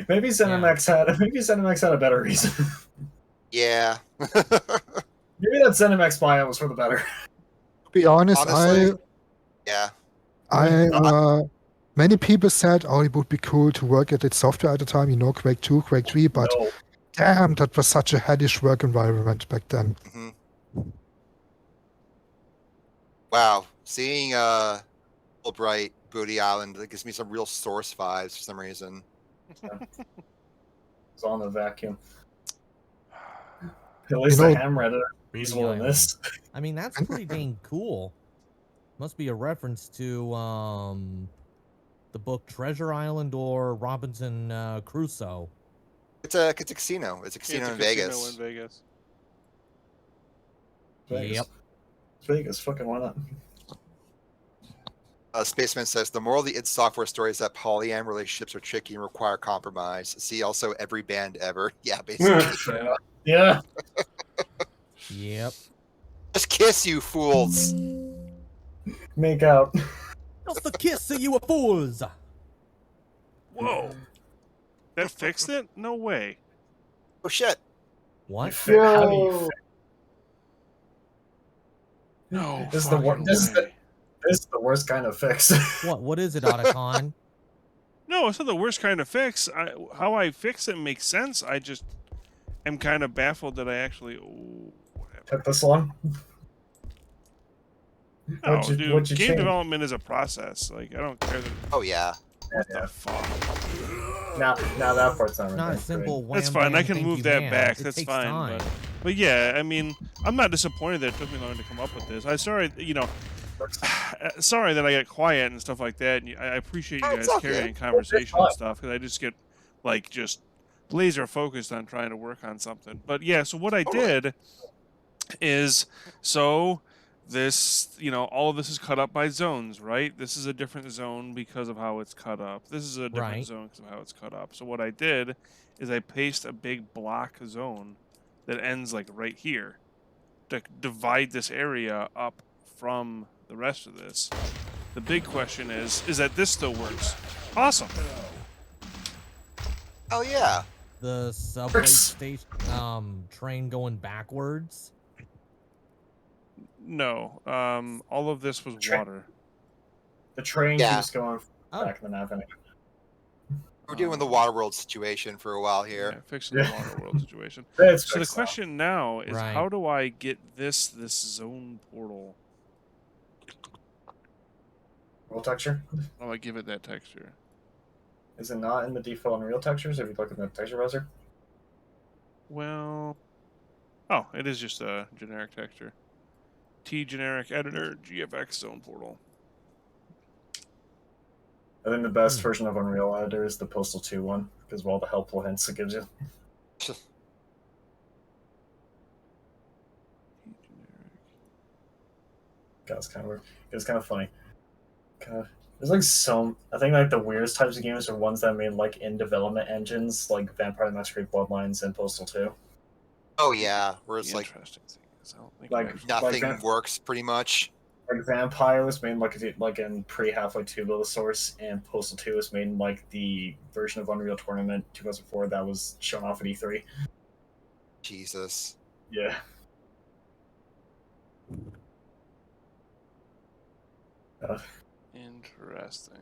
Maybe Cinemax had a better reason. Yeah. Maybe that Cinemax biome was for the better. To be honest, Honestly, yeah. Many people said, oh, it would be cool to work at id Software at the time, Quake 2, Quake 3, but damn, that was such a hellish work environment back then. Wow, seeing Fulbright Booty Island, that gives me some real Source vibes for some reason. It's on the vacuum. At least the ham editor Booty is one of Island. this. I mean, that's pretty dang cool. Must be a reference to the book Treasure Island or Robinson Crusoe. It's a casino. It's a casino in Vegas. Yep. Vegas, fucking why not? Spaceman says the moral of the id Software story is that polyam relationships are tricky and require compromise. See also every band ever. Yeah, basically. Yeah. Yep. Just kiss, you fools. Make out. Just the kiss of you fools. Whoa. That fixed it? No way. Oh shit. What? How do you fix? No. This is the worst kind of fix. What is it, Otacon? No, it's not the worst kind of fix. How I fix it makes sense. I just am kind of baffled that I actually took this long. No, What'd you dude, game change? development is a process. Like, I don't care that. Oh yeah. What the fuck? Now that part's not Not a simple wham That's fine. I bam, can thank move you, that ma'am. back. It That's takes fine. time. But yeah, I mean, I'm not disappointed that it took me long to come up with this. I'm sorry, sorry that I got quiet and stuff like that. And I appreciate you guys carrying conversation and stuff because I just get just laser focused on trying to work on something. But yeah, so what I did is this, all of this is cut up by zones, right? This is a different zone because of how it's cut up. This is a different zone because of how it's cut up. So what I did is I pasted a big block zone that ends like right here to divide this area up from the rest of this. The big question is that this still works. Awesome. Oh yeah. The subway station train going backwards. No, all of this was water. The train keeps going back in the map. We're doing the Waterworld situation for a while here. Yeah, fixing the Waterworld situation. It's So the fixed question now is, Right. how do I get this zone portal? Real texture? How do I give it that texture? Is it not in the default Unreal textures if you look in the texture browser? Well, oh, it is just a generic texture. T generic editor GFX zone portal. I think the best version of Unreal Editor is the Postal 2 one, because of all the helpful hints it gives you. God, it's kind of weird. It's kind of funny. There's I think like the weirdest types of games are ones that made like in development engines, like Vampire the Masquerade Bloodlines and Postal 2. Oh yeah, where it's like nothing works pretty much. Like Vampire was made like in pre-Half-Life 2 build source, and Postal 2 was made in like the version of Unreal Tournament 2004 that was shown off at E3. Jesus. Yeah. Interesting.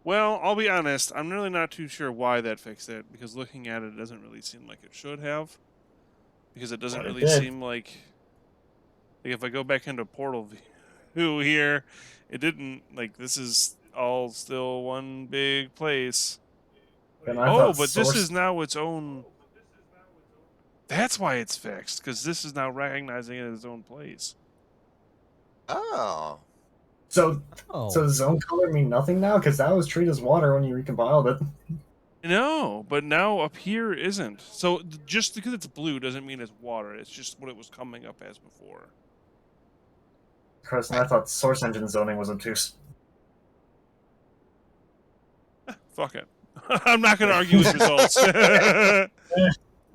Well, I'll be honest, I'm really not too sure why that fixed it, because looking at it, it doesn't really seem like it should have. Because it doesn't really seem like if I go back into Portal View here, it didn't, this is all still one big place. Oh, but this is now its own... That's why it's fixed, because this is now recognizing it as its own place. Oh. So zone color mean nothing now? Because that was treated as water when you recompiled it. No, but now up here isn't. So just because it's blue doesn't mean it's water. It's just what it was coming up as before. Chris, and I thought source engine zoning was obtuse. Fuck it. I'm not going to argue with results.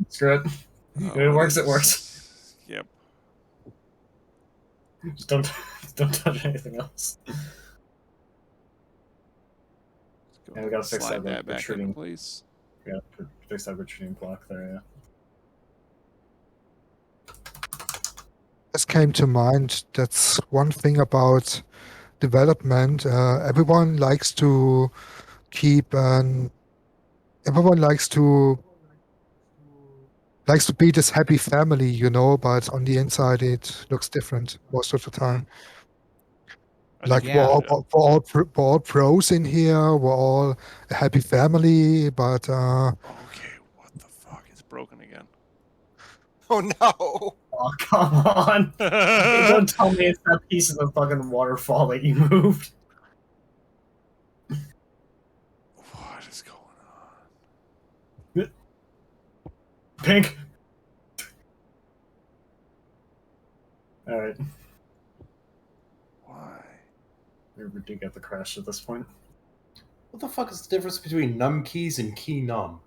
Screw it. If it works, it works. Yep. Just don't touch anything else. Yeah, we gotta fix Slide that that back into retreating place. We gotta fix that retreating block there. Yeah. This came to mind. That's one thing about development. Everyone likes to keep everyone likes to be this happy family, you know, but on the inside it looks different most of the time. Like we're all pros in here, we're all a happy family, but Okay, what the fuck? It's broken again. Oh no! Oh, come on! Hey, don't tell me it's that piece of the fucking waterfall that you moved. What is going on? Pink! Alright. Why? We do get the crash at this point. What the fuck is the difference between num keys and key num?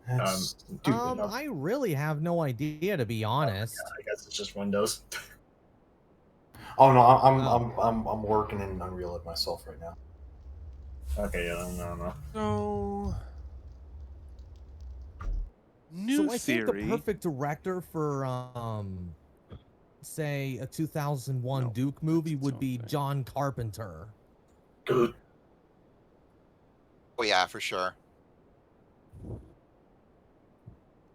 That's stupid. I really have no idea, to be honest. I guess it's just Windows. Oh no, I'm working in Unreal it myself right now. Okay, yeah, no. So, new So I think theory. the perfect director for say a 2001 Duke movie would be John Carpenter. Good. Oh yeah, for sure.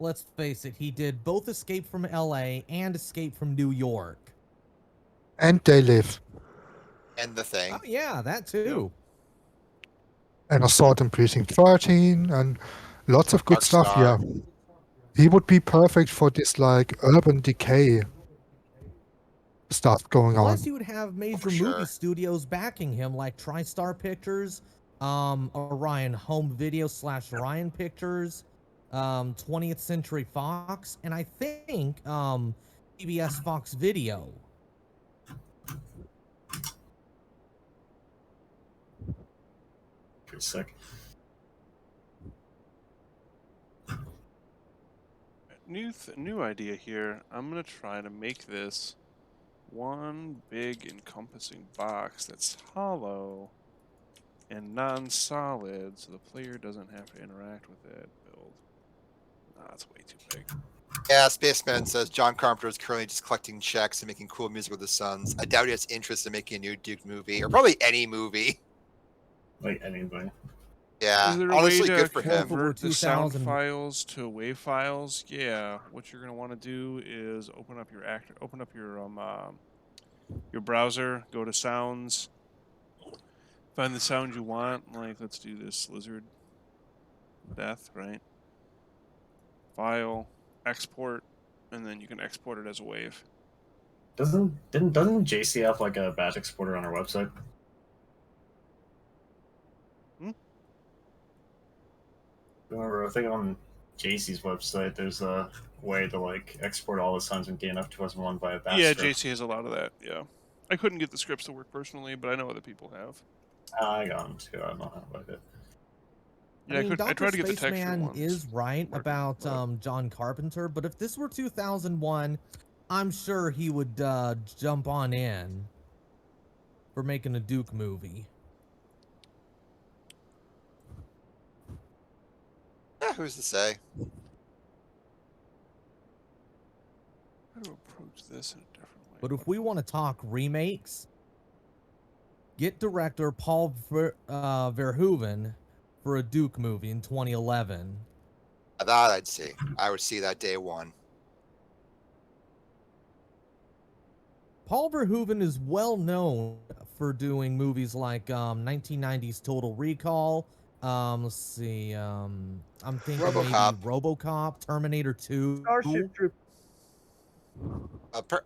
Let's face it, he did both Escape from LA and Escape from New York. and They Live. And The Thing. Oh yeah, that too. And Assault on Precinct 13 and lots of good Dark stuff. Star. Yeah, he would be perfect for this like urban decay stuff going Plus, on. he would have major movie studios backing him, like TriStar Pictures, Orion Home Video / Orion Pictures, 20th Century Fox, and I think CBS Fox Video. Pretty sick. New idea here. I'm gonna try to make this one big encompassing box that's hollow and non-solid, so the player doesn't have to interact with it. Build. Nah, that's way too big. Yeah, Spaceman says John Carpenter is currently just collecting checks and making cool music with his sons. I doubt he has interest in making a new Duke movie, or probably any movie. Like anything. Yeah, Is there a honestly, way to good for him. convert the sound files to WAV files? Yeah. What you're gonna want to do is open up your browser, go to sounds, find the sound you want. Like, let's do this lizard death, right? File, export, and then you can export it as a wave. Doesn't JC have like a batch exporter on our website? Remember, I think on JC's website, there's a way to like export all the sounds in DNF 2001 via batch. Yeah, script. JC has a lot of that. Yeah, I couldn't get the scripts to work personally, but I know other people have. I got them too. I don't know about it. Yeah, I tried to get the texture Spaceman ones. is right about John Carpenter, but if this were 2001, I'm sure he would jump on in for making a Duke movie. Yeah, who's to say? How to approach this in a different way? But if we want to talk remakes, get director Paul Verhoeven for a Duke movie in 2011. That I'd see. I would see that day one. Paul Verhoeven is well known for doing movies like 1990s Total Recall. Let's see. I'm thinking RoboCop. maybe RoboCop, Terminator 2. Starship Troopers.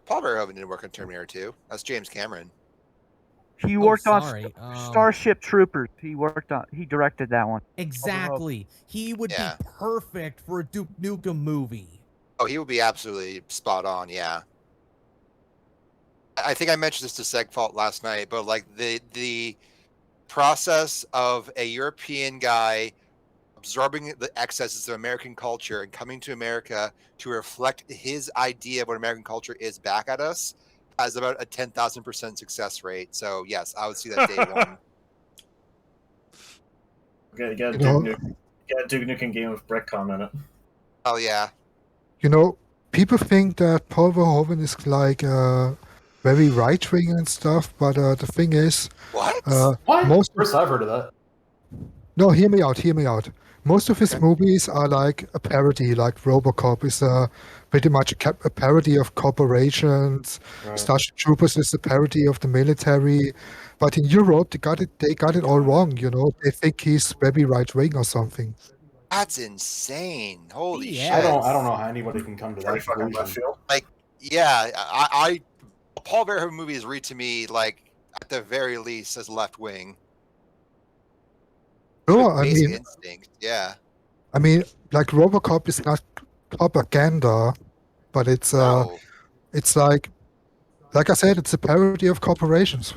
Paul Verhoeven didn't work on Terminator 2. That's James Cameron. He worked on sorry, Starship Troopers. He directed that one. Exactly. He would be perfect for a Duke Nukem movie. Oh, he would be absolutely spot on, yeah. I think I mentioned this to Segfault last night, but like the process of a European guy absorbing the excesses of American culture and coming to America to reflect his idea of what American culture is back at us has about a 10,000% success rate. So yes, I would see that day one. Okay, you got a Duke Nukem game with Brickcom in it. Oh yeah. You know, people think that Paul Verhoeven is like very right wing and stuff, but the thing is, what? First I've heard of that. No, hear me out. Hear me out. Most of his movies are like a parody, like RoboCop is pretty much a parody of corporations. Right. Starship Troopers is a parody of the military. But in Europe, they got it all wrong. You know, they think he's very right wing or something. That's insane. Holy shit. I don't know how anybody can come to that fucking left conclusion. field. Like, yeah, I Paul Verhoeven movies read to me like at the very least as left wing. No, I Basic mean, instinct. Yeah. I mean, like RoboCop is not propaganda, but it's it's like I said, it's a parody of corporations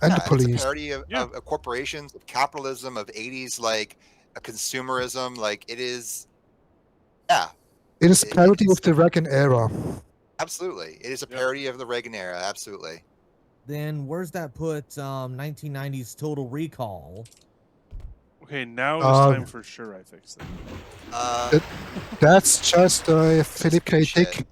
and the police. It's a parody of corporations, of capitalism, of 80s like a consumerism. Like it is. Yeah. It is a parody of the Reagan era. Absolutely, it is a parody of the Reagan era. Absolutely. Then where's that put 1990s Total Recall? Okay, now it's time for Sure I Fixed It. That's just a Philip K. Dick.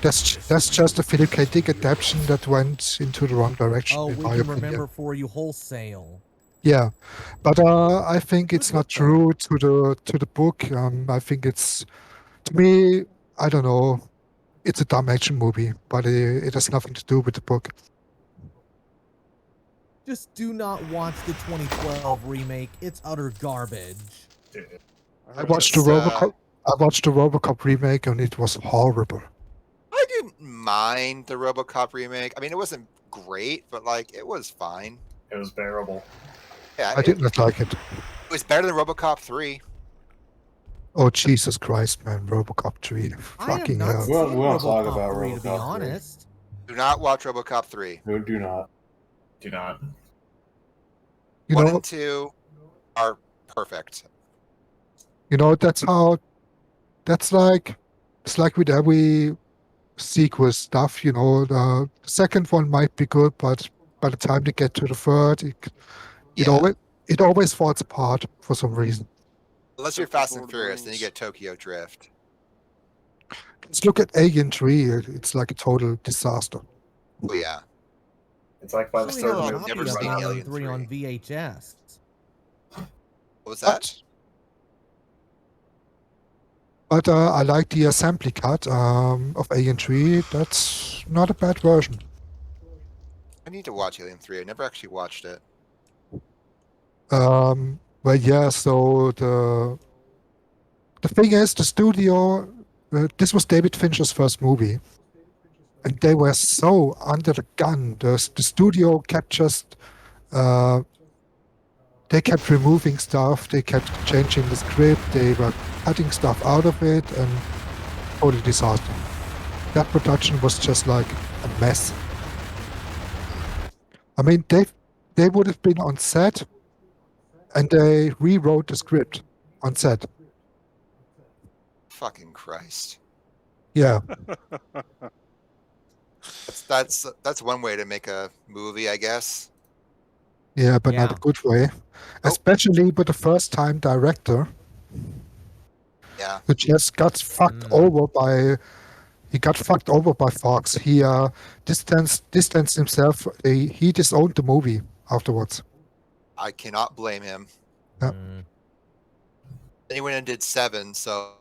That's just a Philip K. Dick adaptation that went into the wrong direction. Oh, in we my can opinion. remember for you wholesale. Yeah, but I think it's not true to the book. I think it's, to me, I don't know. It's a dumb action movie, but it has nothing to do with the book. Just do not watch the 2012 remake. It's utter garbage. I watched the RoboCop. I watched the RoboCop remake, and it was horrible. I didn't mind the RoboCop remake. I mean, it wasn't great, but like it was fine. It was bearable. Yeah, I did not like it. It was better than RoboCop 3. Oh Jesus Christ, man! RoboCop 3, fucking hell. We won't talk about 3, RoboCop to be 3. honest. Do not watch RoboCop 3. No, do not. Do not. You 1 know, and 2 are perfect. You know, it's like with every sequel stuff, you know, the second one might be good, but by the time they get to the third, it always falls apart for some reason. Unless you're Fast and Furious, then you get Tokyo Drift. Let's look at Alien 3, it's like a total disaster. Oh yeah. It's like by the Actually, third have a movie, copy never of seen Alien Alien 3 on VHS. What was that? But I like the assembly cut of Alien 3. That's not a bad version. I need to watch Alien 3. I never actually watched it. Well, yeah, so the thing is, the studio, this was David Fincher's first movie. And they were so under the gun. The studio kept just, they kept removing stuff, they kept changing the script, they were cutting stuff out of it, and total disaster. That production was just like a mess. I mean, they would have been on set, and they rewrote the script on set. Fucking Christ. Yeah. That's one way to make a movie, I guess. Yeah, but not a good way. Especially with the first-time director. Yeah. Who just got fucked over by. He got fucked over by Fox. He distanced himself. He disowned the movie afterwards. I cannot blame him. Yeah. Then he went and did 7, so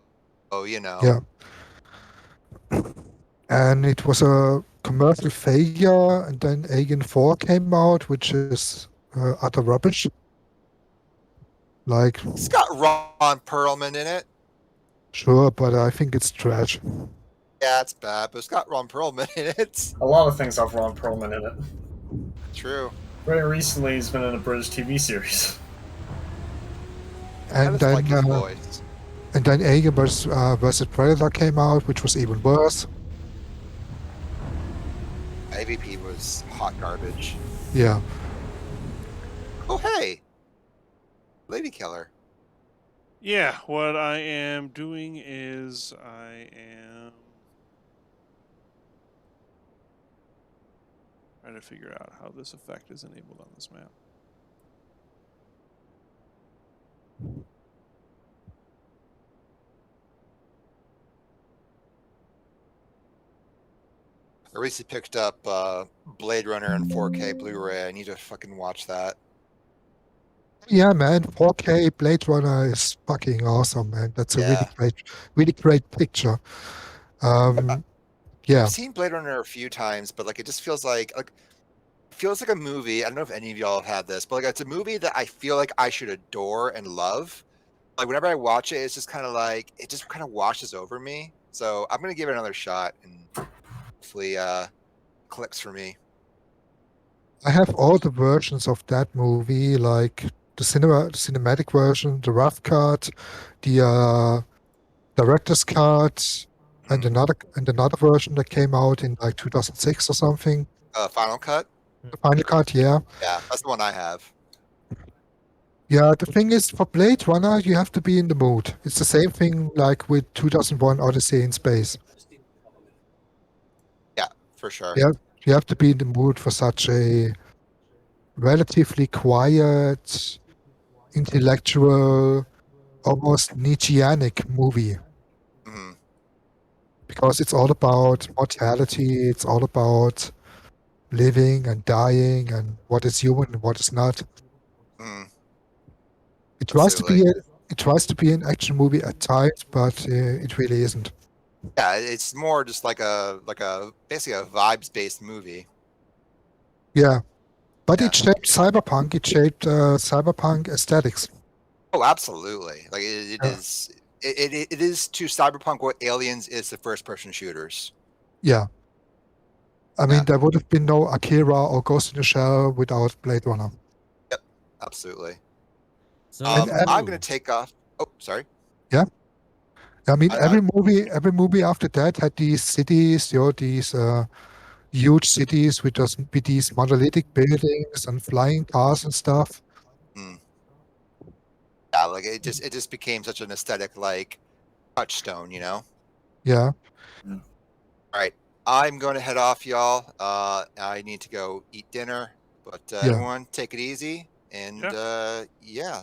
you know. Yeah. And it was a commercial failure, and then Alien 4 came out, which is utter rubbish. Like, It's got Ron Perlman in it. sure, but I think it's trash. Yeah, it's bad, but it's got Ron Perlman in it. A lot of things have Ron Perlman in it. True. Very recently, he's been in a British TV series. And then, like his voice. and then Alien versus Predator came out, which was even worse. AVP was hot garbage. Yeah. Oh, hey. Lady Killer. Yeah, what I am doing is I am trying to figure out how this effect is enabled on this map. I recently picked up Blade Runner in 4K Blu-ray. I need to fucking watch that. Yeah, man, 4K Blade Runner is fucking awesome, man. That's a really great picture. Yeah. I've seen Blade Runner a few times, but like it just feels like a movie. I don't know if any of y'all have had this, but like it's a movie that I feel like I should adore and love. Like whenever I watch it, it's just kind of like it just kind of washes over me. So I'm gonna give it another shot and hopefully clicks for me. I have all the versions of that movie, like the cinematic version, the rough cut, the director's cut, and another version that came out in like 2006 or something. Final Cut. The final cut, yeah. Yeah, that's the one I have. Yeah, the thing is, for Blade Runner, you have to be in the mood. It's the same thing like with 2001 Odyssey in Space. Yeah, for sure. Yeah, you have to be in the mood for such a relatively quiet, intellectual, almost Nietzscheanic movie. Mm-hmm. Because it's all about mortality, it's all about living and dying and what is human and what is not. Mm. It tries to be an action movie at times, but it really isn't. Yeah, it's more just like basically a vibes-based movie. Yeah, but it shaped cyberpunk. It shaped cyberpunk aesthetics. Oh, absolutely! Like it is. It is to cyberpunk what Aliens is to first-person shooters. Yeah. I mean, there would have been no Akira or Ghost in the Shell without Blade Runner. Yep, absolutely. So I'm going to take off. Oh, sorry. Yeah. I mean, every movie after that had these cities, these huge cities with these monolithic buildings and flying cars and stuff. Mm. Yeah, like it just became such an aesthetic like touchstone, you know. Yeah. All right, I'm going to head off, y'all. I need to go eat dinner, but everyone take it easy, and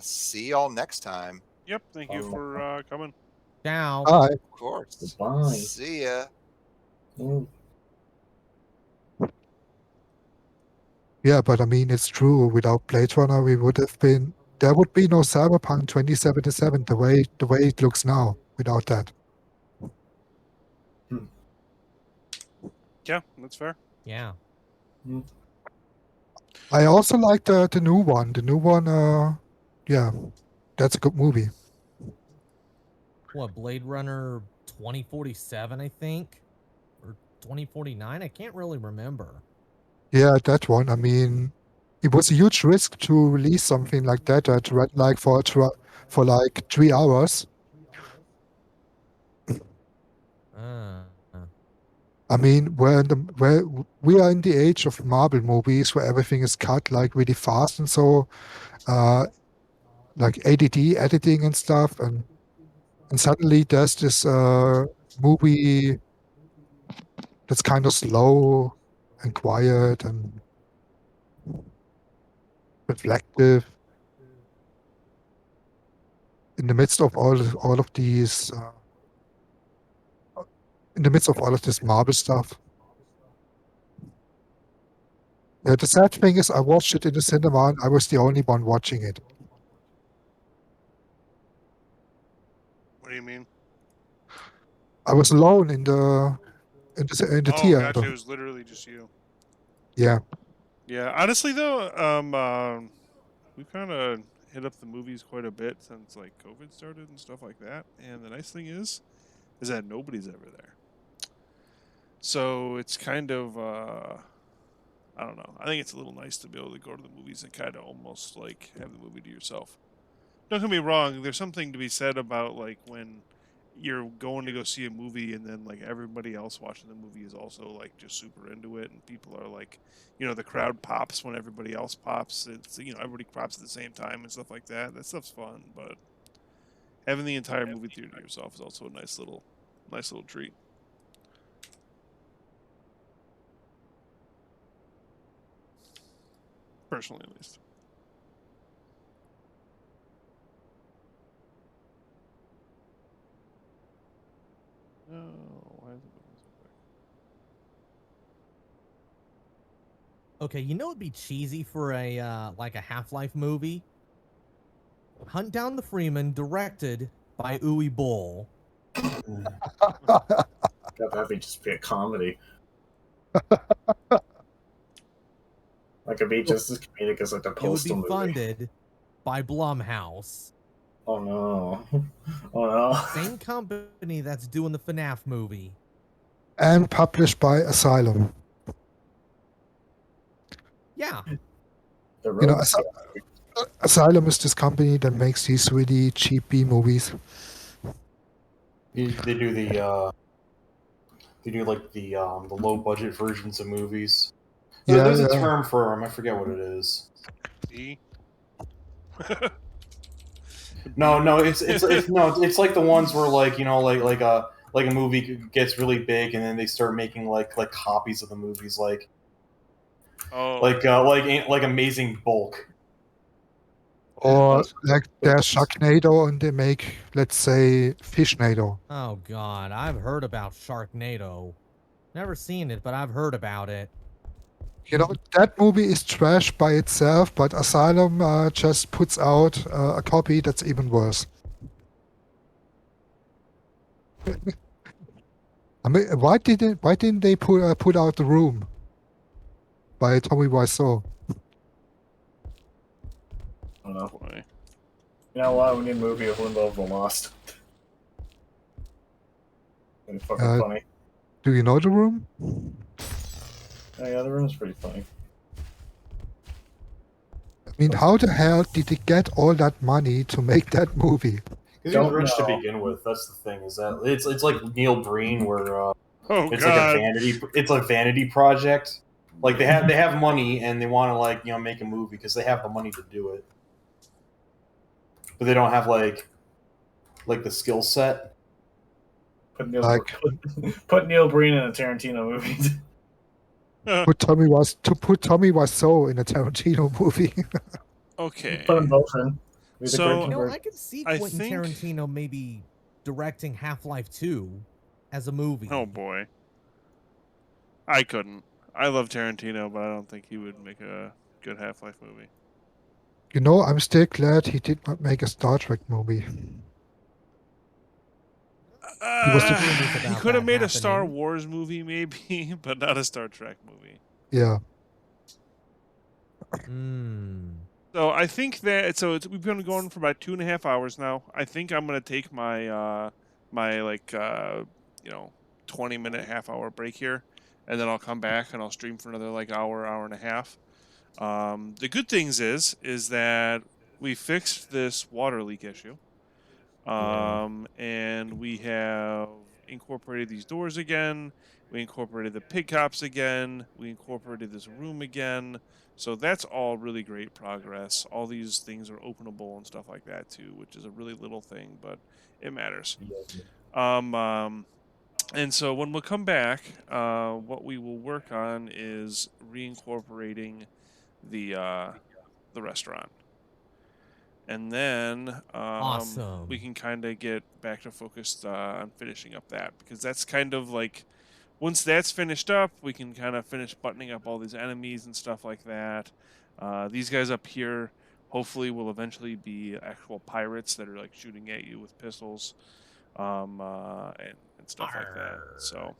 see y'all next time. Yep, thank you for coming. Ciao. Bye. Of course. Bye. See ya. Yeah, but I mean, it's true. Without Blade Runner, there would be no Cyberpunk 2077 the way it looks now. Without that. Yeah, that's fair. Yeah. I also like the new one. The new one, yeah, that's a good movie. What, Blade Runner 2047, I think? Or 2049? I can't really remember. Yeah, that one. I mean, it was a huge risk to release something like that that ran like for like 3 hours. I mean, where we are in the age of Marvel movies where everything is cut like really fast and so, like ADD editing and stuff, and suddenly there's this movie that's kind of slow and quiet and reflective in the midst of all of these. In the midst of all of this Marvel stuff. Yeah, the sad thing is I watched it in the cinema and I was the only one watching it. What do you mean? I was alone in the theater. Gotcha. It was literally just you. Yeah. Yeah. Honestly, though, we kind of hit up the movies quite a bit since like COVID started and stuff like that. And the nice thing is that nobody's ever there. So it's kind of, I don't know. I think it's a little nice to be able to go to the movies and kind of almost like have the movie to yourself. Don't get me wrong. There's something to be said about like when you're going to go see a movie and then like everybody else watching the movie is also like just super into it and people are like, the crowd pops when everybody else pops. It's, everybody pops at the same time and stuff like that. That stuff's fun, but having the entire movie theater to yourself is also a nice little treat. Personally, at least. No, why is it moving so quick? Okay, you know it'd be cheesy for a like a Half-Life movie? Hunt Down the Freeman, directed by Uwe Boll. That'd be just be a comedy. Like it'd be just as comedic as like the It would Postal be movie. funded by Blumhouse. Oh no! Oh no! Same company that's doing the FNAF movie. And published by Asylum. Yeah. The You know, Rogues Asylum is this company that makes these really cheap B movies. They do the like the low budget versions of movies. Yeah, There's a yeah. term for them. I forget what it is. See? No, it's like the ones where like like a movie gets really big and then they start making like copies of the movies like Amazing Bulk. Or like there's Sharknado and they make, let's say, Fishnado. Oh god, I've heard about Sharknado. Never seen it, but I've heard about it. You know, that movie is trash by itself, but Asylum just puts out a copy that's even worse. I mean, why didn't they put out The Room by Tommy Wiseau? I don't know. You know what? We need a movie of Limbo of the Lost. It's fucking funny. Do you know The Room? Oh, yeah, The Room's pretty funny. I mean, how the hell did they get all that money to make that movie? Because he was rich to begin with. That's the thing. Is that it's like Neil Breen, where it's God. like a vanity project. Like they have money and they want to make a movie because they have the money to do it, but they don't have like the skill set. Put Neil Breen in a Tarantino movie. Put Tommy Wiseau in a Tarantino movie. Okay. Put them both in. So You know, I could see Quentin Tarantino maybe directing Half-Life 2 as a movie. Oh boy. I couldn't. I love Tarantino, but I don't think he would make a good Half-Life movie. You know, I'm still glad he did not make a Star Trek movie. He could have made a Star Wars movie, maybe, but not a Star Trek movie. Yeah. So I think that we've been going for about 2.5 hours now. I think I'm gonna take my my 20-minute half-hour break here, and then I'll come back and I'll stream for another hour and a half. The good things is that we fixed this water leak issue. And we have incorporated these doors again. We incorporated the pig cops again. We incorporated this room again. So that's all really great progress. All these things are openable and stuff like that too, which is a really little thing, but it matters. And so when we'll come back, what we will work on is reincorporating the restaurant. And then Awesome. we can kind of get back to focused on finishing up that, because that's kind of like, once that's finished up, we can kind of finish buttoning up all these enemies and stuff like that. These guys up here hopefully will eventually be actual pirates that are shooting at you with pistols and stuff like that. So,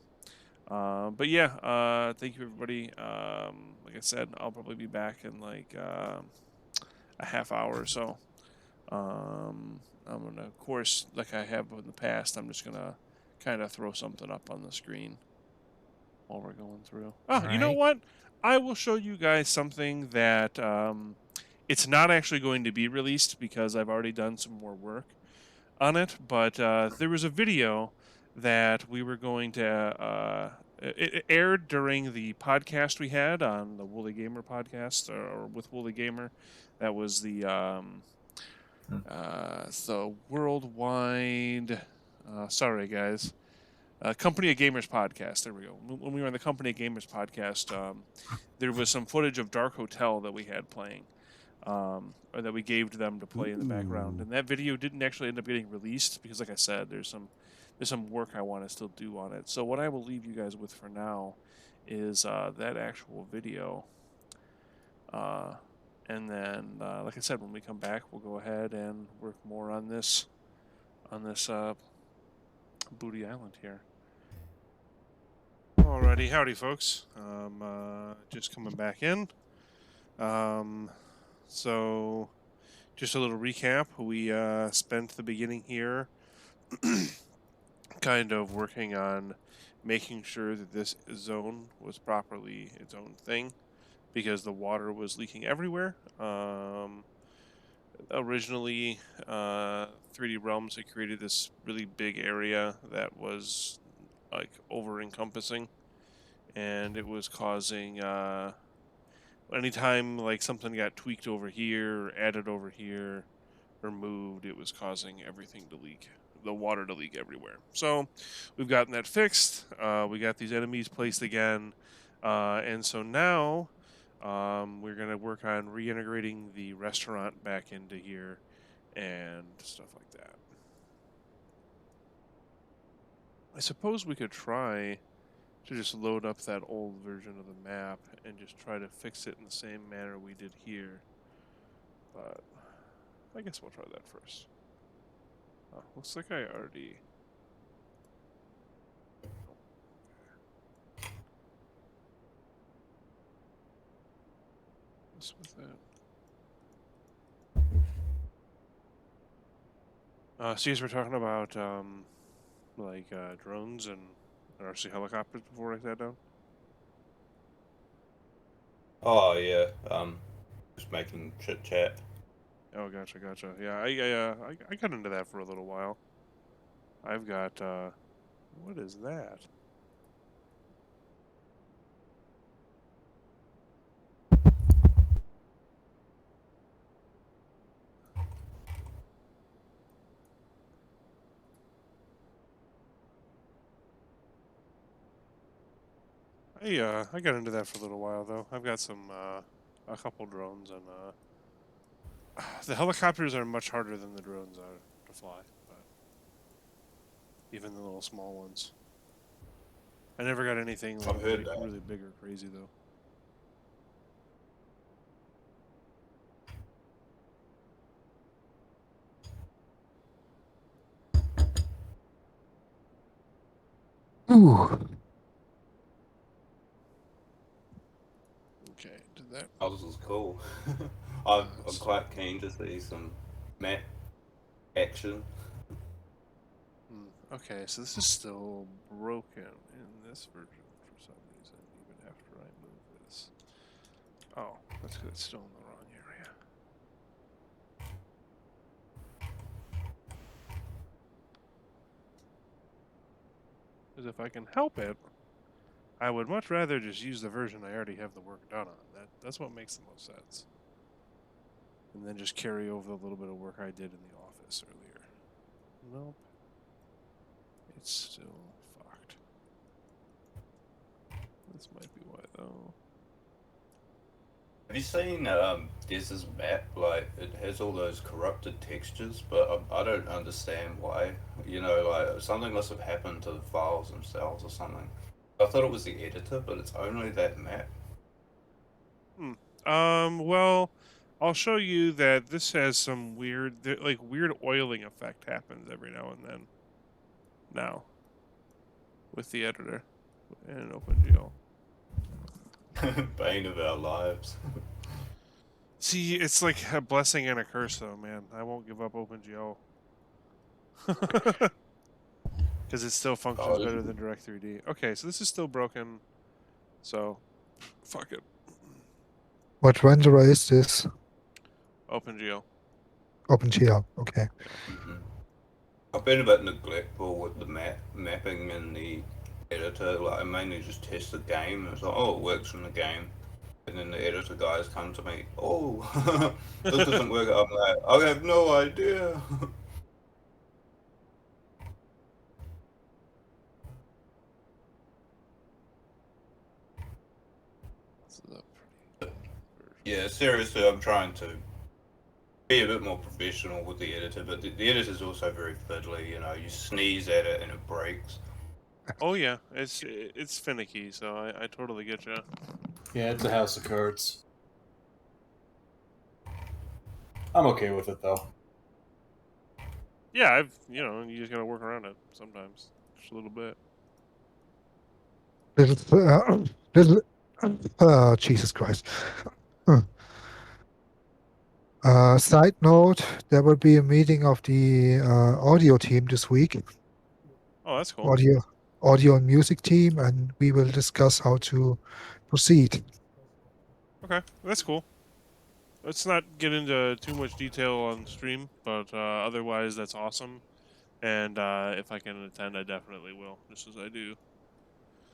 but yeah, thank you everybody. Like I said, I'll probably be back in a half hour or so. I'm gonna, of course, like I have in the past, I'm just gonna kind of throw something up on the screen while we're going through. You know what? I will show you guys something that it's not actually going to be released because I've already done some more work on it, but there was a video that we were going to it aired during the podcast we had on the Woolly Gamer podcast, or with Woolly Gamer. That was the So worldwide. Sorry, guys. Company of Gamers podcast. There we go. When we were on the Company of Gamers podcast, there was some footage of Dark Hotel that we had playing, or that we gave to them to play in the background. And that video didn't actually end up getting released because, like I said, there's some work I want to still do on it. So what I will leave you guys with for now is that actual video. And then, like I said, when we come back, we'll go ahead and work more on this Booty Island here. Alrighty, howdy, folks. Just coming back in. So, just a little recap. We spent the beginning here kind of working on making sure that this zone was properly its own thing, because the water was leaking everywhere. Originally, 3D Realms had created this really big area that was like over-encompassing, and it was causing anytime like something got tweaked over here, or added over here, or moved, it was causing everything to leak, the water to leak everywhere. So we've gotten that fixed. We got these enemies placed again, and so now we're going to work on reintegrating the restaurant back into here and stuff like that. I suppose we could try to just load up that old version of the map and just try to fix it in the same manner we did here. But I guess we'll try that first. Oh, looks like I already... What's with that? So yes, we're talking about drones and RC helicopters before I sat down. Oh yeah, just making chit chat. Oh, gotcha. Yeah, I got into that for a little while. I've got what is that? I got into that for a little while though. I've got some a couple drones, and the helicopters are much harder than the drones are to fly, but even the little small ones. I never got anything like really big or crazy though. Ooh. Okay, did that? Oh, this is cool. I'm quite keen to see some map action. Okay, so this is still broken in this version for some reason, even after I move this. Oh, that's because it's still in the wrong area. Because if I can help it, I would much rather just use the version I already have the work done on. That's what makes the most sense. And then just carry over the little bit of work I did in the office earlier. Nope. It's still fucked. This might be why, though. Have you seen, there's this map, like, it has all those corrupted textures, but I don't understand why. You know, like, something must have happened to the files themselves or something. I thought it was the editor, but it's only that map. Well, I'll show you that this has some weird oiling effect happens every now and then. Now, with the editor and OpenGL. Bane of our lives. See, it's like a blessing and a curse, though, man. I won't give up OpenGL. Because it still functions better than Direct3D. Okay, so this is still broken. So, fuck it. What renderer is this? OpenGL. OpenGL, okay. I've been a bit neglectful with the mapping in the editor. Like, I mainly just test the game. It's like, oh, it works in the game. and then the editor guys come to me, oh, this doesn't work. I'm like, I have no idea. Yeah, seriously, I'm trying to be a bit more professional with the editor, but the editor's also very fiddly. You know, you sneeze at it and it breaks. Oh yeah, it's finicky, so I totally get you. Yeah, it's a house of cards. I'm okay with it though. Yeah, you just gotta work around it sometimes, just a little bit. Jesus Christ. Side note, there will be a meeting of the audio team this week. Oh, that's cool. Audio and music team, and we will discuss how to proceed. Okay, that's cool. Let's not get into too much detail on stream, but otherwise that's awesome. And if I can attend, I definitely will, just as I do.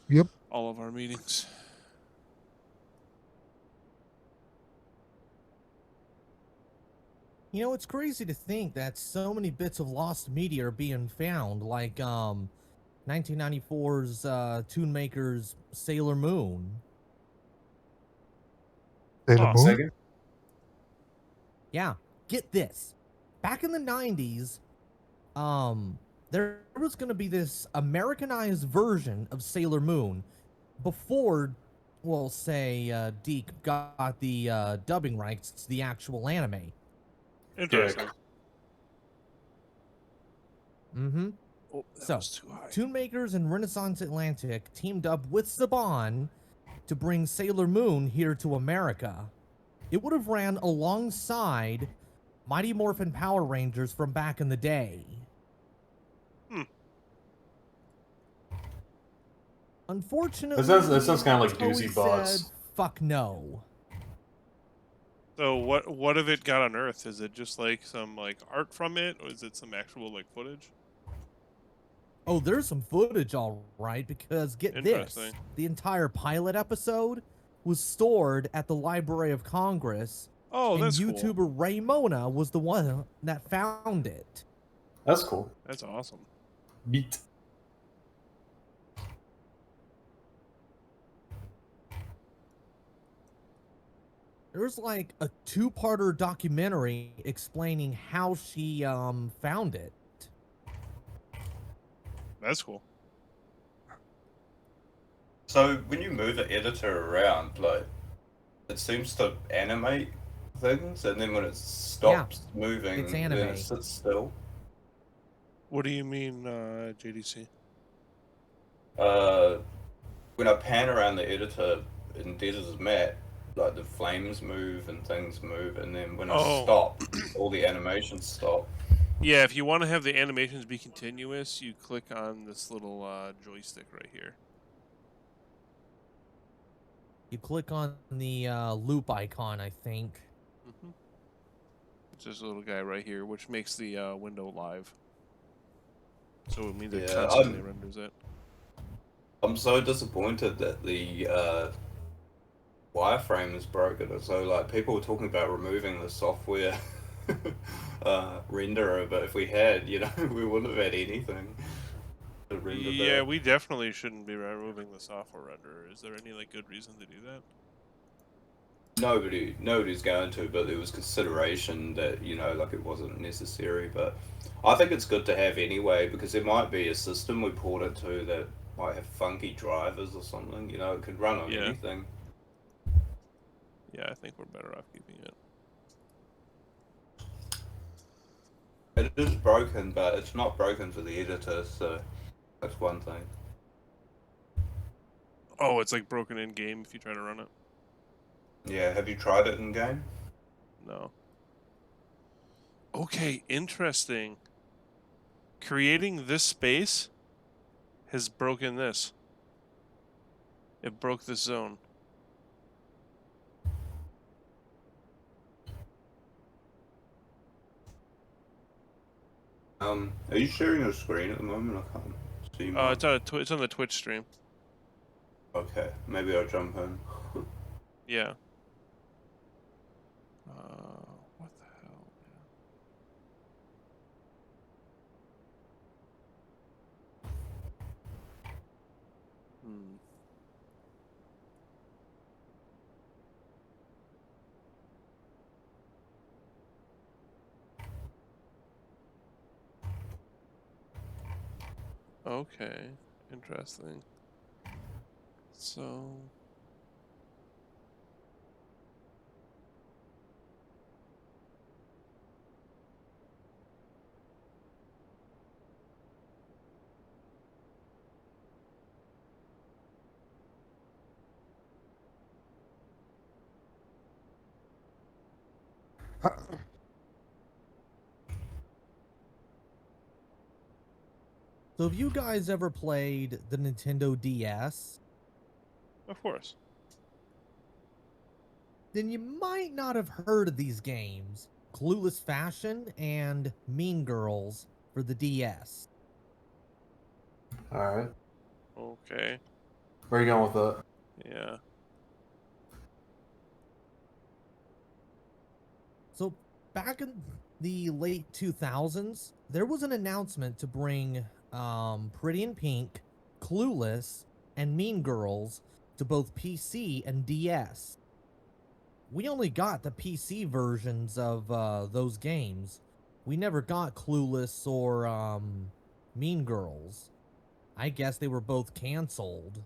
Yep. All of our meetings. You know, it's crazy to think that so many bits of lost media are being found, like 1994's Tune Maker's Sailor Moon. Sailor Moon? Yeah, get this. Back in the 90s, there was going to be this Americanized version of Sailor Moon before, well, say, Deke got the dubbing rights to the actual anime. Interesting. Mm-hmm. Oh, so, Tune Makers and Renaissance Atlantic teamed up with Saban to bring Sailor Moon here to America. It would have ran alongside Mighty Morphin Power Rangers from back in the day. Unfortunately, that sounds kind of like Toei Doozy Boss. said, fuck no. So what of it got unearthed? Is it just like some like art from it, or is it some actual like footage? Oh, there's some footage, all right, because get this. The entire pilot episode was stored at the Library of Congress. Oh, and that's YouTuber cool. Raymona was the one that found it. That's cool. That's awesome. Beat. There's like a two-parter documentary explaining how she found it. That's cool. So when you move the editor around, like, it seems to animate things, and then when it stops moving, it's then anime. it sits still. What do you mean, JDC? When I pan around the editor in Desert's map, like the flames move and things move, and then when I stop, all the animations stop. Yeah, if you want to have the animations be continuous, you click on this little joystick right here. You click on the loop icon, I think. Mm-hmm. It's this little guy right here, which makes the window live. So it means it constantly renders it. I'm so disappointed that the wireframe is broken. So like people were talking about removing the software renderer, but if we had, we wouldn't have had anything to render. Yeah, we definitely shouldn't be removing the software renderer. Is there any like good reason to do that? Nobody's going to, but there was consideration that like it wasn't necessary. But I think it's good to have anyway, because there might be a system we port it to that might have funky drivers or something. It could run on anything. Yeah, I think we're better off keeping it. It is broken, but it's not broken for the editor, so that's one thing. Oh, it's like broken in game if you try to run it. Yeah, have you tried it in game? No. Okay, interesting. Creating this space has broken this. It broke this zone. Are you sharing your screen at the moment? I can't see mine. It's on the Twitch stream. Okay, maybe I'll jump in. Yeah, Okay, interesting. So. So have you guys ever played the Nintendo DS? Of course. Then you might not have heard of these games. Clueless Fashion and Mean Girls for the DS. Alright. Okay. Where are you going with that? Yeah. So back in the late 2000s, there was an announcement to bring Pretty in Pink, Clueless, and Mean Girls to both PC and DS. We only got the PC versions of those games. We never got Clueless or Mean Girls. I guess they were both canceled.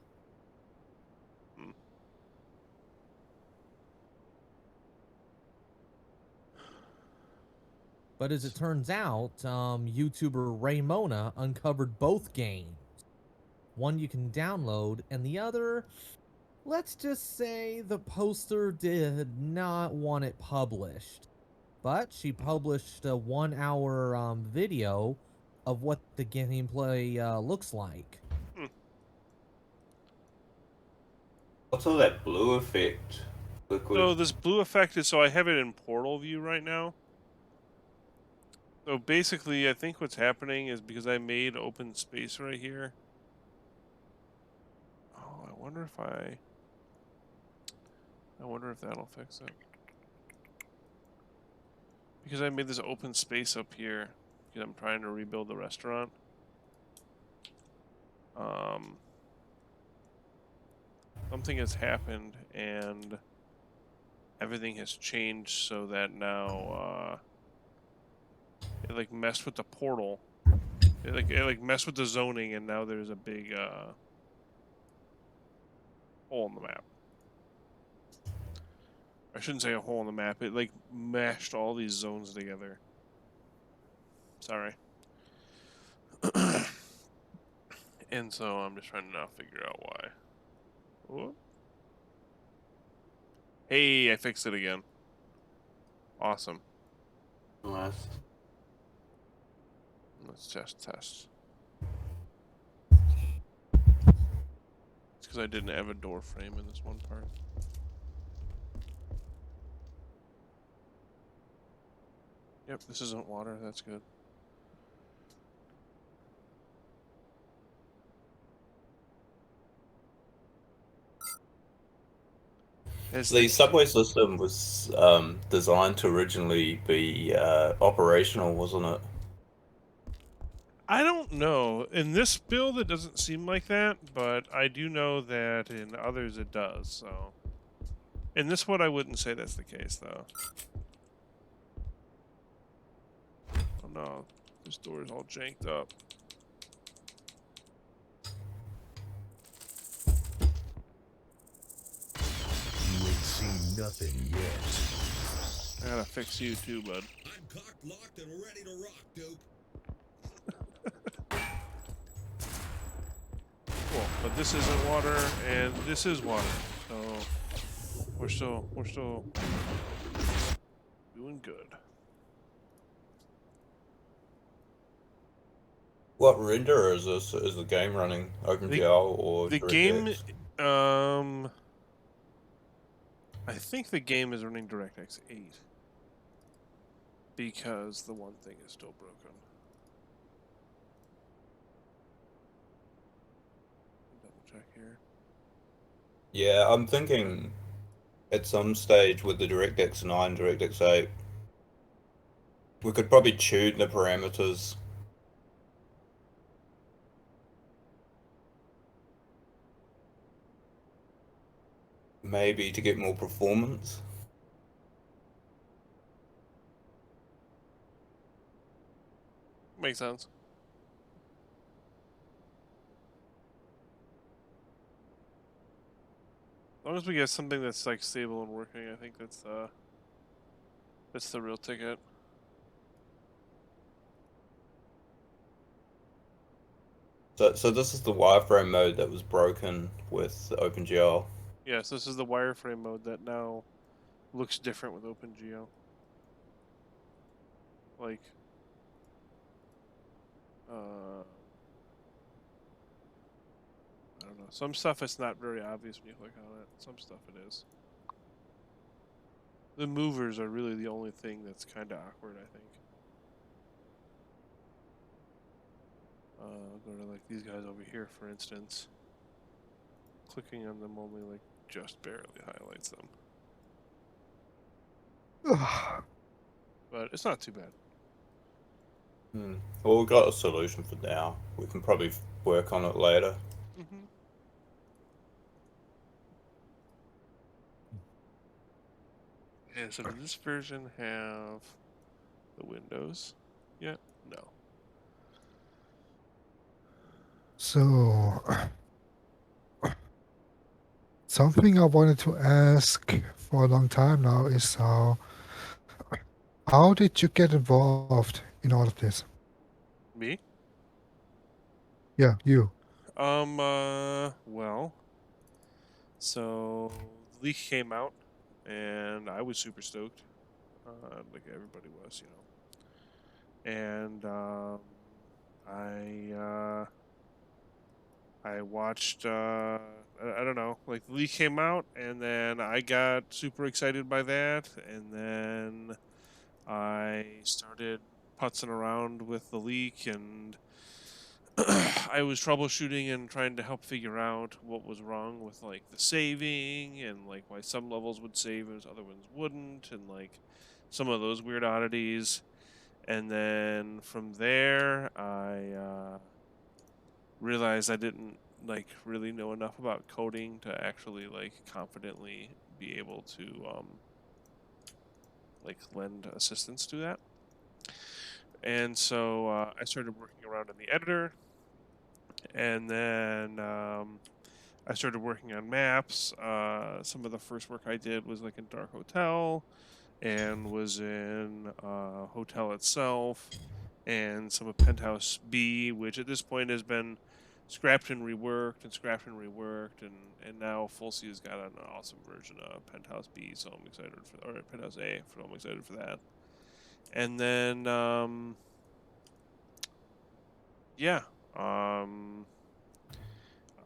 But as it turns out, YouTuber Raymona uncovered both games. One you can download, and the other, let's just say the poster did not want it published. But she published a 1 hour video of what the gameplay looks like. What's all that blue effect? Liquid. So this blue effect is, so I have it in portal view right now. So basically, I think what's happening is because I made open space right here. Oh, I wonder if that'll fix it. Because I made this open space up here because I'm trying to rebuild the restaurant. Something has happened and everything has changed so that now it like messed with the portal. It like messed with the zoning, and now there's a big hole in the map. I shouldn't say a hole in the map. It like mashed all these zones together. Sorry. And so I'm just trying to now figure out why. Whoop. Hey, I fixed it again. Awesome. Nice. Let's just test. It's because I didn't have a door frame in this one part. Yep, this isn't water. That's good. The subway system was designed to originally be operational, wasn't it? I don't know. In this build, it doesn't seem like that, but I do know that in others it does, so... In this one, I wouldn't say that's the case, though. Oh no, this door is all janked up. You ain't seen nothing yet. I gotta fix you too, bud. I'm cocked, locked, and ready to rock, Duke. Cool, but this isn't water, and this is water, so we're still doing good. What renderer is this? Is the game running? OpenGL or the DirectX? game? I think the game is running DirectX 8 because the one thing is still broken. Double check here. Yeah, I'm thinking at some stage with the DirectX 9, DirectX 8, we could probably tune the parameters. Maybe to get more performance. Makes sense. long as we get something that's like stable and working, I think that's the real ticket. So this is the wireframe mode that was broken with OpenGL. Yes, this is the wireframe mode that now looks different with OpenGL. Like, I don't know. Some stuff it's not very obvious when you click on it. Some stuff it is. The movers are really the only thing that's kind of awkward, I think. I'll go to like these guys over here, for instance. Clicking on them only like just barely highlights them. But it's not too bad. Well, we've got a solution for now. We can probably work on it later. Yeah, so does this version have the windows? Yeah, no. So, something I wanted to ask for a long time now is how did you get involved in all of this? Me? Yeah, you. Well, so the leak came out, and I was super stoked, like everybody was, And I watched. I don't know, like the leak came out, and then I got super excited by that, and then I started putzing around with the leak and. I was troubleshooting and trying to help figure out what was wrong with like the saving and like why some levels would save and other ones wouldn't, and like some of those weird oddities. And then from there, I realized I didn't like really know enough about coding to actually like confidently be able to like lend assistance to that. And so I started working around in the editor. And then I started working on maps. Some of the first work I did was like in Dark Hotel, and was in Hotel itself, and some of Penthouse B, which at this point has been scrapped and reworked and scrapped and reworked, and now Full C has got an awesome version of Penthouse B, so I'm excited for, or Penthouse A, so I'm excited for that. And then yeah.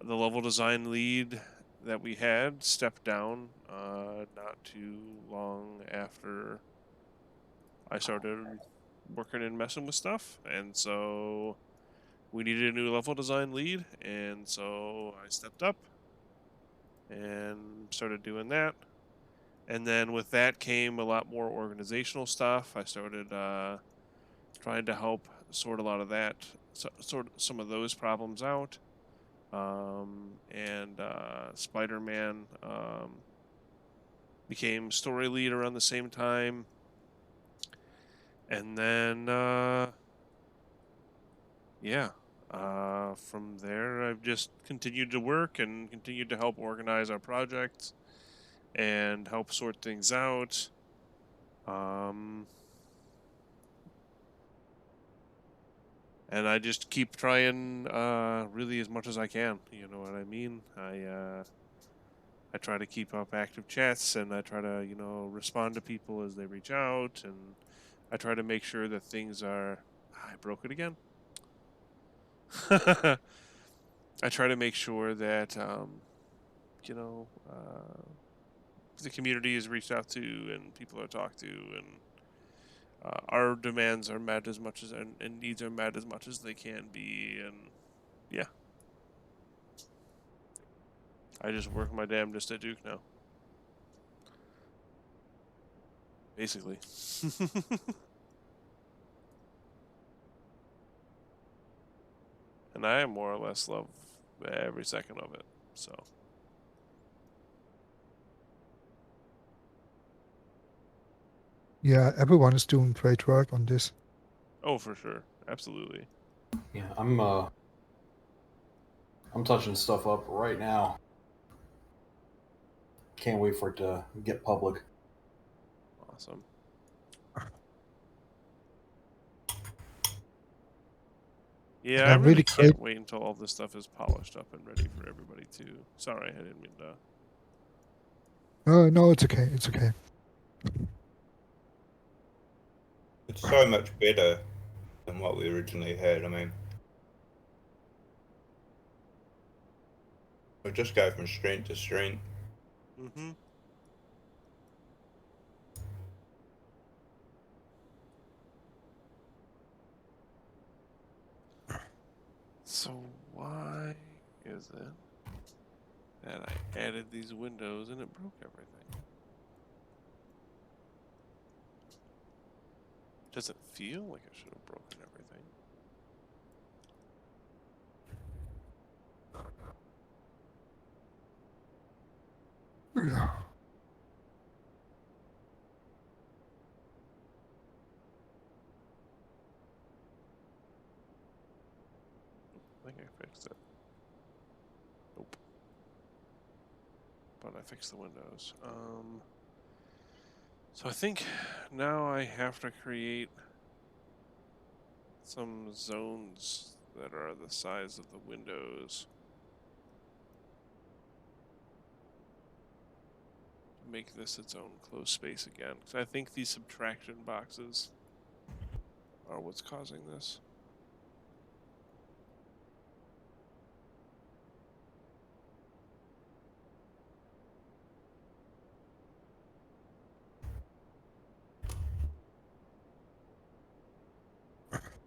The level design lead that we had stepped down not too long after I started working and messing with stuff, and so we needed a new level design lead, and so I stepped up and started doing that. And then with that came a lot more organizational stuff. I started trying to help sort a lot of that, sort some of those problems out. And Spider-Man became story lead around the same time. And then, yeah, from there I've just continued to work and continued to help organize our projects and help sort things out. And I just keep trying really as much as I can. You know what I mean? I try to keep up active chats, and I try to, respond to people as they reach out, and I try to make sure that things are... I broke it again. I try to make sure that, the community is reached out to and people are talked to, and our demands are met as much as, and needs are met as much as they can be, and yeah. I just work my damnedest at Duke now. Basically. And I more or less love every second of it, so. Yeah, everyone is doing great work on this. Oh, for sure. Absolutely. Yeah, I'm touching stuff up right now. can't wait for it to get public. Awesome. Yeah, I I'm really really can't wait until all this stuff is polished up and ready for everybody too. Sorry, I didn't mean to. No, it's okay. It's okay. It's so much better than what we originally had. I mean, we just go from strength to strength. Mm-hmm. So why is it that I added these windows and it broke everything? Doesn't feel like I should have broken everything. Yeah. I think I fixed it. Nope. But I fixed the windows. So I think now I have to create some zones that are the size of the windows. Make this its own closed space again. Because I think these subtraction boxes are what's causing this.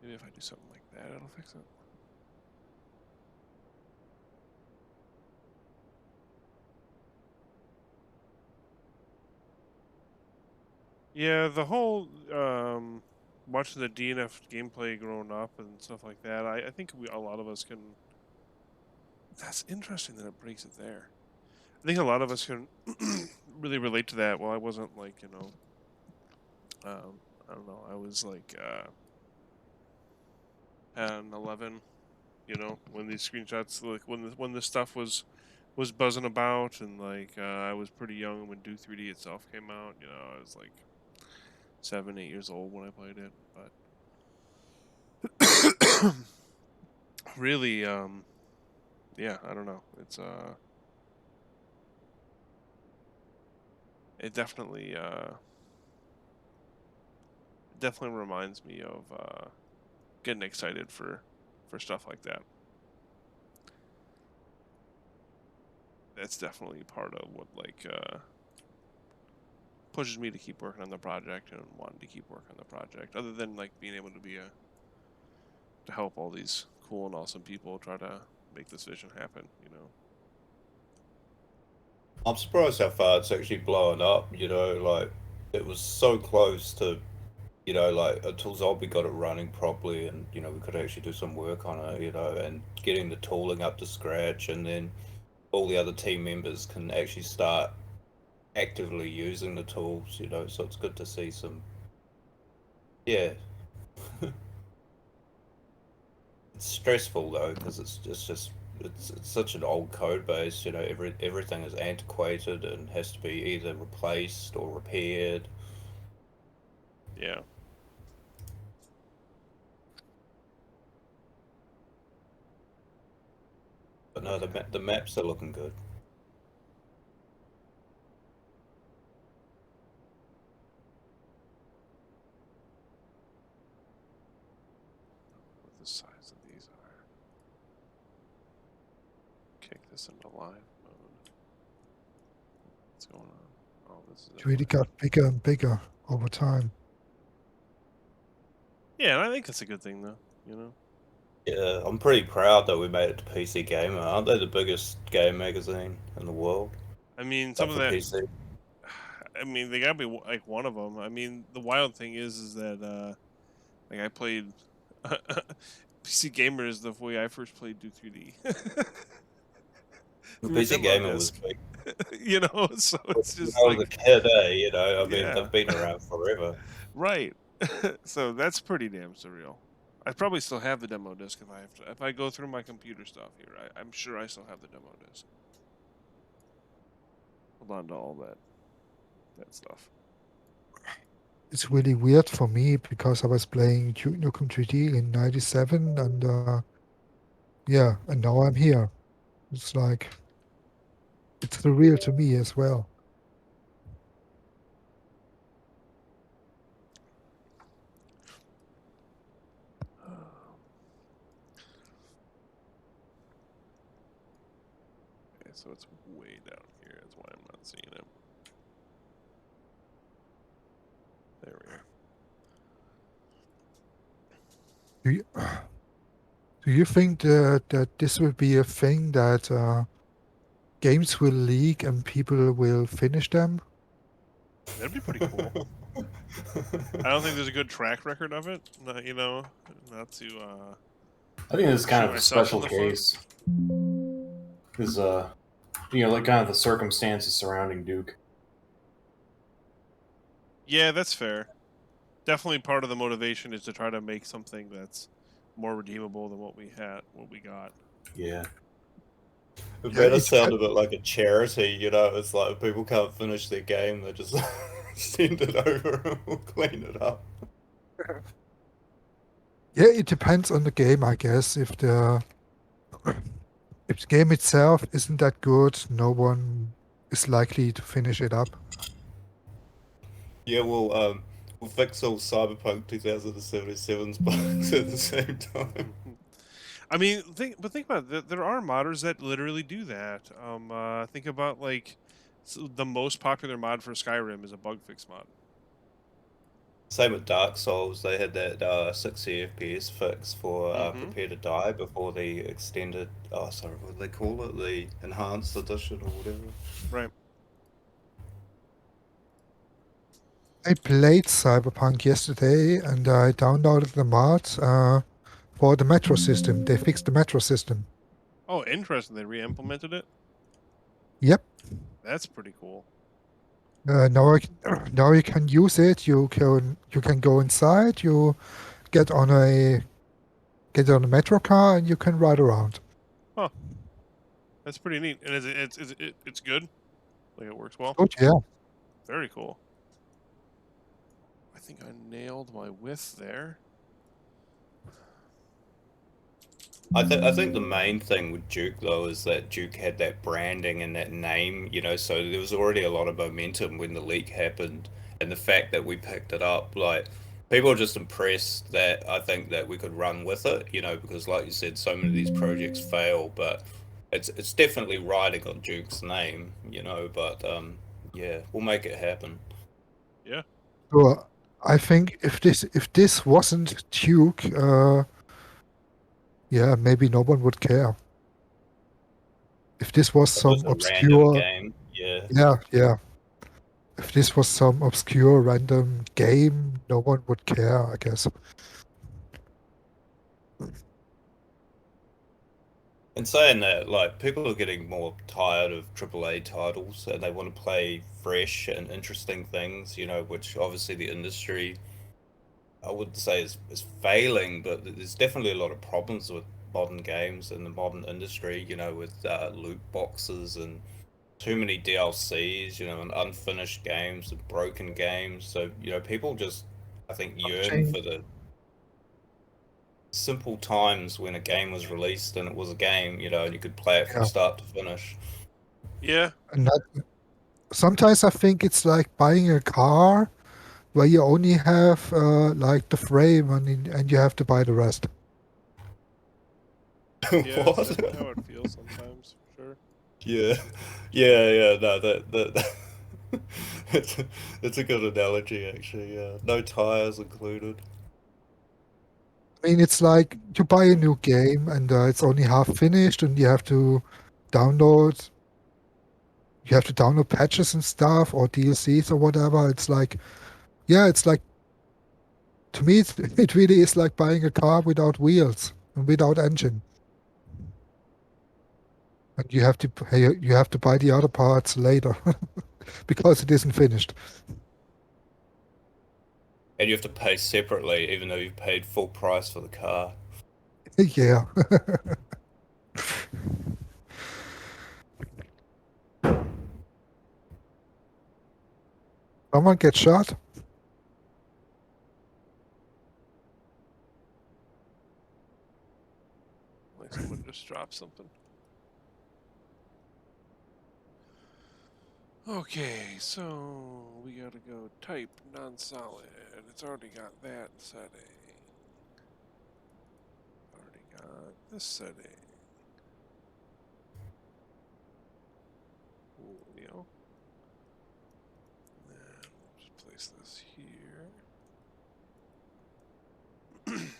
Maybe if I do something like that, it'll fix it. Yeah, the whole watching the DNF gameplay growing up and stuff like that, I think a lot of us can. That's interesting that it breaks it there. I think a lot of us can really relate to that. Well, I wasn't like, I don't know, I was like 10, 11, when these screenshots, like when this stuff was buzzing about, and like I was pretty young when Do 3D itself came out. I was like 7, 8 years old when I played it, but really, yeah, I don't know. It's it definitely reminds me of getting excited for stuff like that. That's definitely part of what pushes me to keep working on the project and wanting to keep working on the project. Other than like being able to to help all these cool and awesome people try to make this vision happen. I'm surprised how far it's actually blown up. Like it was so close to, like until Zombie got it running properly, and we could actually do some work on it. And getting the tooling up to scratch, and then all the other team members can actually start actively using the tools. So it's good to see some. Yeah. It's stressful though, because it's such an old code base. Everything is antiquated and has to be either replaced or repaired. Yeah. But no, the maps are looking good. What the size of these are. Kick this into live mode. What's going on? Oh, this is It really got bigger and bigger over time. Yeah, I think that's a good thing though. Yeah, I'm pretty proud that we made it to PC Gamer. Aren't they the biggest game magazine in the world? I mean, some of that. PC. I mean, they gotta be like one of them. I mean, the wild thing is that like I played PC Gamer is the way I first played Do 3D. PC Gamer was big. So it's just I was a kid, I mean, Yeah. they've been around forever. Right. So that's pretty damn surreal. I probably still have the demo disc if I go through my computer stuff here. I'm sure I still have the demo disc. hold on to all that stuff. It's really weird for me because I was playing Nukem 3D in '97, and yeah, and now I'm here. It's like it's surreal to me as well. Okay, so it's way down here. That's why I'm not seeing it. There we are. Do you think that this will be a thing that games will leak and people will finish them? That'd be pretty cool. I don't think there's a good track record of it. You know, not to. I think this is kind shoot of a myself special in the foot. case. Because, like kind of the circumstances surrounding Duke. Yeah, that's fair. Definitely part of the motivation is to try to make something that's more redeemable than what we got. Yeah. It better sound a bit like a charity, you know. It's like if people can't finish their game, they just send it over and we'll clean it up. Yeah, it depends on the game, I guess. If the game itself isn't that good, no one is likely to finish it up. Yeah, we'll fix all Cyberpunk 2077's bugs at the same time. I mean, think about it. There are modders that literally do that. Think about the most popular mod for Skyrim is a bug fix mod. Same with Dark Souls. They had that 60 FPS fix for Prepare to Die before the extended. Oh, sorry, what do they call it? The enhanced edition or whatever. Right. I played Cyberpunk yesterday and I downloaded the mod for the metro system. They fixed the metro system. Oh, interesting. They re-implemented it. Yep. That's pretty cool. Now you can use it. You can go inside. You get on a metro car and you can ride around. Huh. That's pretty neat. And it's good. Like it works well. Good, yeah. Very cool. I think I nailed my width there. I think the main thing with Duke though is that Duke had that branding and that name, you know, so there was already a lot of momentum when the leak happened, and the fact that we picked it up, like people are just impressed that I think that we could run with it, you know, because like you said, so many of these projects fail, but it's definitely riding on Duke's name, you know, but yeah, we'll make it happen. Yeah. Well, I think if this wasn't Duke, yeah, maybe no one would care. If this was some obscure game, yeah. If this was some obscure random game, no one would care, I guess. And saying that, like, people are getting more tired of AAA titles and they want to play fresh and interesting things, you know, which obviously the industry, I wouldn't say is failing, but there's definitely a lot of problems with modern games and the modern industry, you know, with loot boxes and too many DLCs, you know, and unfinished games and broken games. So, you know, people just, I think, yearn for the simple times when a game was released and it was a game, you know, and you could play it from start to finish. Yeah. And sometimes I think it's like buying a car where you only have like the frame and you have to buy the rest. Yeah, that's definitely how it feels sometimes, for sure. Yeah. No, that it's a good analogy, actually. Yeah, no tires included. I mean, it's like you buy a new game and it's only half finished, and you have to download patches and stuff or DLCs or whatever. It's like, yeah, it's like, to me, it really is like buying a car without wheels and without engine. And you have to buy the other parts later because it isn't finished. And you have to pay separately, even though you've paid full price for the car. Yeah. Someone get shot? Like someone just dropped something. Okay, so we gotta go type non-solid. It's already got that setting. Already got this setting. Coolio. And then we'll just place this here. Then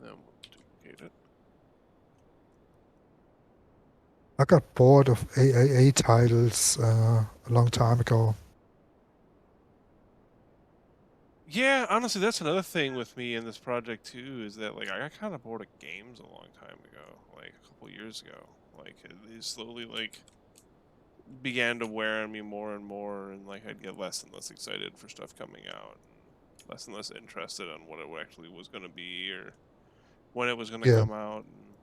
we'll duplicate it. I got bored of AAA titles a long time ago. Yeah, honestly, that's another thing with me in this project too, is that like I got kind of bored of games a long time ago, like a couple years ago. Like they slowly like began to wear on me more and more, and like I'd get less and less excited for stuff coming out, and less interested on what it actually was going to be or when it was going to Yeah. come out. And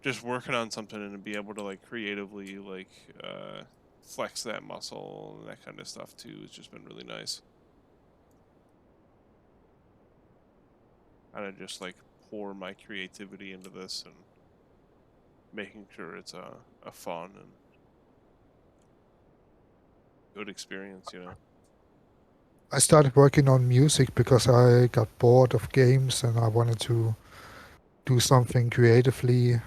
just working on something and be able to like creatively like flex that muscle and that kind of stuff too has just been really nice. Kind of just like pour my creativity into this and making sure it's a fun and good experience, you know. I started working on music because I got bored of games and I wanted to do something creatively,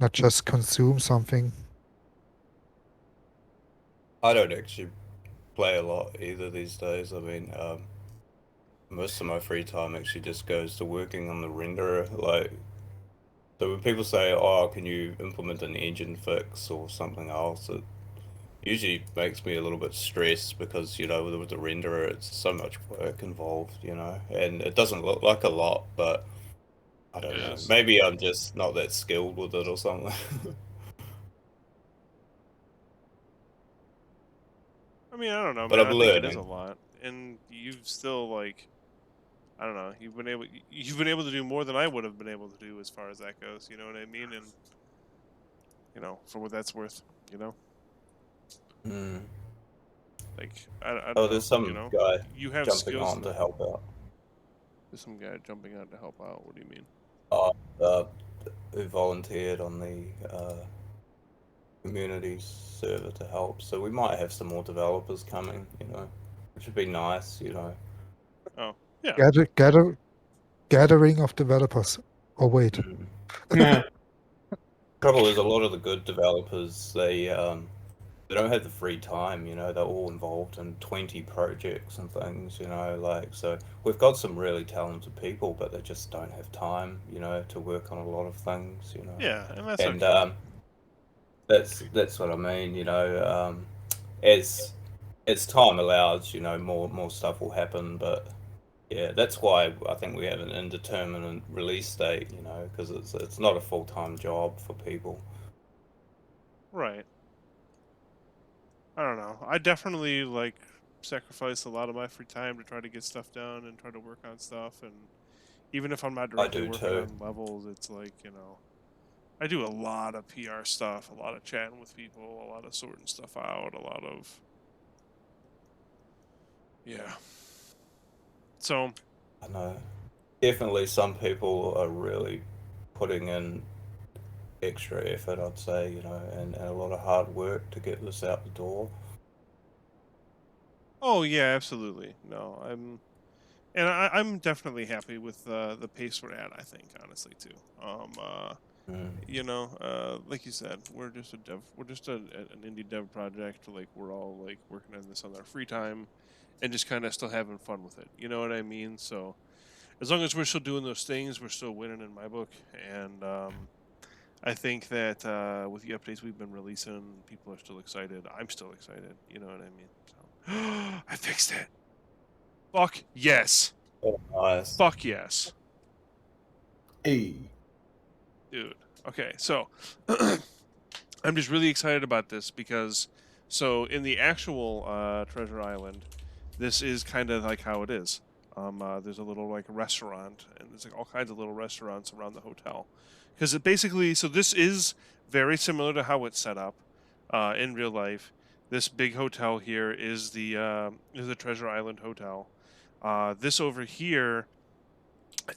not just consume something. I don't actually play a lot either these days. I mean, most of my free time actually just goes to working on the renderer. Like, so when people say, "Oh, can you implement an engine fix or something else?" It usually makes me a little bit stressed because, you know, with the renderer, it's so much work involved, you know, and it doesn't look like a lot, but I don't know. Maybe I'm just not that skilled with it or something. I mean, I don't know, But man. I'm I think it is a learning. lot, and you've still like, I don't know. You've been able to do more than I would have been able to do as far as that goes. You know what I mean? And you know, for what that's worth, you know. Mm. Like, I don't Oh, know, there's some you know, guy you have jumping skills on to help out. There's some guy jumping out to help out. What do you mean? Who volunteered on the community server to help. So we might have some more developers coming, you know, which would be nice, you know. Oh, yeah. Gathering of developers. Oh, wait. Trouble is, a lot of the good developers, they don't have the free time, you know. They're all involved in 20 projects and things, you know, like, so we've got some really talented people, but they just don't have time, you know, to work on a lot of things, you know. Yeah, and that's and okay. that's what I mean, you know. As time allows, you know, more stuff will happen, but yeah, that's why I think we have an indeterminate release date, you know, because it's not a full-time job for people. Right. I don't know. I definitely like sacrifice a lot of my free time to try to get stuff done and try to work on stuff, and even if I'm not directly do working too. on levels, it's like, you know, I do a lot of PR stuff, a lot of chatting with people, a lot of sorting stuff out, a lot of yeah. So I know. Definitely some people are really putting in extra effort, I'd say, you know, and a lot of hard work to get this out the door. oh yeah, absolutely. No, I'm definitely happy with the pace we're at. I think honestly too. You know, like you said, we're just an indie dev project. Like we're all like working on this on our free time, and just kind of still having fun with it. You know what I mean? So as long as we're still doing those things, we're still winning in my book. And I think that with the updates we've been releasing, people are still excited. I'm still excited. You know what I mean? So I fixed it. Fuck yes. Oh, nice. Fuck yes. Hey. Dude. Okay, so I'm just really excited about this because, so in the actual Treasure Island, this is kind of like how it is. There's a little like restaurant, and there's like all kinds of little restaurants around the hotel. Because it basically, so this is very similar to how it's set up in real life. This big hotel here is the Treasure Island Hotel. This over here,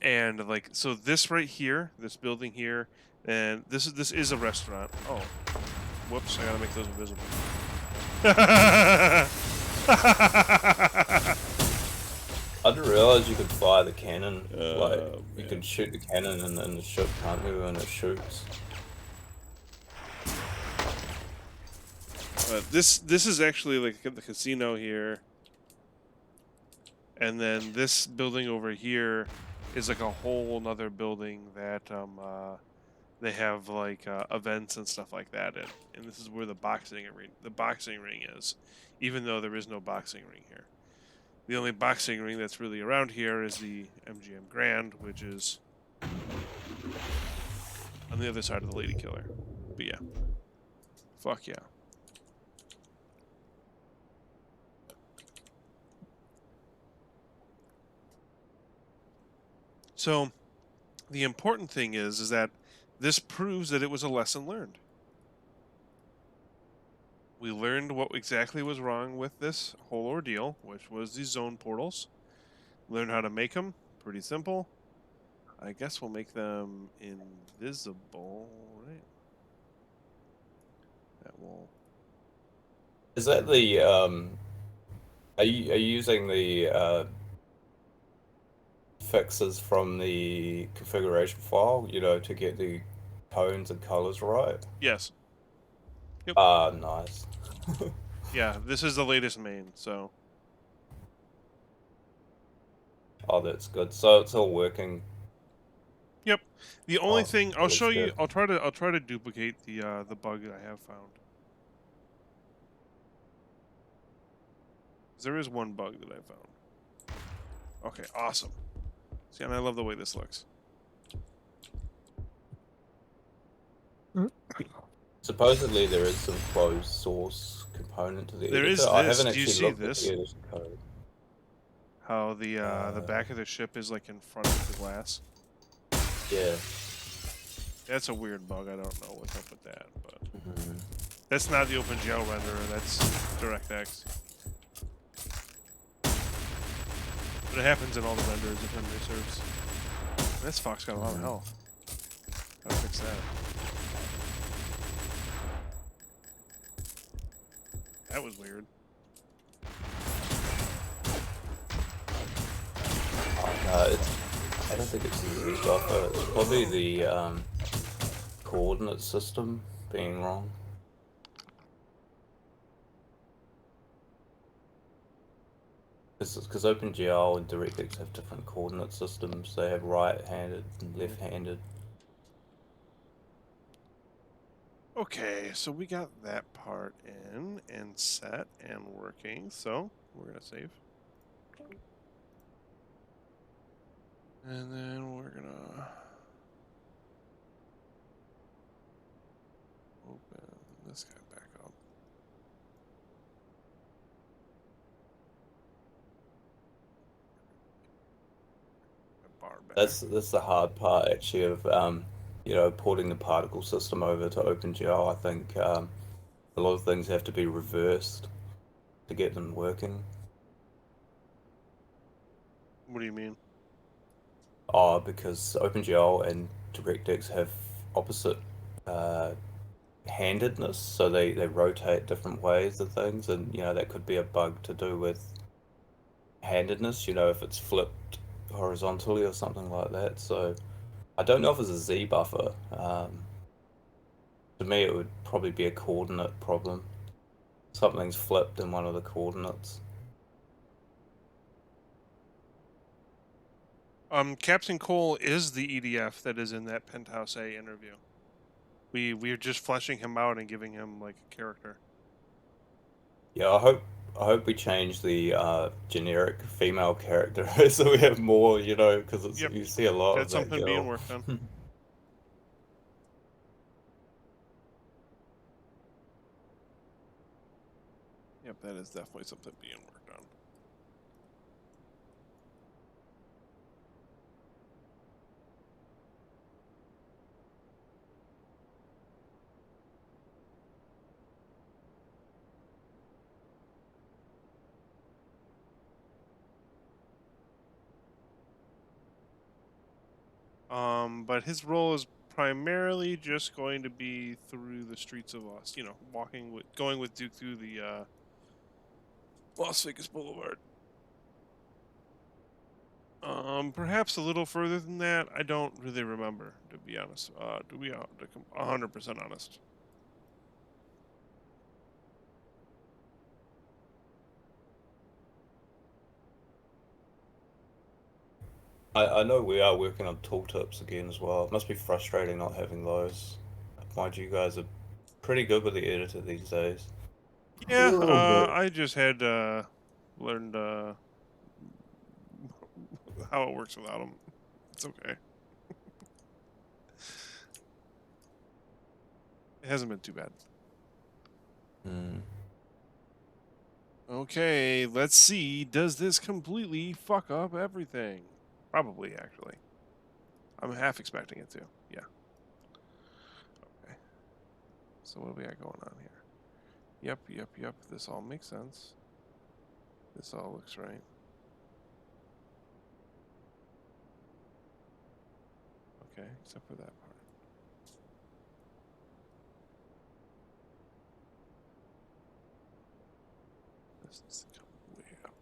and like so, this right here, this building here, and this is a restaurant. Oh, whoops! I gotta make those invisible. I didn't realize you could fire the cannon. Like you man. can shoot the cannon and then the ship can't move and it shoots. But this is actually like the casino here, and then this building over here is like a whole nother building that they have like events and stuff like that in, and this is where the boxing ring is, even though there is no boxing ring here. The only boxing ring that's really around here is the MGM Grand, which is on the other side of the Lady Killer. But yeah, fuck yeah. So, the important thing is that this proves that it was a lesson learned. We learned what exactly was wrong with this whole ordeal, which was these zone portals. Learned how to make them. Pretty simple. I guess we'll make them invisible, right? That will. Is that the Are you using the fixes from the configuration file, you know, to get the tones and colors right? Yes. Yep. Ah, nice. Yeah, this is the latest main, so. Oh, that's good. So it's all working. Yep. The only Oh, thing I'll that's show you. good. I'll try to duplicate the bug that I have found. There is one bug that I found. Okay, awesome. See, and I love the way this looks. Supposedly there is some closed source component to the There editor. is I this. haven't Do you actually see looked this? at the editor code. How the back of the ship is like in front of the glass. Yeah. That's a weird bug. I don't know what's up with that, but that's not the OpenGL renderer. That's DirectX. But it happens in all the renders of memory serves. This fox got a lot of health. Gotta fix that. That was weird. I don't think it's the buffer. It's probably the coordinate system being wrong. Because OpenGL and DirectX have different coordinate systems. They have right-handed and left-handed. Okay, so we got that part in and set and working. So we're gonna save. And then we're gonna open this guy back up. That's the hard part actually of you know, porting the particle system over to OpenGL. I think a lot of things have to be reversed to get them working. What do you mean? Oh, because OpenGL and DirectX have opposite handedness, so they rotate different ways of things, and you know that could be a bug to do with handedness. You know, if it's flipped horizontally or something like that. So I don't know if it's a Z buffer. To me, it would probably be a coordinate problem. Something's flipped in one of the coordinates. Captain Cole is the EDF that is in that Penthouse A interview. We're just fleshing him out and giving him like a character. Yeah, I hope we change the generic female character so we have more, you know, because you see a lot That's of that something being girl. worked on. Yep, that is definitely something being worked on. But his role is primarily just going to be through the streets of Las, going with Duke through the Las Vegas Boulevard. Perhaps a little further than that. I don't really remember, to be honest. To be 100% honest. I know we are working on tooltips again as well. It must be frustrating not having those. Mind you guys are pretty good with the editor these days. Yeah, I just had learned how it works without them. It's okay. It hasn't been too bad. Okay, let's see. Does this completely fuck up everything? Probably, actually. I'm half expecting it to. Yeah. Okay. So what do we got going on here? Yep. This all makes sense. This all looks right. Okay, except for that part. This needs to come way up.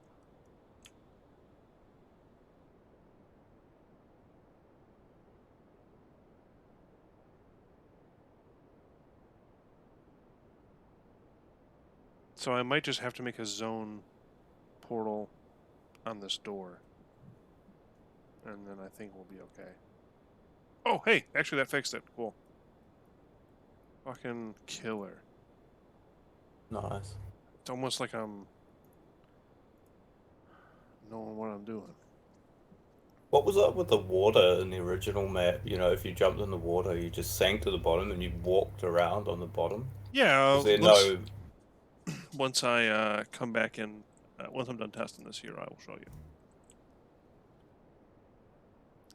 So I might just have to make a zone portal on this door. And then I think we'll be okay. Oh, hey! Actually, that fixed it. Cool. Fucking killer. Nice. It's almost like I'm knowing what I'm doing. What was up with the water in the original map? You know, if you jumped in the water, you just sank to the bottom and you walked around on the bottom? Yeah, Was there no... once I come back in, once I'm done testing this here, I will show you.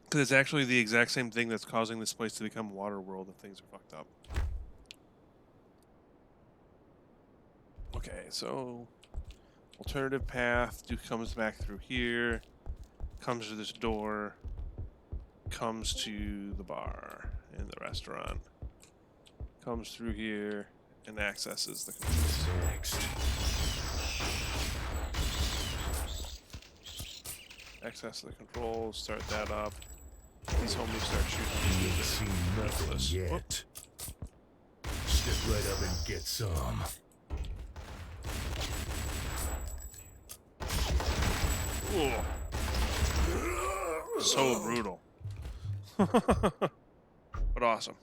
Because it's actually the exact same thing that's causing this place to become water world if things are fucked up. Okay, so alternative path. Duke comes back through here, comes to this door, comes to the bar in the restaurant, comes through here, and accesses the controls. Access the controls, start that up. These homies start shooting. You ain't seen nothing yet. Step right up and get some. Ooh. So brutal. But awesome.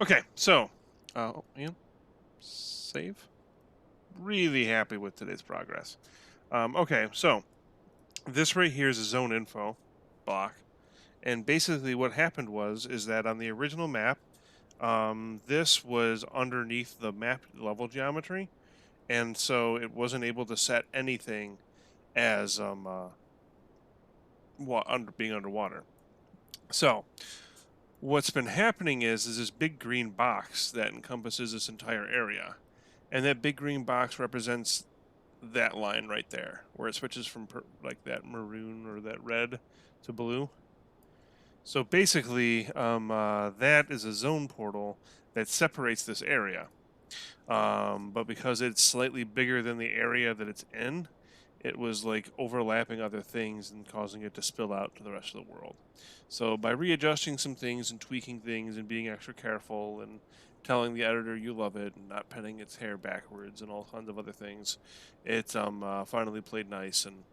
Okay, so save. Really happy with today's progress. Okay, so this right here is a zone info block, and basically what happened is that on the original map, this was underneath the map level geometry, and so it wasn't able to set anything as being underwater. So what's been happening is this big green box that encompasses this entire area, and that big green box represents that line right there, where it switches from like that maroon or that red to blue. So basically, that is a zone portal that separates this area. But because it's slightly bigger than the area that it's in, it was like overlapping other things and causing it to spill out to the rest of the world. So by readjusting some things and tweaking things and being extra careful and telling the editor you love it and not petting its hair backwards and all kinds of other things, it's finally played nice, and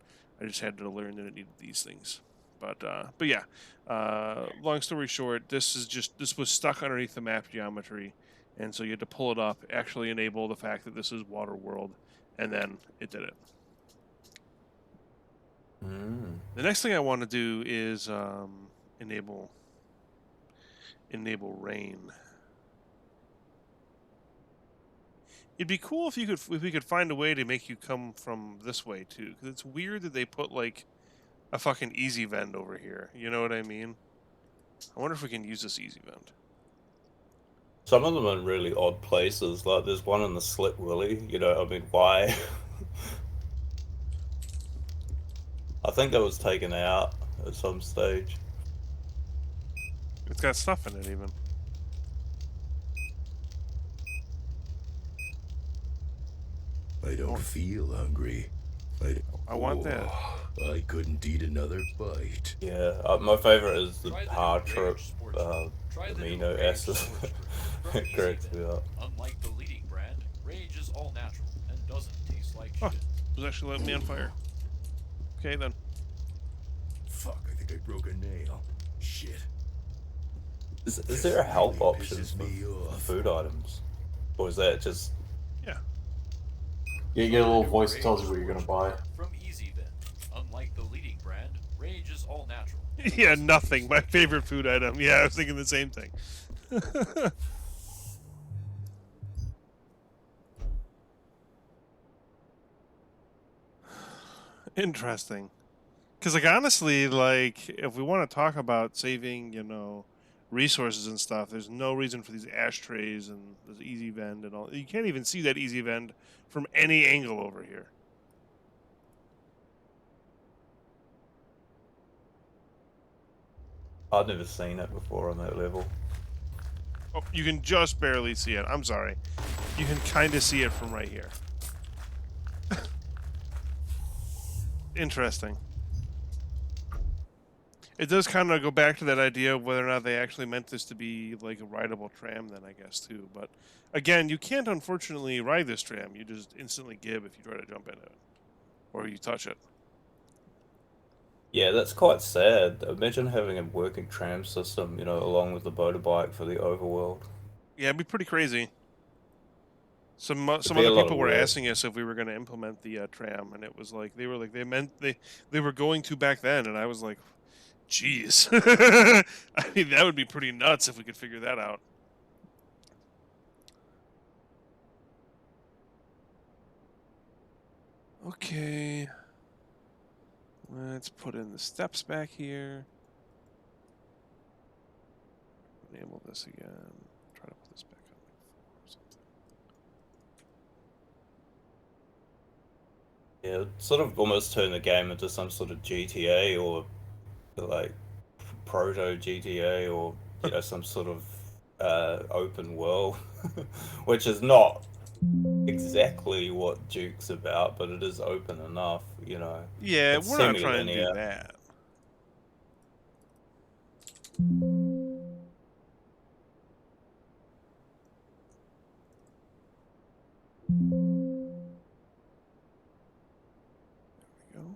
I just had to learn that it needed these things. But yeah, long story short, this was stuck underneath the map geometry, and so you had to pull it up, actually enable the fact that this is water world, and then it did it. The next thing I want to do is enable rain. It'd be cool if we could find a way to make you come from this way too, because it's weird that they put like a fucking easy vent over here. You know what I mean? I wonder if we can use this easy vent. Some of them are in really odd places. Like there's one in the Slit Willy. You know, I mean, why? I think that was taken out at some stage. It's got stuff in it, even. I don't feel hungry. I want that. I couldn't eat another bite. Yeah, my favorite is the power trip amino acid. It cracks me up. Unlike the leading brand, Rage is all natural and doesn't taste like Oh, shit. it was actually letting me on fire. Okay, then. Fuck, I think I broke a nail. Shit. Is there a help option for food items? Or is that just... Yeah. Yeah, you get a little voice that tells you what you're gonna buy. From EasyVent, unlike the leading brand, Rage is all natural. Yeah, nothing. My favorite food item. Yeah, I was thinking the same thing. Interesting. Because, like, honestly, like, if we want to talk about saving, you know, resources and stuff, there's no reason for these ashtrays and this easy vend and all. You can't even see that easy vend from any angle over here. I've never seen it before on that level. Oh, you can just barely see it. I'm sorry. You can kind of see it from right here. Interesting. It does kind of go back to that idea of whether or not they actually meant this to be like a rideable tram then, I guess, too. But again, you can't unfortunately ride this tram. You just instantly give if you try to jump in it. Or you touch it. Yeah, that's quite sad. Imagine having a working tram system, you know, along with the motorbike for the overworld. Yeah, it'd be pretty crazy. Some be other a lot people of were work. asking us if we were going to implement the tram, and it was like they were going to back then, and I was like, jeez. I mean, that would be pretty nuts if we could figure that out. Okay. Let's put in the steps back here. Enable this again. Try to put this back on or something. Yeah, it sort of almost turn the game into some sort of GTA or like proto GTA or you know some sort of open world, which is not exactly what Duke's about, but it is open enough, you know. Yeah, It's we're not trying to do semi-linear. that. There we go.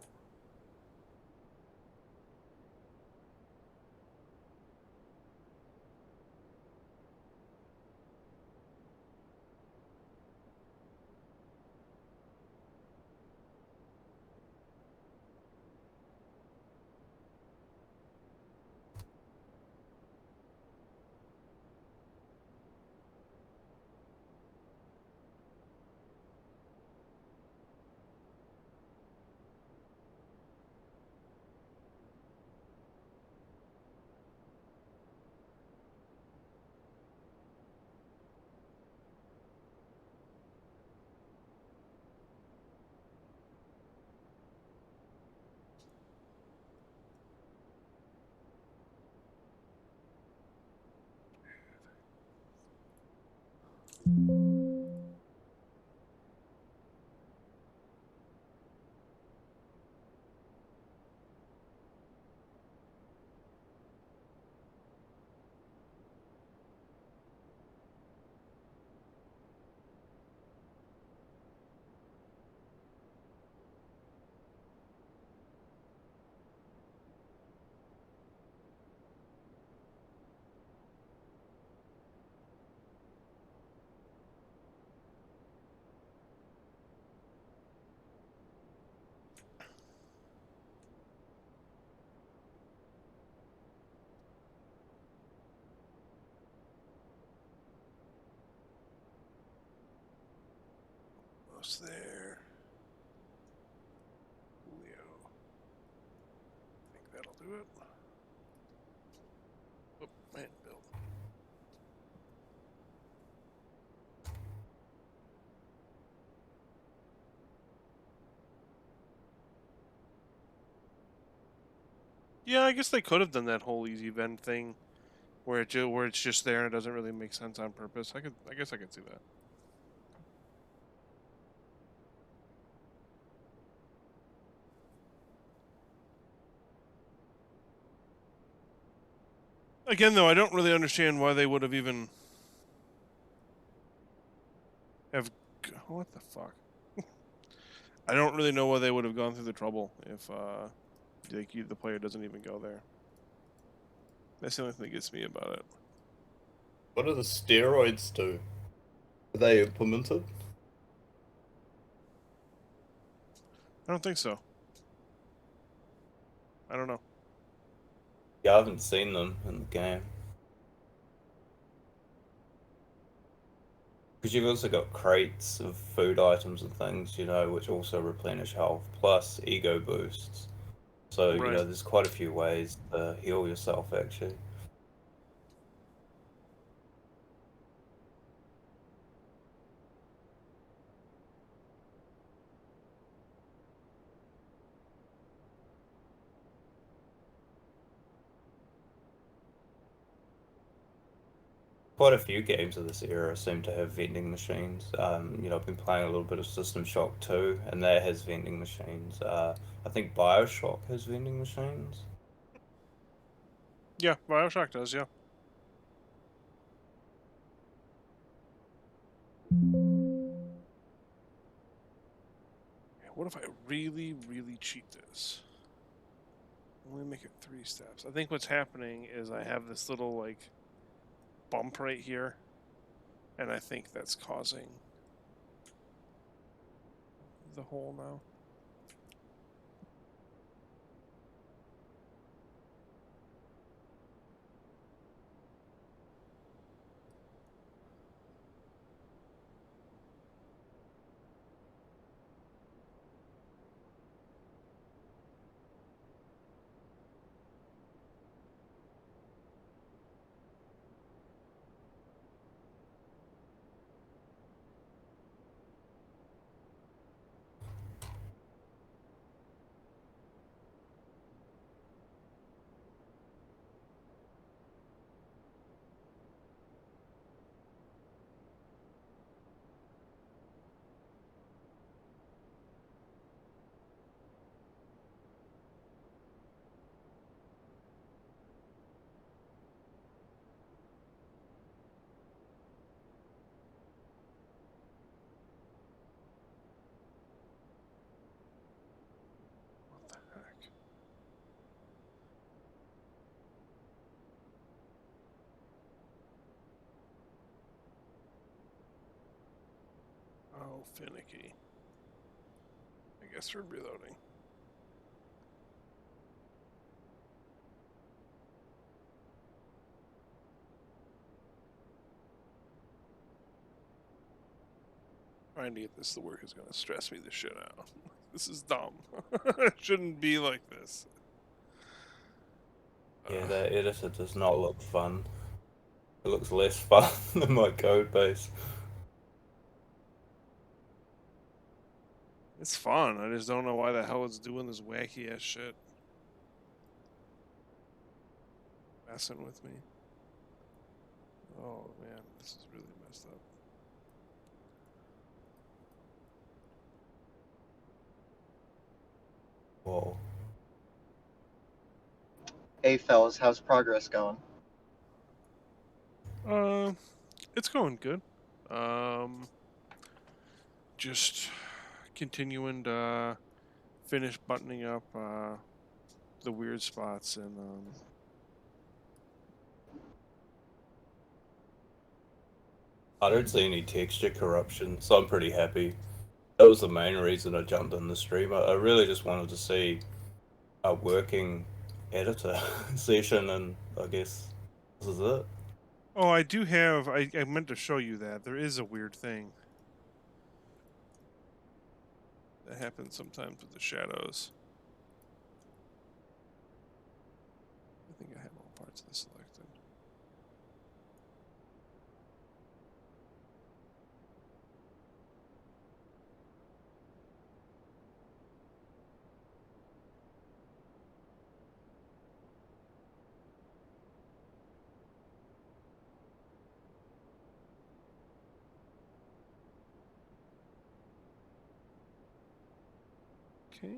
Almost there. Julio. I think that'll do it. Whoop, man, build. Yeah, I guess they could have done that whole easy vend thing where it's just there and it doesn't really make sense on purpose. I guess I could see that. Again, though, I don't really understand why they would have even what the fuck. I don't really know why they would have gone through the trouble if the player doesn't even go there. That's the only thing that gets me about it. What do the steroids do? Are they implemented? I don't think so. I don't know. Yeah, I haven't seen them in the game. Because you've also got crates of food items and things, you know, which also replenish health, plus ego boosts. So, you know, there's quite a few ways to heal yourself, actually. Quite a few games of this era seem to have vending machines. You know, I've been playing a little bit of System Shock 2, and that has vending machines. I think Bioshock has vending machines. Yeah, Bioshock does, yeah. What if I really, really cheat this? Only make it 3 steps. I think what's happening is I have this little, like, bump right here, and I think that's causing the hole now. Oh, finicky. I guess we're reloading. Trying to get this to work is going to stress me the shit out. This is dumb. It shouldn't be like this. Yeah, that editor does not look fun. It looks less fun than my code base. It's fun. I just don't know why the hell it's doing this wacky ass shit. Messing with me. Oh man, this is really messed up. Whoa. Hey fellas, how's progress going? It's going good. Just continuing to finish buttoning up the weird spots and I don't see any texture corruption, so I'm pretty happy. That was the main reason I jumped in the stream. I really just wanted to see a working editor session, and I guess this is it. oh, I do have. I meant to show you that there is a weird thing that happens sometimes with the shadows. I think I have all parts of this selected. Okay.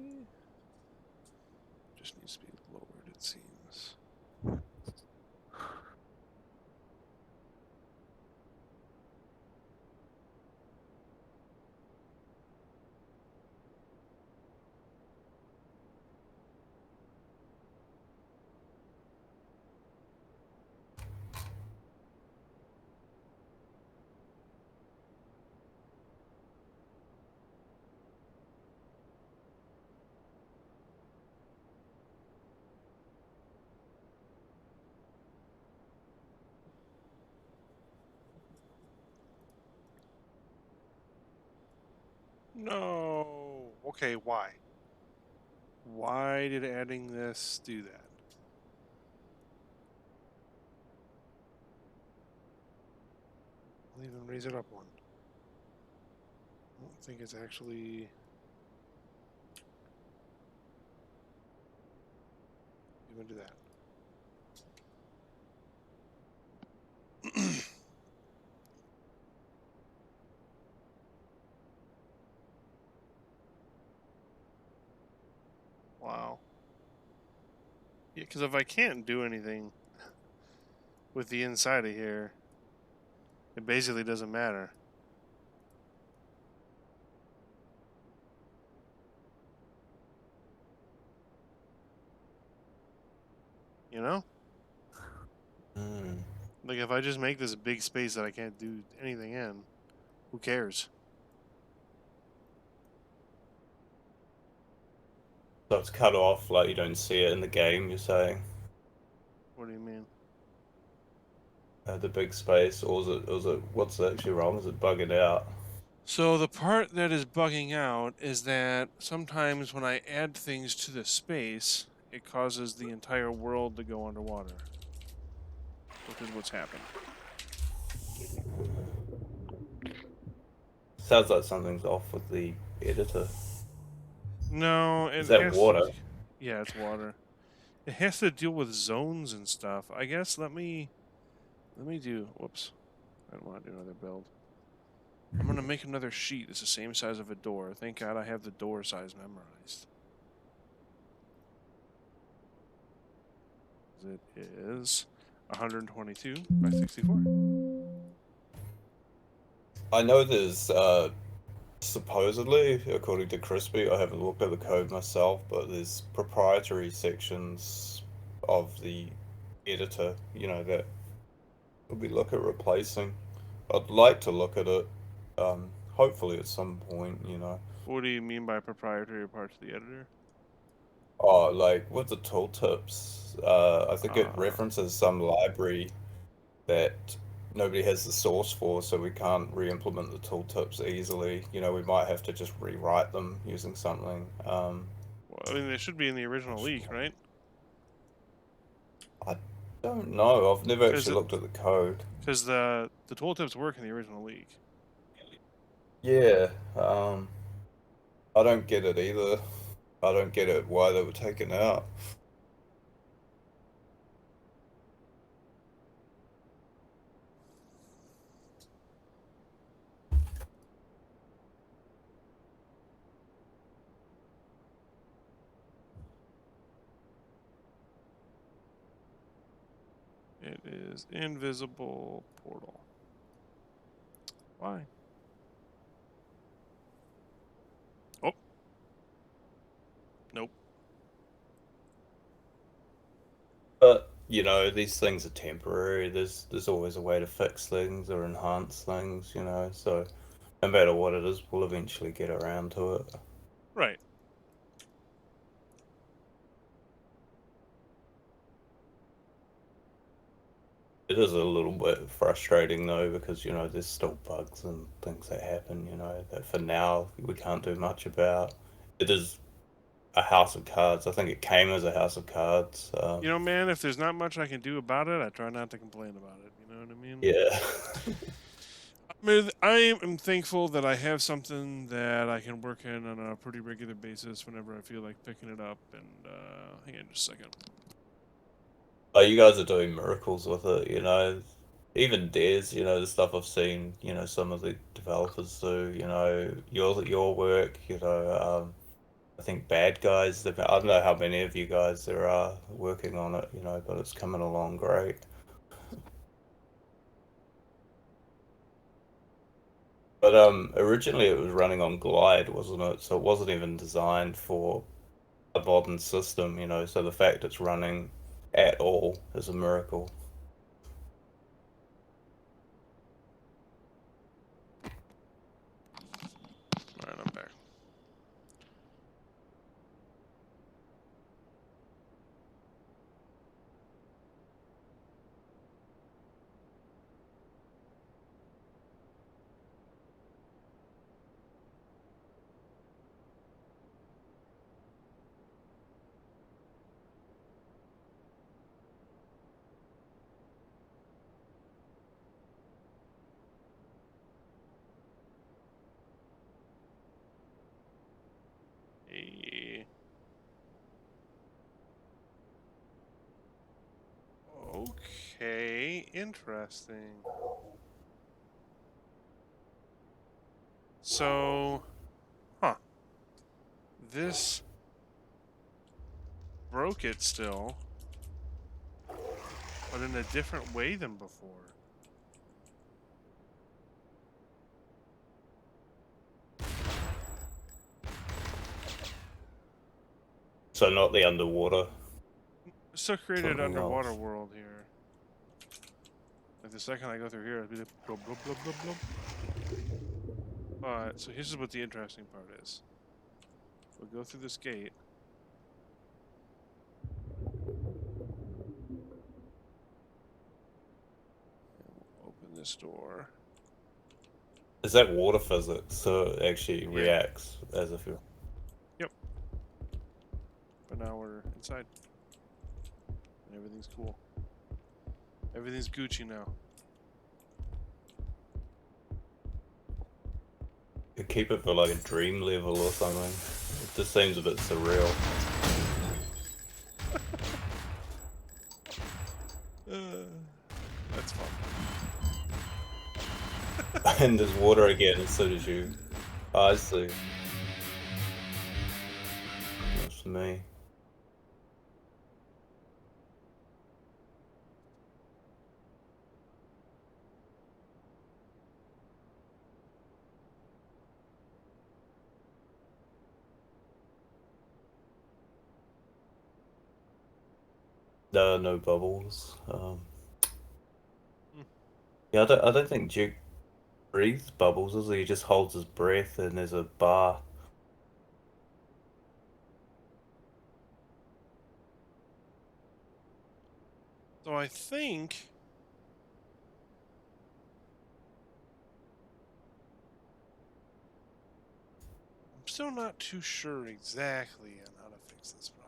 Just needs to be lowered, it seems. No. Okay, why? Why did adding this do that? I'll even raise it up one. I don't think it's actually... even do that. Wow. Yeah, because if I can't do anything with the inside of here, it basically doesn't matter. You know? Like, if I just make this big space that I can't do anything in, who cares? So it's cut off, like you don't see it in the game, you're saying? What do you mean? The big space, or is it, what's actually wrong? Is it bugging out? So the part that is bugging out is that sometimes when I add things to the space, it causes the entire world to go underwater. Which is what's happened. Sounds like something's off with the editor. No, is that water? Yeah, it's water. It has to deal with zones and stuff. I guess let me do. Whoops, I don't want to do another build. I'm gonna make another sheet. It's the same size of a door. Thank God I have the door size memorized. It is 122 by 64. I know there's supposedly, according to Crispy, I haven't looked at the code myself, but there's proprietary sections of the editor, you know, that we look at replacing. I'd like to look at it, hopefully at some point, you know. What do you mean by proprietary parts of the editor? Oh, like with the tooltips, I think it references some library that nobody has the source for, so we can't re-implement the tooltips easily. You know, we might have to just rewrite them using something. Well, I mean, they should be in the original leak, right? I don't know. I've never actually looked at the code. Because the tooltips work in the original leak. Yeah, I don't get it either. I don't get it why they were taken out. It is invisible portal. Why? Oh. Nope. But you know, these things are temporary. There's always a way to fix things or enhance things, you know. So no matter what it is, we'll eventually get around to it. Right. It is a little bit frustrating though, because you know there's still bugs and things that happen, you know, that for now we can't do much about. It is a house of cards. I think it came as a house of cards. You know, man, if there's not much I can do about it, I try not to complain about it. You know what I mean? Yeah. I mean, I am thankful that I have something that I can work in on a pretty regular basis whenever I feel like picking it up. And hang on just a second. Oh, you guys are doing miracles with it, you know. Even Des, you know, the stuff I've seen, you know, some of the developers do, you know, your work, you know, I think bad guys. I don't know how many of you guys there are working on it, you know, but it's coming along great. But originally it was running on Glide, wasn't it? So it wasn't even designed for a modern system, you know. So the fact it's running at all is a miracle. Alright, I'm back. Hey. Okay, interesting. So, this broke it still, but in a different way than before. So not the underwater. Still created Something underwater else. world here. Like the second I go through here, it'll be like blub, blub, blub, blub, blub. Alright, so here's what the interesting part is. We'll go through this gate. And we'll open this door. Is that water physics? So it actually reacts as if you're... Yep. But now we're inside. And everything's cool. Everything's Gucci now. You keep it for like a dream level or something. It just seems a bit surreal. That's fun. And there's water again as soon as you... Oh, I see. That's me. No bubbles. Yeah, I don't think Duke breathes bubbles, does he? He just holds his breath and there's a bar. So I think... I'm still not too sure exactly on how to fix this problem.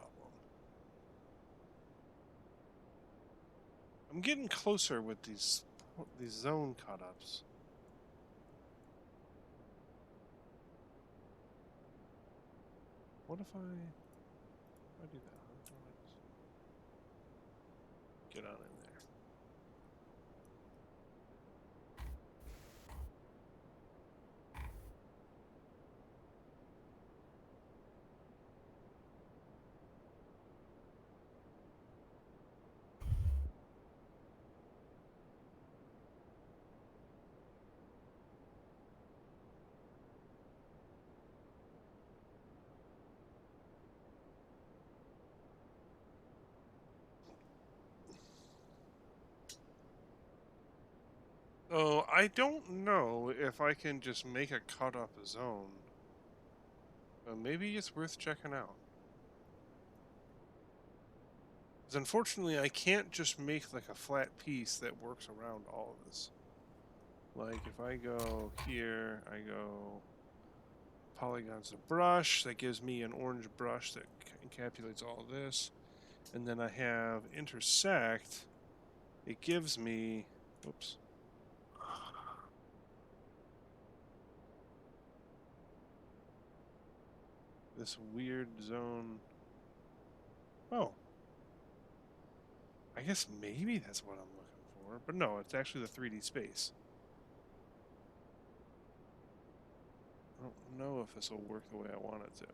I'm getting closer with these zone cut-ups. What if I do that? How do I just get on in there? Oh, I don't know if I can just make a cut up a zone. Maybe it's worth checking out. Because unfortunately, I can't just make like a flat piece that works around all of this. Like if I go here, I go polygons to brush, that gives me an orange brush that encapsulates all of this. And then I have intersect, it gives me, oops. This weird zone. Oh. I guess maybe that's what I'm looking for. But no, it's actually the 3D space. I don't know if this will work the way I want it to.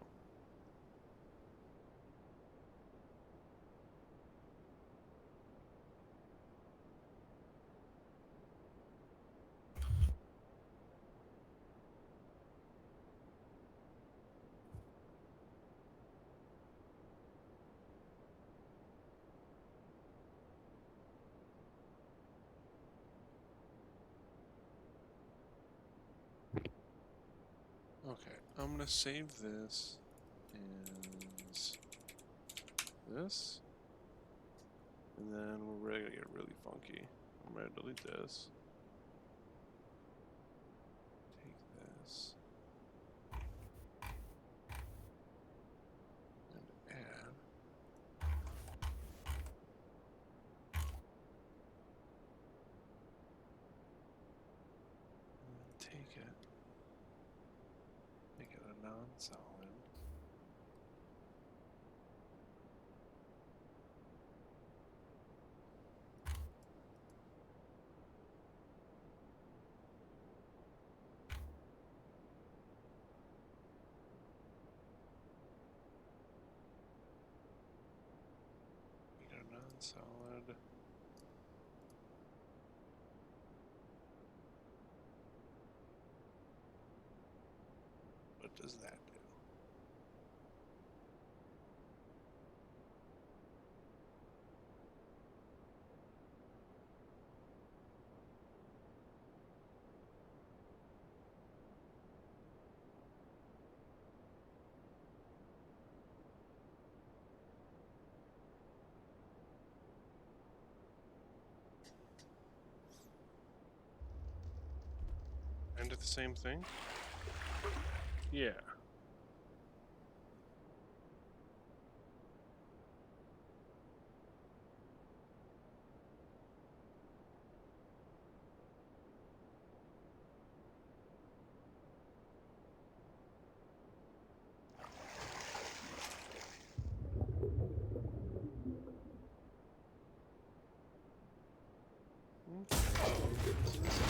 Okay, I'm gonna save this this, and then we're really gonna get really funky. I'm gonna delete this. Take this. And add. And take it. Make it a non-solid. Make it a non-solid. What does that do? And it's the same thing? Yeah.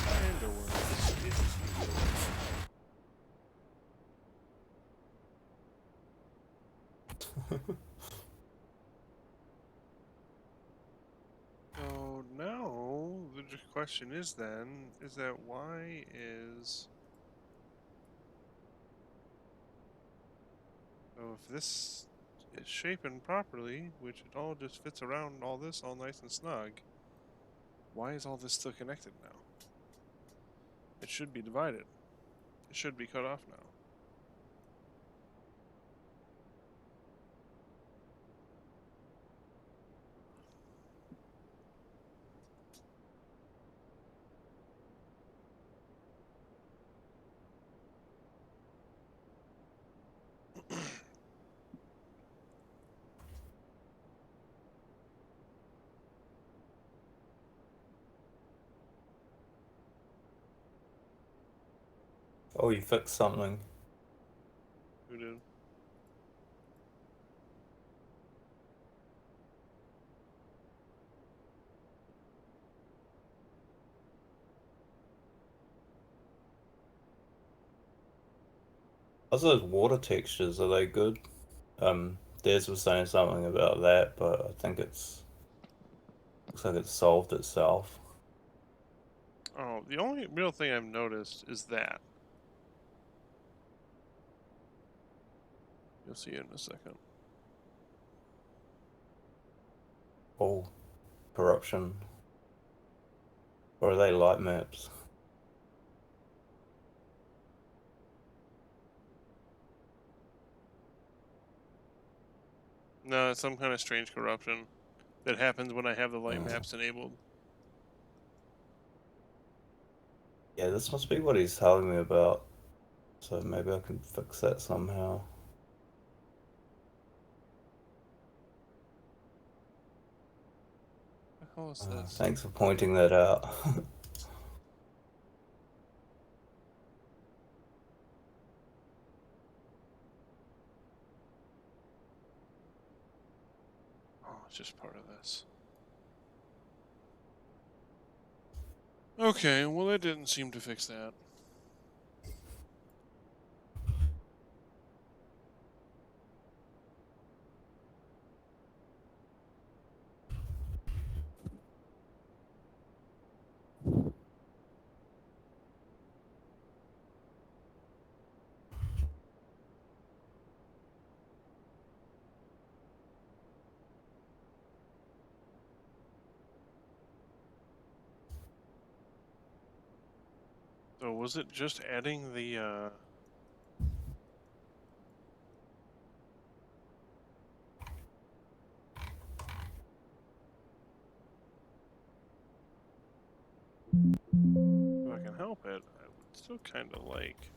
Kinda So now the question is then, is that why is... So if this is shaping properly, which it all just fits around all this all nice and snug, why is all this still connected now? It should be divided. It should be cut off now. Oh, you fixed something. Who did? How's those water textures? Are they good? Des was saying something about that, but I think looks like it's solved itself. Oh, the only real thing I've noticed is that. You'll see it in a second. Oh, corruption. Or are they light maps? No, it's some kind of strange corruption that happens when I have the light maps enabled. Yeah, this must be what he's telling me about. So maybe I can fix that somehow. What the hell is this? Thanks for pointing that out. Oh, it's just part of this. Okay, well it didn't seem to fix that. So was it just adding the it, I would still kind of like.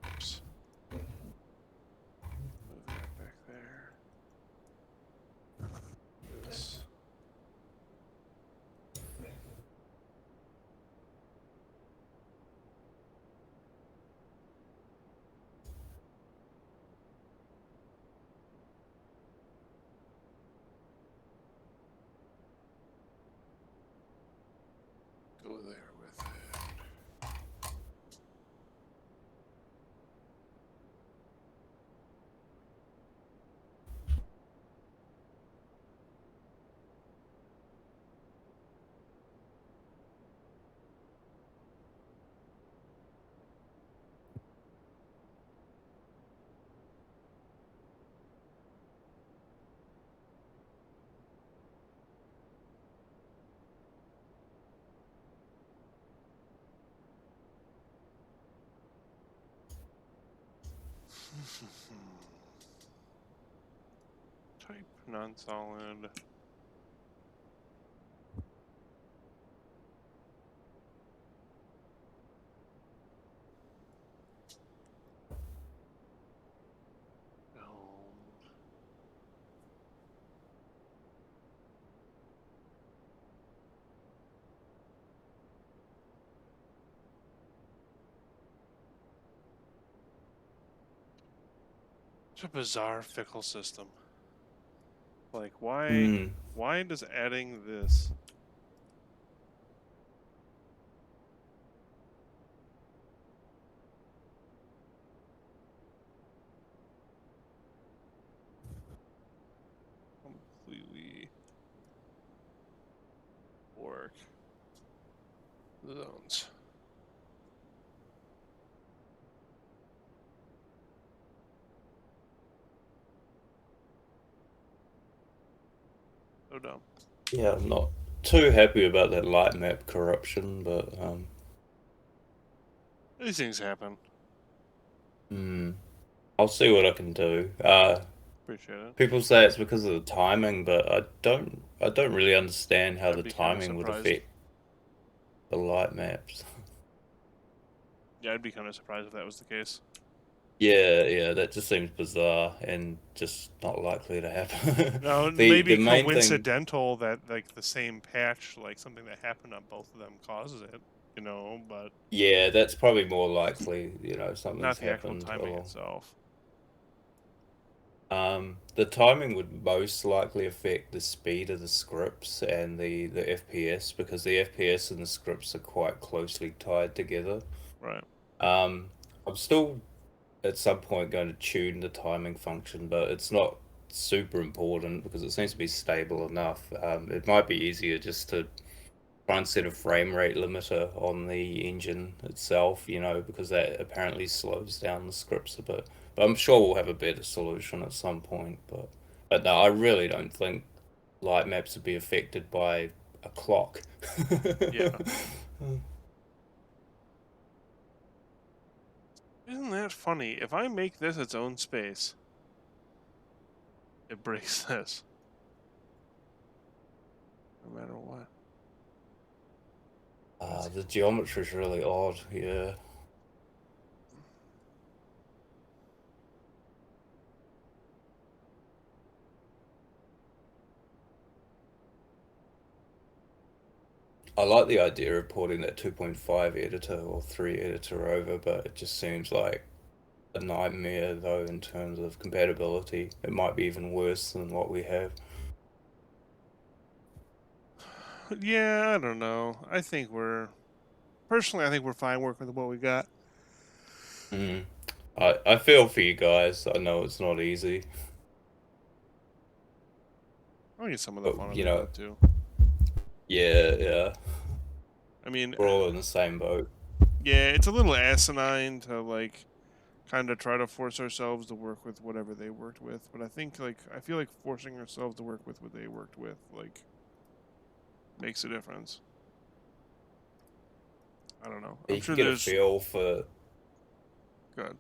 Oops. Move that back there. This. Go there with it. Type non-solid. It's a bizarre fickle system. Like why does adding this completely work zones? So dumb. Yeah, I'm not too happy about that light map corruption, but These things happen. I'll see what I can do. Appreciate it. People say it's because of the timing, but I don't really understand how the timing would surprised. affect the light maps. Yeah, I'd be kind of surprised if that was the case. Yeah, that just seems bizarre and just not likely to happen. No, the maybe main thing, coincidental that like the same patch, like something that happened on both of them causes it, you know, but yeah, that's probably more likely. You know, something's not the actual happened. timing along. itself. The timing would most likely affect the speed of the scripts and the FPS, because the FPS and the scripts are quite closely tied together. Right. I'm still at some point going to tune the timing function, but it's not super important because it seems to be stable enough. It might be easier just to try and set a frame rate limiter on the engine itself, you know, because that apparently slows down the scripts a bit. But I'm sure we'll have a better solution at some point. But no, I really don't think light maps would be affected by a clock. Yeah. Isn't that funny? If I make this its own space, it breaks this. No matter what. The geometry's really odd, yeah. I like the idea of porting that 2.5 editor or 3 editor over, but it just seems like a nightmare though in terms of compatibility. It might be even worse than what we have. Yeah, I don't know. I think we're fine working with what we got. I feel for you guys. I know it's not easy. I get some of the fun you of know, it too. Yeah. I mean, we're all in the same boat. Yeah, it's a little asinine to like kind of try to force ourselves to work with whatever they worked with, but I feel like forcing ourselves to work with what they worked with like makes a difference. I don't know. You I'm sure can get there's. a feel for. Good.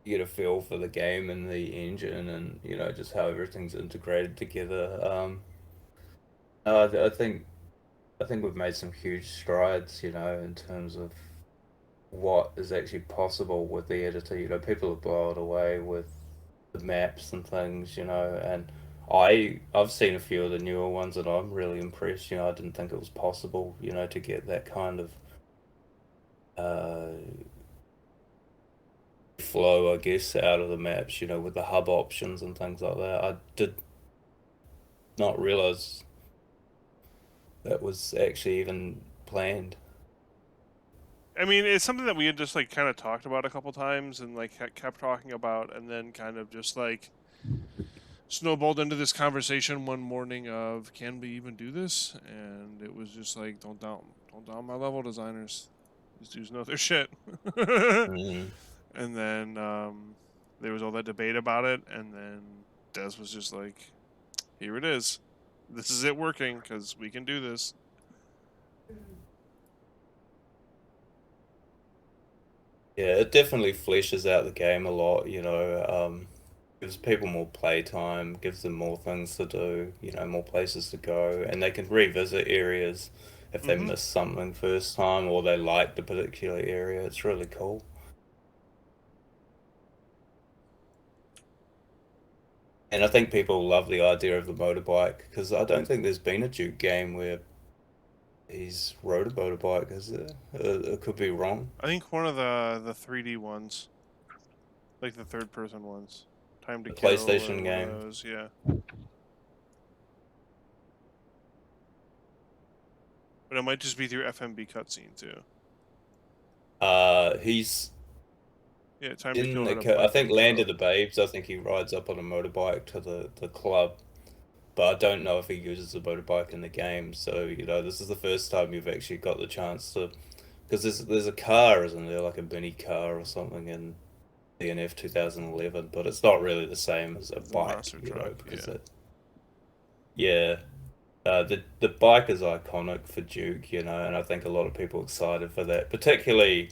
You get a feel for the game and the engine, and just how everything's integrated together. I think we've made some huge strides, in terms of what is actually possible with the editor. People are blown away with the maps and things, and I've seen a few of the newer ones and I'm really impressed. I didn't think it was possible, to get that kind of flow, I guess, out of the maps, with the hub options and things like that. I did not realize that was actually even planned. I mean, it's something that we had just like kind of talked about a couple times and like kept talking about, and then kind of just like snowballed into this conversation one morning of, can we even do this? And it was just like, don't down my level designers. These dudes know their shit. And then there was all that debate about it, and then Des was just like, here it is. This is it working, because we can do this. Yeah, it definitely fleshes out the game a lot, gives people more playtime, gives them more things to do, more places to go, and they can revisit areas if they missed something first time or they liked a particular area. It's really cool. And I think people love the idea of the motorbike, because I don't think there's been a Duke game where he's rode a motorbike, is it? It could be wrong. I think one of the 3D ones, like the third person ones, Time to The Kill PlayStation or game. those, yeah. But it might just be through FMB cutscene too. He's Yeah, Time to Kill. I think Land of the Babes. I think he rides up on a motorbike to the club, but I don't know if he uses a motorbike in the game. So this is the first time you've actually got the chance to, because there's a car, isn't there, like a mini car or something in DNF 2011, but it's not really the same as a bike, because the bike is iconic for Duke, and I think a lot of people are excited for that. Particularly,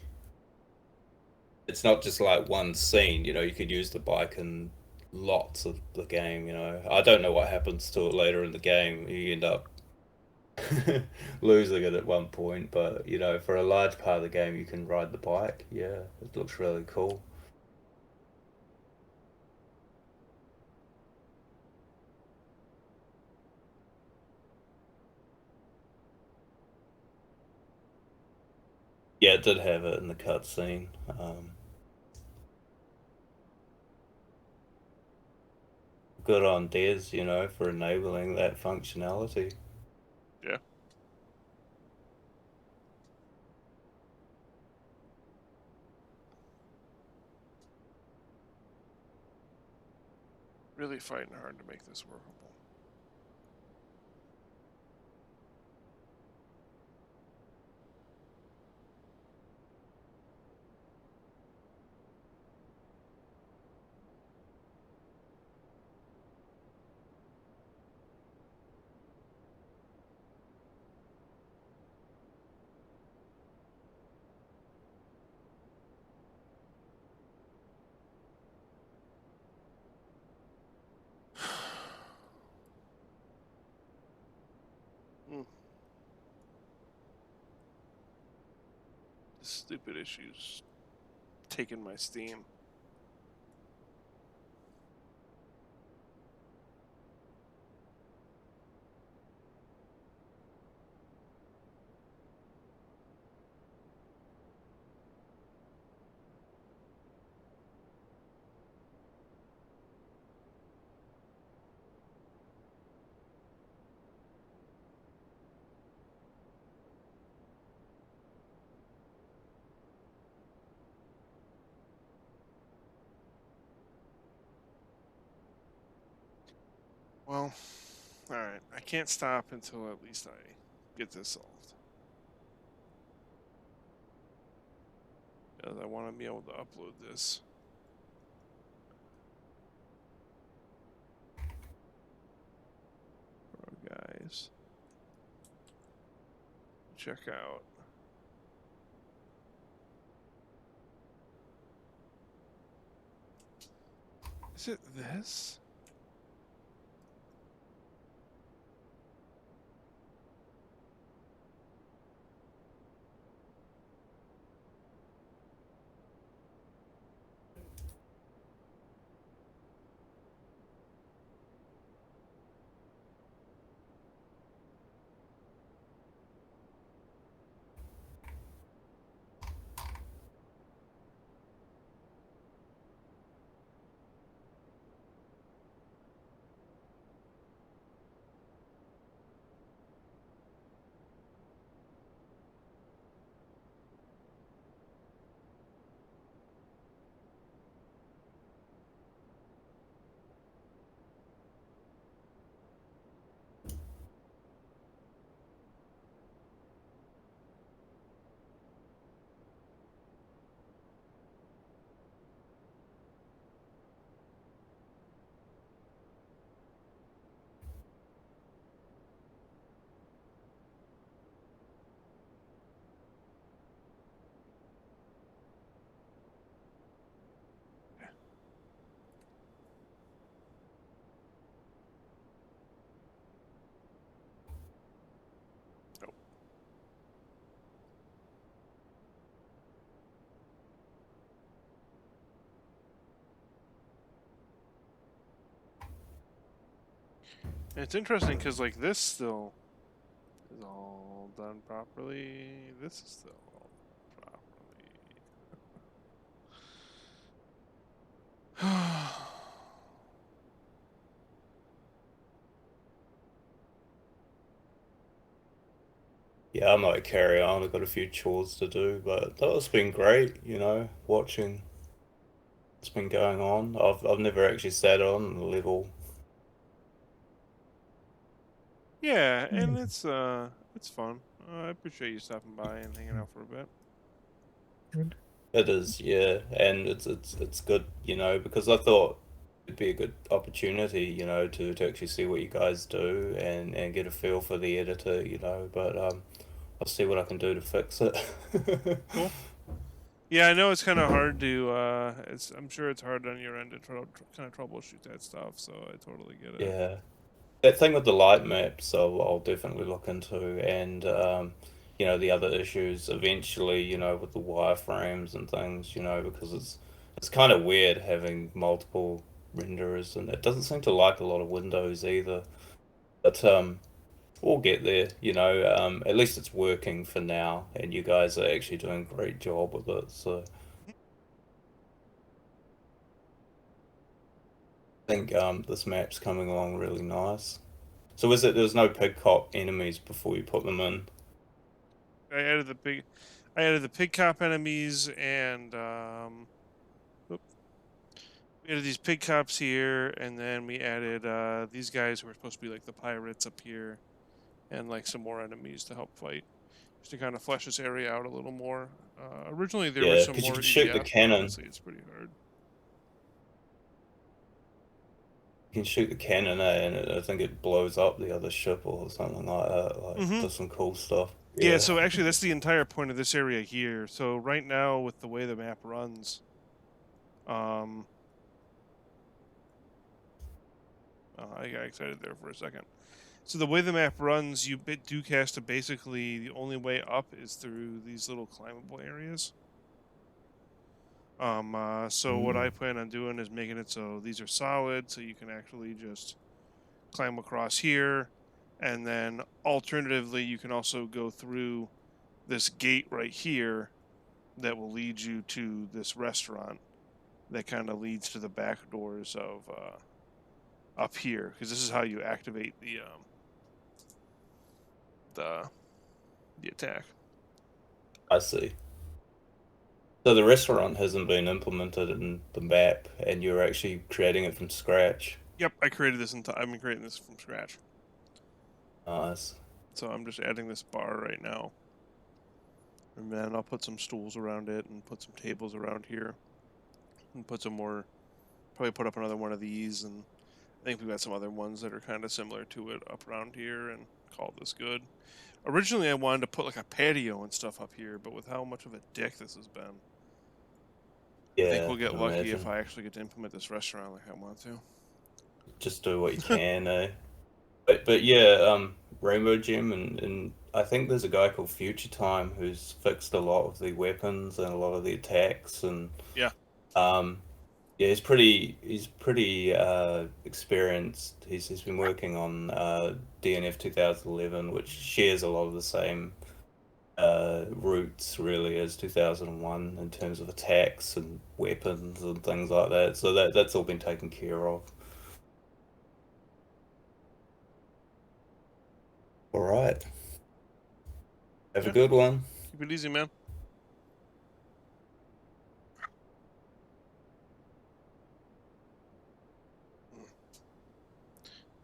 it's not just like one scene, you could use the bike in lots of the game, I don't know what happens to it later in the game. You end up losing it at one point, but for a large part of the game you can ride the bike. Yeah, it looks really cool. Yeah, it did have it in the cutscene. Good on Des, for enabling that functionality. Yeah. Really fighting hard to make this workable. Stupid issues taking my Steam. Well, alright. I can't stop until at least I get this solved. Because I want to be able to upload this. Oh, guys. check out. Is it this? And it's interesting because like this still is all done properly. This is still all properly. Yeah, I might carry on. I've got a few chores to do, but that's been great, you know, watching what's been going on. I've never actually sat on a level. Yeah, and it's fun. I appreciate you stopping by and hanging out for a bit. It is, yeah, and it's good, you know, because I thought it'd be a good opportunity, you know, to actually see what you guys do and get a feel for the editor, you know. But I'll see what I can do to fix it. Cool. Yeah, I know it's kind of hard to. I'm sure it's hard on your end to kind of troubleshoot that stuff. So I totally get it. Yeah, that thing with the light maps, I'll definitely look into, and you know, the other issues eventually, you know, with the wireframes and things, you know, because it's kind of weird having multiple renderers, and it doesn't seem to like a lot of windows either. But we'll get there, you know. At least it's working for now, and you guys are actually doing a great job with it. So I think this map's coming along really nice. So is it there's no pig cop enemies before you put them in? I added the pig cop enemies, and we added these pig cops here, and then we added these guys who are supposed to be like the pirates up here, and like some more enemies to help fight, just to kind of flesh this area out a little more. Originally there was Yeah, some because you more can shoot the EDF, but cannon. honestly, it's pretty hard. You can shoot the cannon, and I think it blows up the other ship or something like that. Like, does some cool stuff. Yeah, so actually that's the entire point of this area here. So right now with the way the map runs, I got excited there for a second. So the way the map runs, you do cast to basically the only way up is through these little climbable areas. So what I plan on doing is making it so these are solid, so you can actually just climb across here, and then alternatively you can also go through this gate right here that will lead you to this restaurant that kind of leads to the back doors of up here, because this is how you activate the attack. I see. So the restaurant hasn't been implemented in the map, and you're actually creating it from scratch. Yep, I created this I've been creating this from scratch. Nice. So I'm just adding this bar right now. And then I'll put some stools around it and put some tables around here. And put some more, probably put up another one of these, and I think we've got some other ones that are kind of similar to it up around here, and call this good. Originally, I wanted to put like a patio and stuff up here, but with how much of a dick this has been, I think we'll get lucky if I actually get to implement this restaurant like I want to. Just do what you can, eh? But yeah, Rainbow Gem, and I think there's a guy called Future Time who's fixed a lot of the weapons and a lot of the attacks, and yeah, he's pretty experienced. He's been working on DNF 2011, which shares a lot of the same roots really as 2001 in terms of attacks and weapons and things like that. So that's all been taken care of. All right. Have a good one. Keep it easy, man.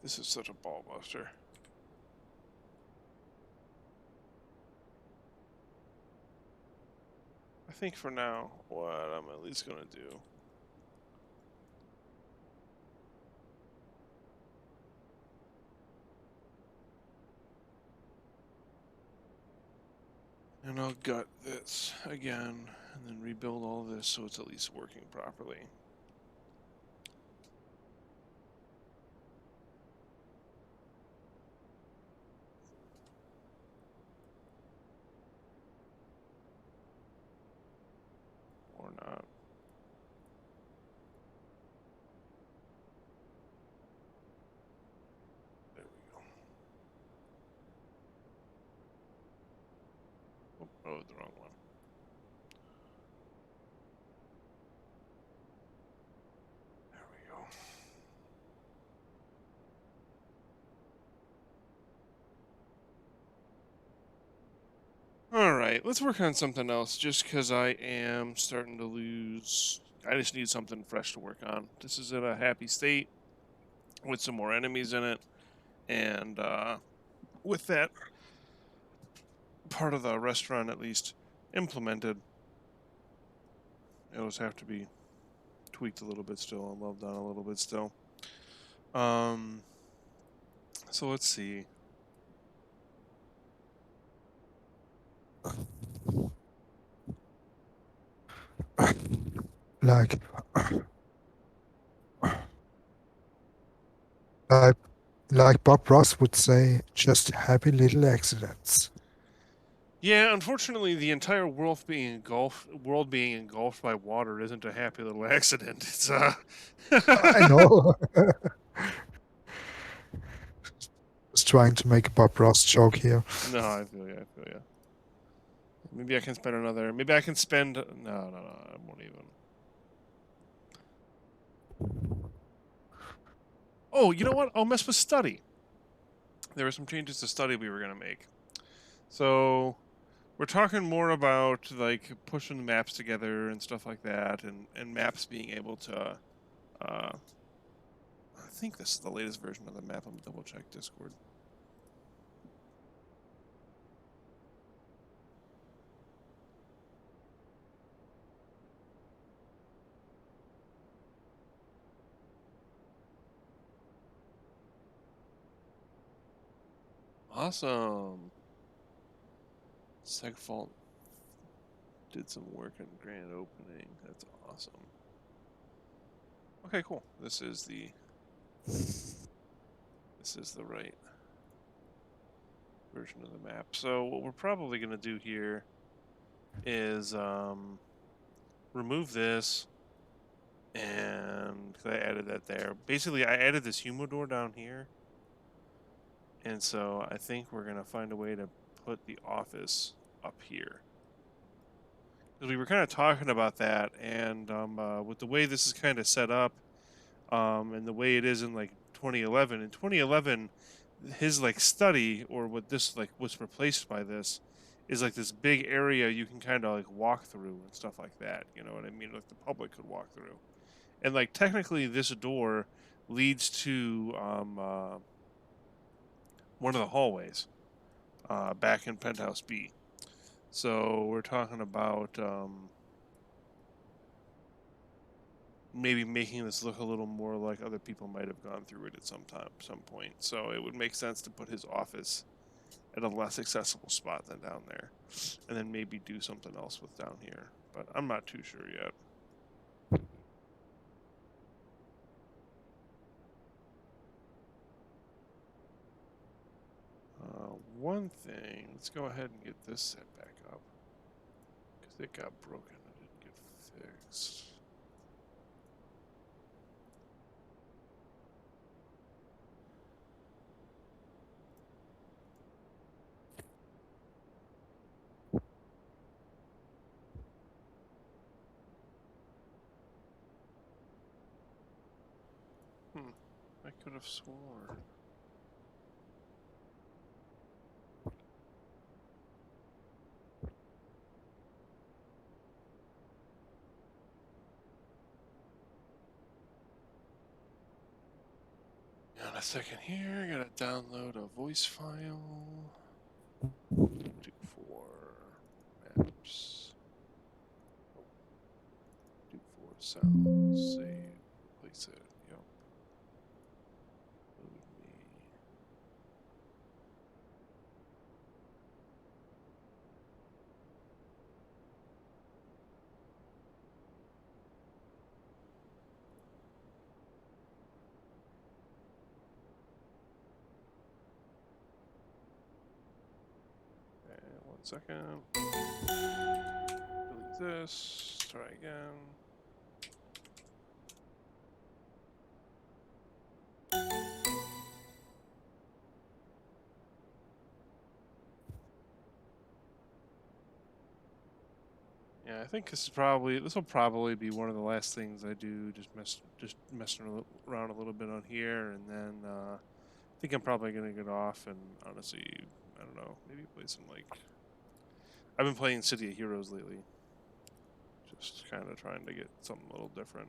This is such a ball buster. I think for now, what I'm at least gonna do. And I'll gut this again, and then rebuild all this so it's at least working properly. Or not. There we go. Oh, the wrong one. There we go. Alright, let's work on something else, just because I am starting to lose. I just need something fresh to work on. This is in a happy state, with some more enemies in it, and with that part of the restaurant at least implemented, it'll just have to be tweaked a little bit still, and loved on a little bit still. So let's see. Like Bob Ross would say, just happy little accidents. Yeah, unfortunately, the entire world being engulfed by water isn't a happy little accident. It's I know. Just trying to make a Bob Ross joke here. No, I feel you. Maybe I can spend another. Maybe I can spend. No, I won't even. Oh, you know what? I'll mess with study. There were some changes to study we were gonna make. So we're talking more about like pushing the maps together and stuff like that, and maps being able to. I think this is the latest version of the map. I'm gonna double check Discord. Awesome. Segfault did some work in grand opening. That's awesome. Okay, cool. This is the right version of the map. So what we're probably going to do here is remove this, and I added that there. Basically, I added this humidor down here. And so I think we're going to find a way to put the office up here. Because we were kind of talking about that, and with the way this is kind of set up, and the way it is in like 2011. In 2011, his like study, or what this like was replaced by this, is like this big area you can kind of like walk through and stuff like that. You know what I mean? Like the public could walk through. And like technically, this door leads to one of the hallways back in Penthouse B. So we're talking about maybe making this look a little more like other people might have gone through it at some point. So it would make sense to put his office at a less accessible spot than down there, and then maybe do something else with down here. But I'm not too sure yet. One thing, let's go ahead and get this set back up because it got broken and didn't get fixed. I could have sworn. Got a second here. Gotta download a voice file. Do for maps. Do for sounds. Save. Replace it. Yep. Load me. And 1 second. Delete this. Try again. Yeah, I think this will probably be one of the last things I do. Just messing around a little bit on here, and then I think I'm probably gonna get off and honestly, I don't know, maybe play some like. I've been playing City of Heroes lately. Just kind of trying to get something a little different.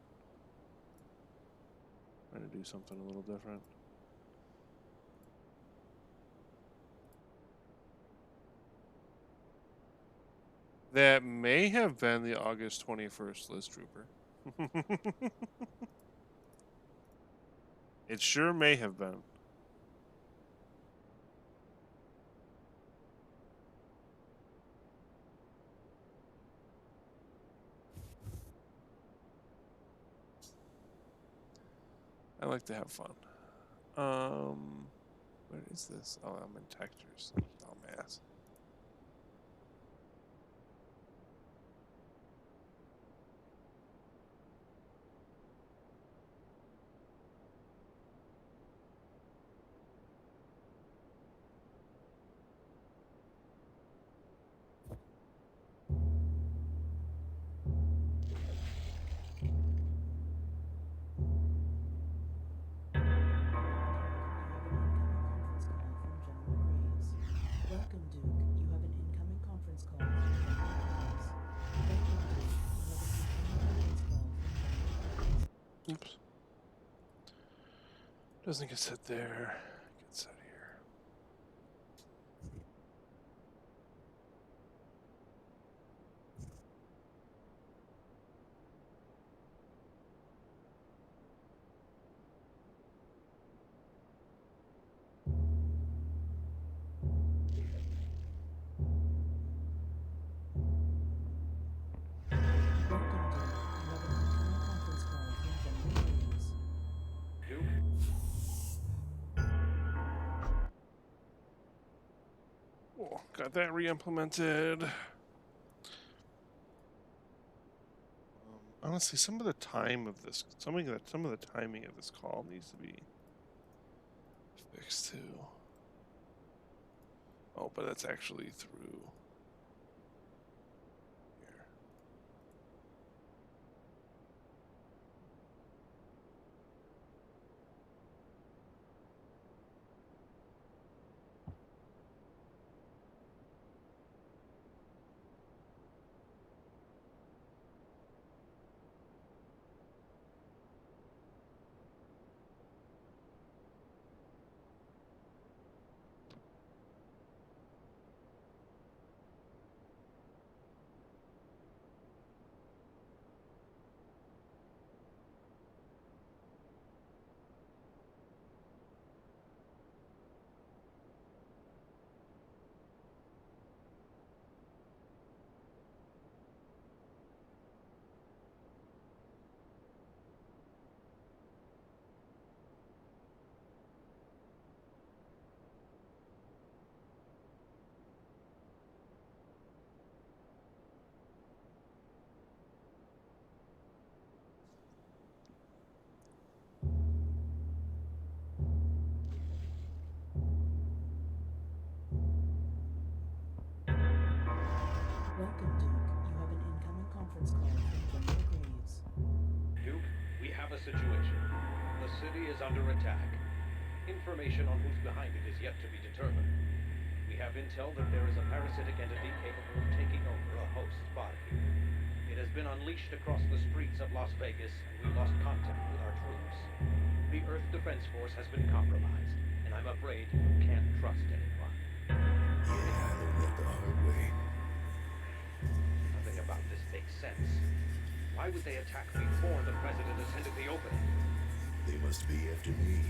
Trying to do something a little different. That may have been the August 21st Liz Trooper. It sure may have been. I like to have fun. Where is this? Oh, I'm in textures. Dumbass. Welcome, Duke. You have an incoming conference call from General Graves. Oops. Doesn't get set there. Get set here. Cool. Got that re-implemented. Honestly, some of the timing of this call needs to be fixed too. Oh, but that's actually through here. Welcome, Duke. You have an incoming conference call from General Graves. Duke, we have a situation. The city is under attack. Information on who's behind it is yet to be determined. We have intel that there is a parasitic entity capable of taking over a host's body. It has been unleashed across the streets of Las Vegas, and we lost contact with our troops. The Earth Defense Force has been compromised, and I'm afraid you can't trust anyone. Yeah, I learned that the hard way. Nothing about this makes sense. Why would they attack before the President attended the opening? They must be after me.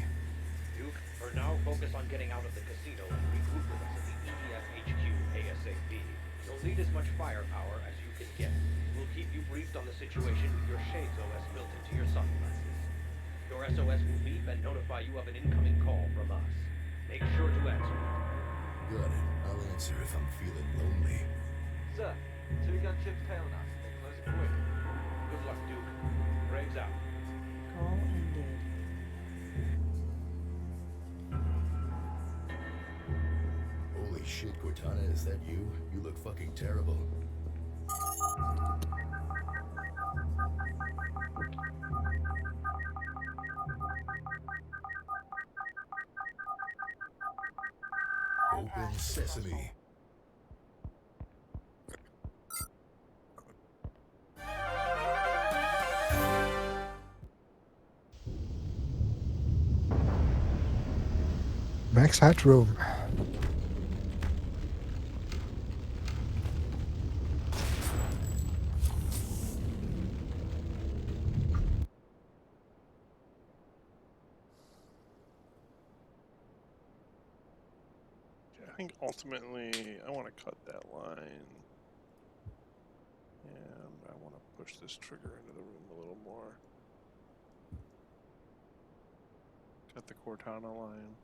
Duke, for now, focus on getting out of the casino and regroup with us at the EDF HQ ASAP. You'll need as much firepower as you can get. We'll keep you briefed on the situation with your Shades OS built into your sunglasses. Your SOS will beep and notify you of an incoming call from us. Make sure to answer it. Got it. I'll answer if I'm feeling lonely. Sir, two gunships tailing us. They're closing quick. Good luck, Duke. Graves out. Call ended. Holy shit, Cortana, is that you? You look fucking terrible. Open sesame. Max headroom. I think ultimately I want to cut that line, and I want to push this trigger into the room a little more. Cut the Cortana line.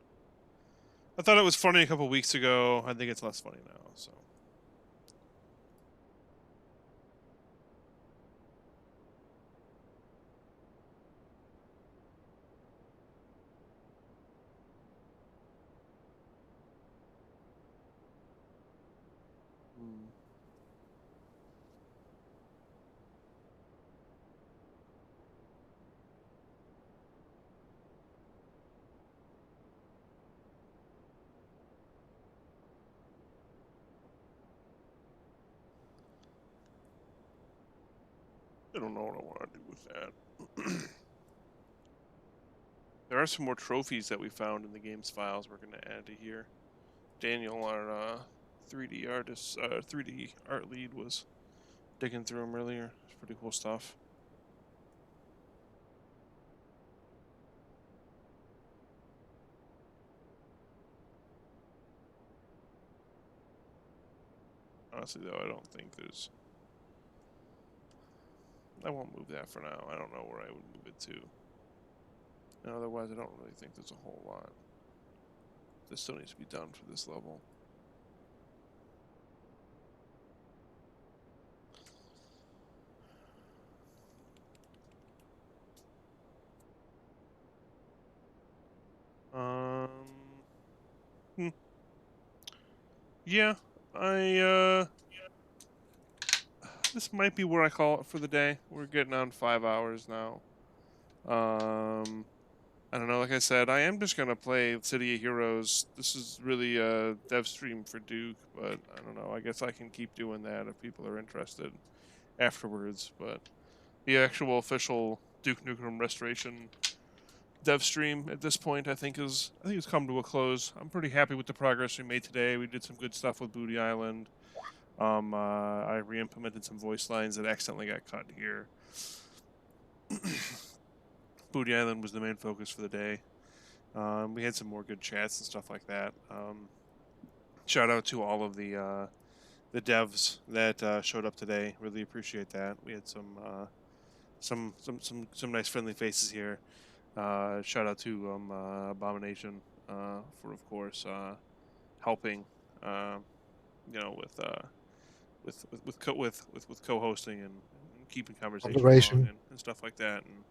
I thought it was funny a couple weeks ago. I think it's less funny now, so. I don't know what I want to do with that. There are some more trophies that we found in the game's files we're going to add to here. Daniel, our 3D artist, 3D art lead, was digging through them earlier. It's pretty cool stuff. Honestly, though, I don't think there's... I won't move that for now. I don't know where I would move it to. And otherwise, I don't really think there's a whole lot. This still needs to be done for this level. Yeah, this might be where I call it for the day. We're getting on 5 hours now. I don't know, like I said, I am just gonna play City of Heroes. This is really a dev stream for Duke, but I don't know, I guess I can keep doing that if people are interested afterwards, but the actual official Duke Nukem Restoration dev stream at this point, I think it's come to a close. I'm pretty happy with the progress we made today. We did some good stuff with Booty Island. I re-implemented some voice lines that accidentally got cut here. Booty Island was the main focus for the day. We had some more good chats and stuff like that. Shout out to all of the devs that showed up today. Really appreciate that. We had some nice friendly faces here. Shout out to Abomination for, of course, helping, with co-hosting and keeping conversation going and stuff like that. And